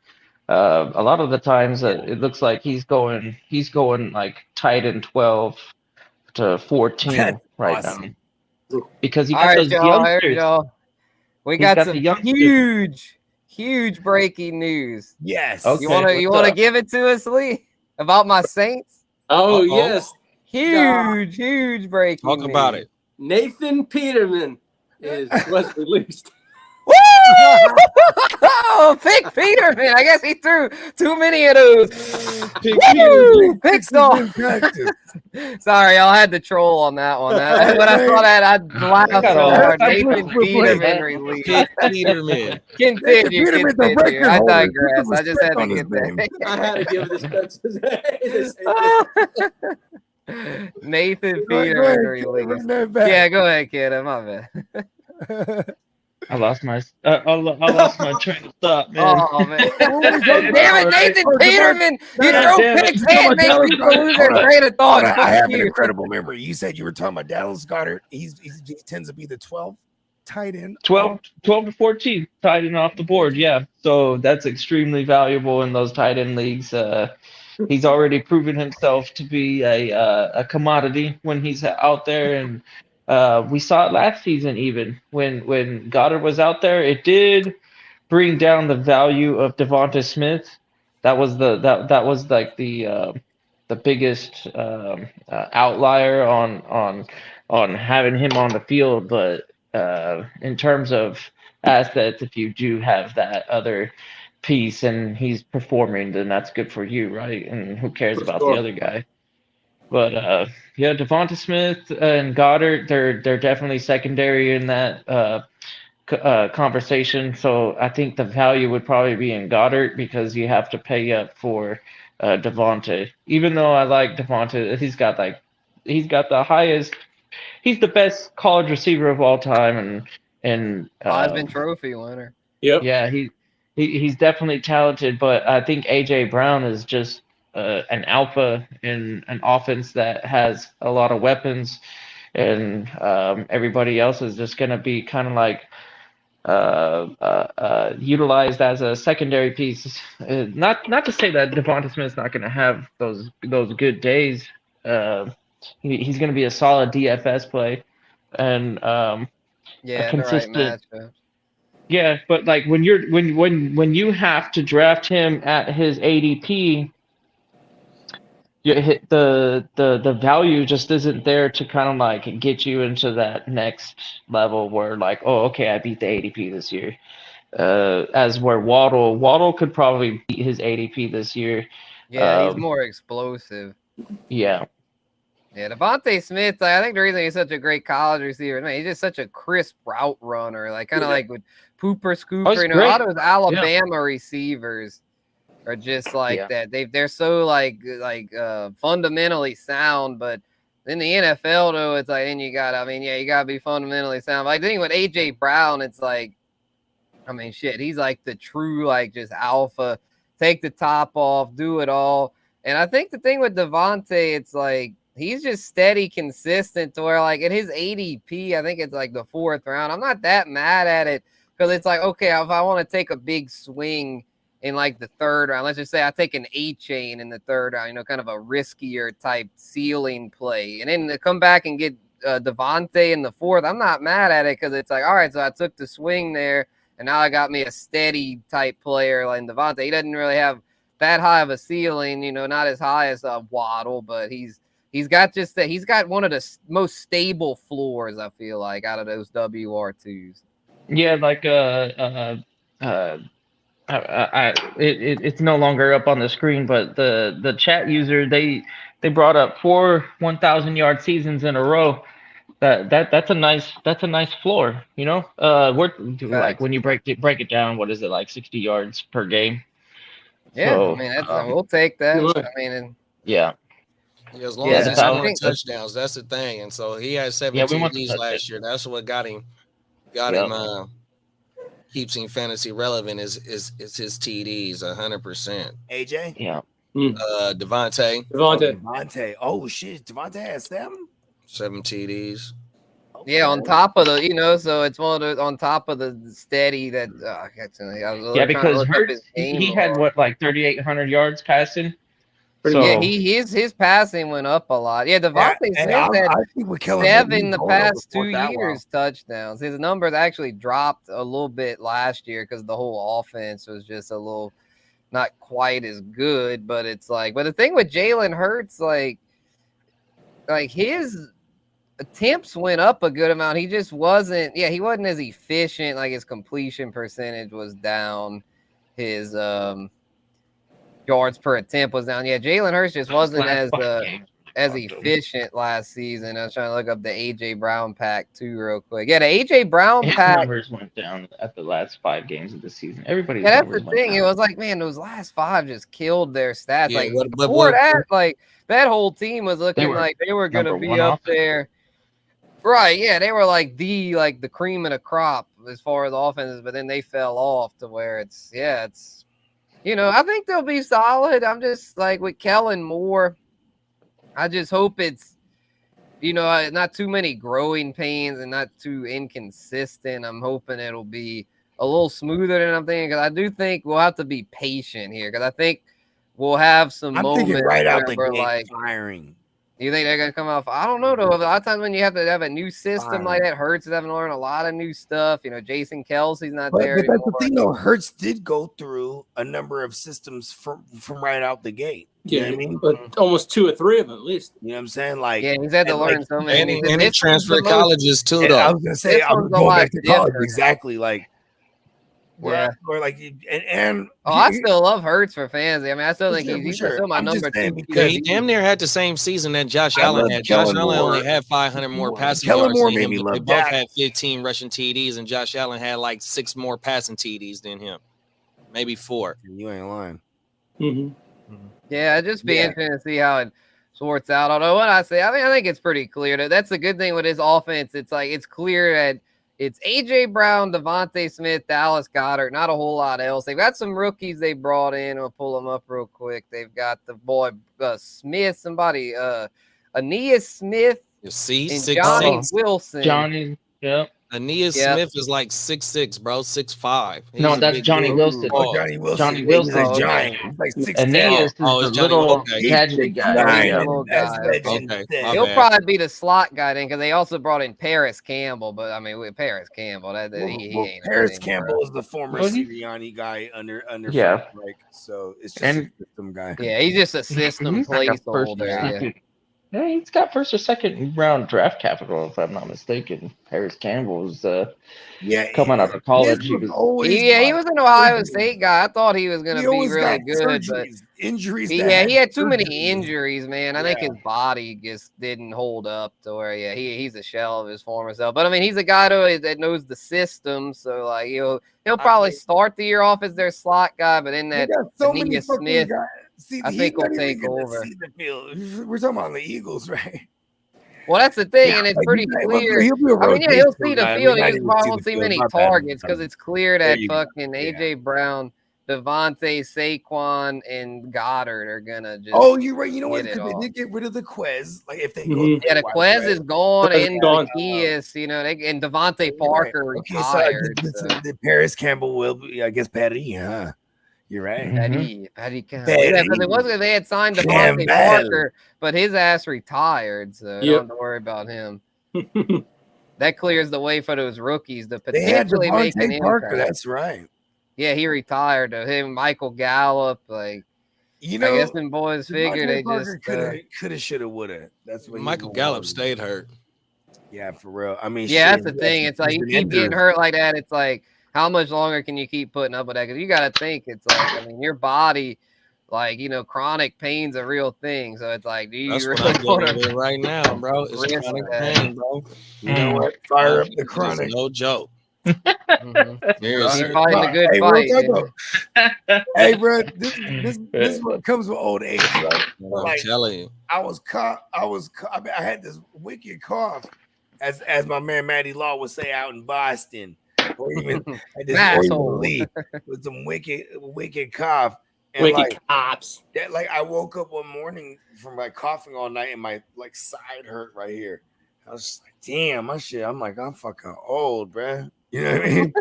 A lot of the times it looks like he's going like tight end 12 to 14 right now. because he All got right, those y'all. Here, youngsters. y'all. We He's got got some the youngsters. huge breaking news. Yes. Okay, You wanna give it to us, Lee, about my Saints? Oh, Uh-oh. yes. Huge breaking Talk news. about it. Nathan Peterman was released. Woo! Oh, pick Peterman. I guess he threw too many of those. Woo! Pick dog. Sorry, y'all had to troll on that one. When I saw that, I'd laugh so hard. Nathan Peterman released. Pick Peterman. Continue. I digress. I just had to get that. I had to give it the Nathan Peterman released. Yeah, go ahead, kid. My bad. I lost my train of thought, man. Oh man! Damn it, Nathan Peterman! You throw picks and make people lose their train of thought. I have an incredible memory. You said you were talking about Dallas Goedert. He tends to be the 12th tight end. 12 to 14 tight end off the board. Yeah, so that's extremely valuable in those tight end leagues. He's already proven himself to be a commodity when he's out there, and we saw it last season. Even when Goddard was out there, it did bring down the value of Devonta Smith. That was like the biggest outlier on having him on the field. But in terms of assets, if you do have that other piece and he's performing, then that's good for you, right? And who cares about the other guy? But yeah, Devonta Smith and Goddard, they're definitely secondary in that conversation. So I think the value would probably be in Goddard because you have to pay up for Devonta. Even though I like Devonta, he's got the highest. He's the best college receiver of all time, and Heisman Trophy winner. Yep. Yeah, he's definitely talented, but I think AJ Brown is just an alpha in an offense that has a lot of weapons, and everybody else is just going to be kind of like utilized as a secondary piece. Not to say that Devonta Smith's not going to have those good days. He's going to be a solid DFS play, and yeah, consistent. the right matchup. Yeah, but like when you have to draft him at his ADP, you hit the value just isn't there to kind of like get you into that next level where like, oh, okay, I beat the ADP this year. As where Waddle could probably beat his ADP this year. Yeah, he's more explosive. Yeah. Yeah, Devonta Smith, I think the reason he's such a great college receiver, man, he's just such a crisp route runner, like kind of like with Pooper Scooper. A lot of those Alabama receivers are just like that. They're so like fundamentally sound, but in the NFL though, it's like then you gotta be fundamentally sound. Like then with AJ Brown, it's like, I mean, shit, he's like the true like just alpha. Take the top off, do it all. And I think the thing with Devonta, it's like he's just steady, consistent to where like at his ADP, I think it's like the 4th round. I'm not that mad at it because it's like, okay, if I want to take a big swing in like the 3rd round, let's just say I take an A-chain in the 3rd round, kind of a riskier type ceiling play. And then to come back and get Devonta in the 4th, I'm not mad at it because it's like, all right, so I took the swing there and now I got me a steady type player like Devonta. He doesn't really have that high of a ceiling, not as high as Waddle, but he's got one of the most stable floors, I feel like, out of those WR2s. Yeah, like it's no longer up on the screen, but the chat user they brought up 4 1,000-yard seasons in a row. That's a nice floor, we're like when you break it down, what is it, like 60 yards per game? Yeah, so, I mean we'll take that. Yeah. Yeah, as long as he's scoring touchdowns, that's the thing. And so he had 7 TDs last year. That's what got him. Keeps him fantasy relevant is his TDs 100%. AJ? Yeah. Devonta. Oh shit, Devonta has them? 7 TDs. Okay. Yeah, on top of the, so it's one of those on top of the steady that. Because Hurts, he had what, like 3,800 yards passing. So, yeah, his passing went up a lot. Yeah, Devontae Smith had 7 the past 2 years touchdowns. His numbers actually dropped a little bit last year because the whole offense was just a little not quite as good. But it's like, but the thing with Jalen Hurts, like his attempts went up a good amount. He just wasn't. Yeah, he wasn't as efficient. Like his completion percentage was down. His yards per attempt was down. Yeah, Jalen Hurts just wasn't as efficient last season. I was trying to look up the AJ Brown pack too real quick. Yeah, the AJ Brown pack numbers went down at the last 5 games of the season. Everybody's that's the thing. It was like, man, those last 5 just killed their stats. Yeah, like before that, like that whole team was looking like they were gonna be up there. Right, yeah, they were like the cream of the crop as far as offenses, but then they fell off to where it's I think they'll be solid. I'm just like with Kellen Moore. I just hope it's, not too many growing pains and not too inconsistent. I'm hoping it'll be a little smoother than I'm thinking, because I do think we'll have to be patient here, because I think we'll have some moments right out the where gate firing. You think they're gonna come off? I don't know though. A lot of times when you have to have a new system like that, Hurts is having to learn a lot of new stuff. Jason Kelsey's not there. But that's the thing though. Hurts did go through a number of systems from right out the gate. Yeah, I mean, but almost 2 or 3 of them at least. You know what I'm saying? Like, yeah, he's had to learn so many. And he transferred colleges too, though. I was gonna say I was going back to college exactly. Like, yeah, or like, and I still love Hurts for fantasy. I mean, I still think he's still my number 2. Because he damn near had the same season that Josh Allen had. Josh Allen only had 500 more passing yards than him. They both had 15 rushing TDs, and Josh Allen had like 6 more passing TDs than him, maybe 4. You ain't lying. Mm-hmm. Yeah, it'd just be interesting to see how it sorts out. Although what I say, I think it's pretty clear. That's the good thing with his offense. It's like it's clear that it's AJ Brown, Devontae Smith, Dallas Goedert, not a whole lot else. They've got some rookies they brought in. We'll pull them up real quick. They've got the boy Smith, Aeneas Smith, and Johnny Wilson. Johnny, yep. Aeneas Smith is like 6'6", bro, 6'5". No, that's Johnny Wilson. Oh, Johnny Wilson. Johnny Wilson. He's a giant. He's like 6'10". Aeneas is the little gadget guy. He'll probably be the slot guy then, because they also brought in Paris Campbell. But I mean, with Paris Campbell, he ain't. Paris Campbell is the former Sirianni guy under Frank, so it's just a system guy. Yeah, he's just a system placeholder. Yeah, he's got 1st or 2nd round draft capital, if I'm not mistaken. Paris Campbell was coming out of college. He was an Ohio State guy. I thought he was going to be really good, but injuries. He had too many injuries, man. I think his body just didn't hold up to where he's a shell of his former self. But I mean, he's a guy that knows the system, so like he'll probably start the year off as their slot guy, but in that Aeneas Smith. I think we'll take over. We're talking about the Eagles, right? Well, that's the thing, and it's pretty clear. He'll see the field. He just probably won't see many targets because it's clear that fucking AJ Brown, Devontae, Saquon, and Goddard are gonna just. Oh, you're right. You know what? Because they did get rid of the Quez. Like if they go, the Quez is gone, and the Keys, and Devontae Parker retired. The Paris Campbell will be, I guess, Patty, huh? You're right. Patty Campbell. Yeah, because it wasn't they had signed Devontae Parker, but his ass retired, so don't have to worry about him. That clears the way for those rookies to potentially make an impact. That's right. Yeah, he retired. Him, Michael Gallup, I guess them boys figured they just coulda, shoulda, woulda. That's what Michael Gallup stayed hurt. Yeah, for real. I mean, that's the thing. It's like you keep getting hurt like that. It's like, how much longer can you keep putting up with that? Because you got to think, it's like, I mean, your body, chronic pain's a real thing. So it's like, do you really want to right now, bro? It's chronic pain, bro. You know what? Fire up the chronic. No joke. He's fighting a good fight. Hey, bro, this what comes with old age, bro. I'm telling you, I had this wicked cough, as my man Matty Law would say out in Boston. Or even with some wicked cough. And wicked cops. That, I woke up one morning from coughing all night and my side hurt right here. I was just like, damn, my shit. I'm like, I'm fucking old, bruh. You know what I mean?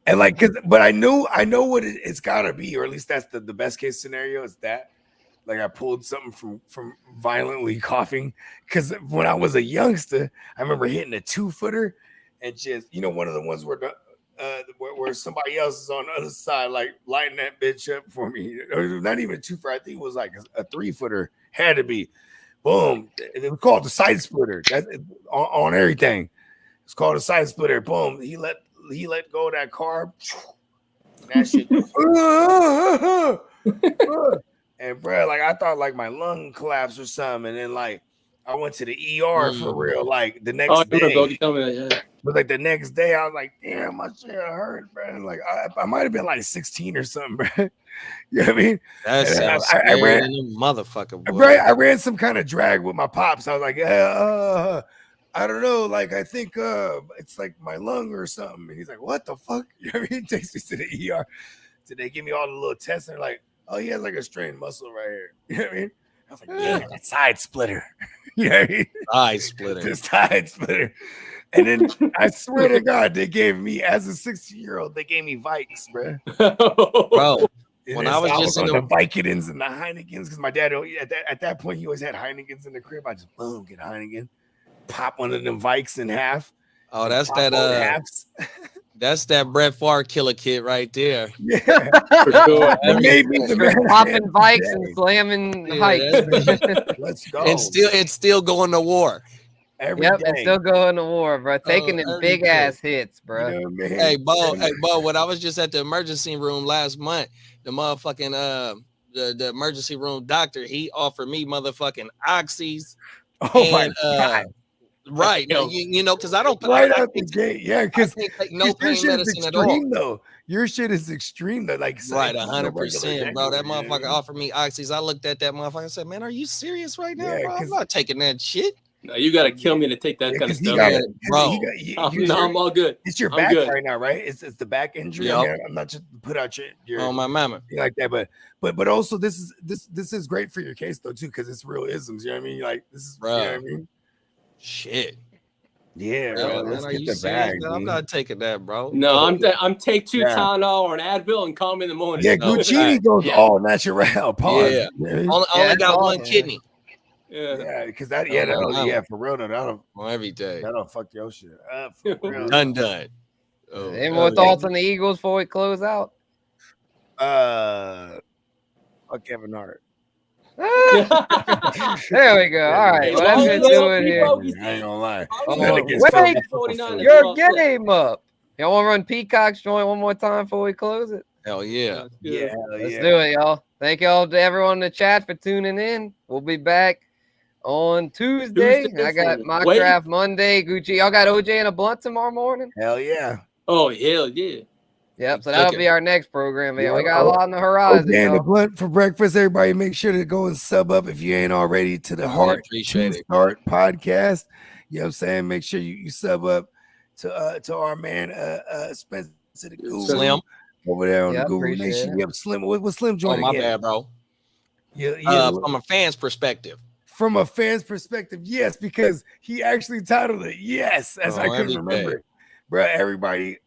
And but I know what it's gotta be, or at least that's the best case scenario is that. like I pulled something from violently coughing. Because when I was a youngster, I remember hitting a 2-footer and just, you know, one of the ones where where somebody else is on the other side, like lighting that bitch up for me. Or not even a 2-footer. I think it was like a 3-footer. Had to be. Boom. It was called the side splitter. That's on everything. It's called a side splitter. Boom. He let go of that carb. That shit. And bro, like I thought like my lung collapsed or something. And then like I went to the ER for real. Like the next day. Tell me that, yeah. But like the next day, I was like, damn, my shit hurt, bro. Like I might have been like 16 or something, bro. You know what I mean? That sounds I ran motherfucker. Boy. I ran some kind of drag with my pops. I was like, I don't know. Like, I think it's like my lung or something. And he's like, what the fuck? You know what I mean? He takes me to the ER. So they give me all the little tests. And they're like, oh, he has like a strained muscle right here. You know what I mean? I was like, yeah, that side splitter. You know what I mean? Side splitter. The side splitter. And then I swear to God, they gave me, as a 16-year-old, they gave me Vikes, bro. Bro. And When I was just on the Vicodins and the Heinekens, because my dad at that point he always had Heinekens in the crib. I just boom, get Heineken, pop one of them Vikes in half. Oh, that's that that's that Brett Favre killer kid right there. Yeah, for sure. Maybe the popping bikes and slamming hikes. Let's go. And still going to war. Every yep, day. and still going to war, bro. Taking them big ass hits, bro. You know, hey, Bo, when I was just at the emergency room last month, the motherfucking the emergency room doctor, he offered me motherfucking oxys. Oh my God. Right. You know, because I don't right out the gate. Yeah, because no pain medicine at all. Though. Your shit is extreme though. Like right, 100%, bro. That motherfucker offered me oxys. I looked at that motherfucker and said, man, are you serious right now, bro? I'm not taking that shit. No, you gotta kill me to take that kind of stuff, bro. I'm all good. It's your back right now, right? It's the back injury. Yep. I mean, I'm not just put out your on my mama like that, but also this is great for your case though too, because it's real isms. You know what I mean? Like this is, bro. You know what I mean? Shit. Yeah, bro. Let's get the bag. I'm not taking that, bro. No, I'm take 2 Tylenol or an Advil and call me in the morning. Yeah, Guccini goes all natural. Pause. Yeah, only got one kidney. Yeah, because that for real though, that'll every day. That'll fuck your shit up. For real. Done. Oh, any more thoughts on the Eagles before we close out? Fuck Kevin Hart. There we go. All right, what I'm doing here? I ain't gonna lie. Wake your game up. Y'all want to run Peacock's joint one more time before we close it? Hell yeah. Yeah. Let's do it, y'all. Thank y'all to everyone in the chat for tuning in. We'll be back on Tuesday. I got Mock Draft Monday. Gucci, y'all got OJ and a blunt tomorrow morning? Hell yeah. Oh, hell yeah. Yep, so that'll be our next program. Man. We got a lot on the horizon. OJ and a blunt for breakfast. Everybody make sure to go and sub up if you ain't already to the Heart to Start podcast. You know what I'm saying? Make sure you sub up to our man Spencer the Guru Slim over there on the Guru Nation. Yep, Slim. What's Slim joining? Oh, my bad, bro. Yeah. From a fan's perspective. From a fan's perspective, yes, because he actually titled it yes, as I couldn't remember it. Bro, everybody,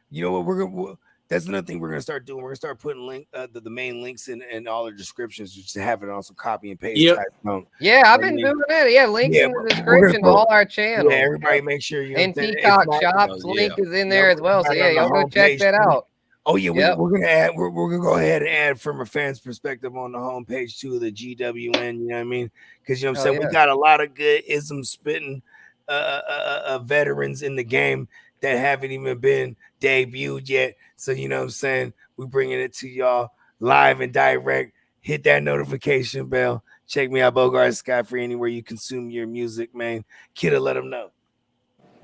you know what, that's another thing we're gonna start doing. We're gonna start putting the main links in all the descriptions, just to have it on some copy and paste type. Yeah, I've been doing that. Yeah, links in the description to all our channels. Yeah, everybody make sure you and Peacock Shops link is in there as well. So yeah, y'all go check that out. Oh yeah, we're gonna add. We're gonna go ahead and add from a fan's perspective on the homepage too, the GWN. You know what I mean? Because you know what I'm saying, we got a lot of good ism spitting veterans in the game that haven't even been debuted yet. So you know what I'm saying, we bringing it to y'all live and direct. Hit that notification bell. Check me out, Bogart Scott Free, anywhere you consume your music, man. Kidda, let them know.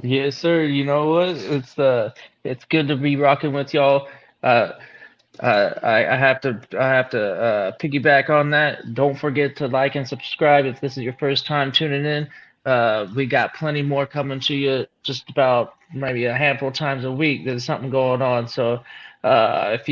Yes, sir. You know what? It's good to be rocking with y'all. I have to piggyback on that. Don't forget to like and subscribe if this is your first time tuning in. We got plenty more coming to you, just about maybe a handful of times a week. There's something going on. So if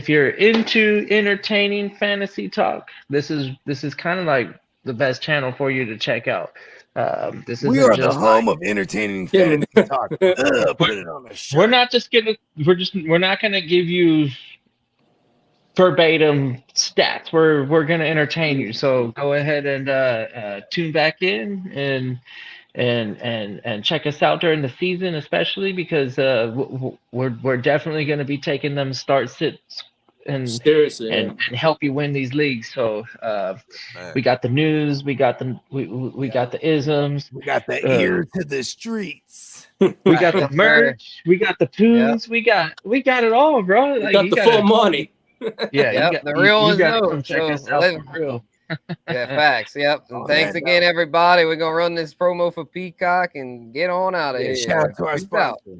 you're into entertaining fantasy talk, this is kind of like the best channel for you to check out. We are the home of entertaining fantasy talk. Put it on the shirt. We're not gonna give you verbatim stats. We're gonna entertain you. So go ahead and tune back in and check us out during the season, especially because we're definitely going to be taking them start sits and seriously and help you win these leagues. So we got the news, we got we got the isms, we got the ear to the streets, we got the merch, we got the tunes, we got it all, bro. You got the full money. Yeah, the real ones gotta know. come check us out for real. Yeah, facts. Yep. And thanks again, everybody. We're gonna run this promo for Peacock and get on out of here. Shout out to our sponsor.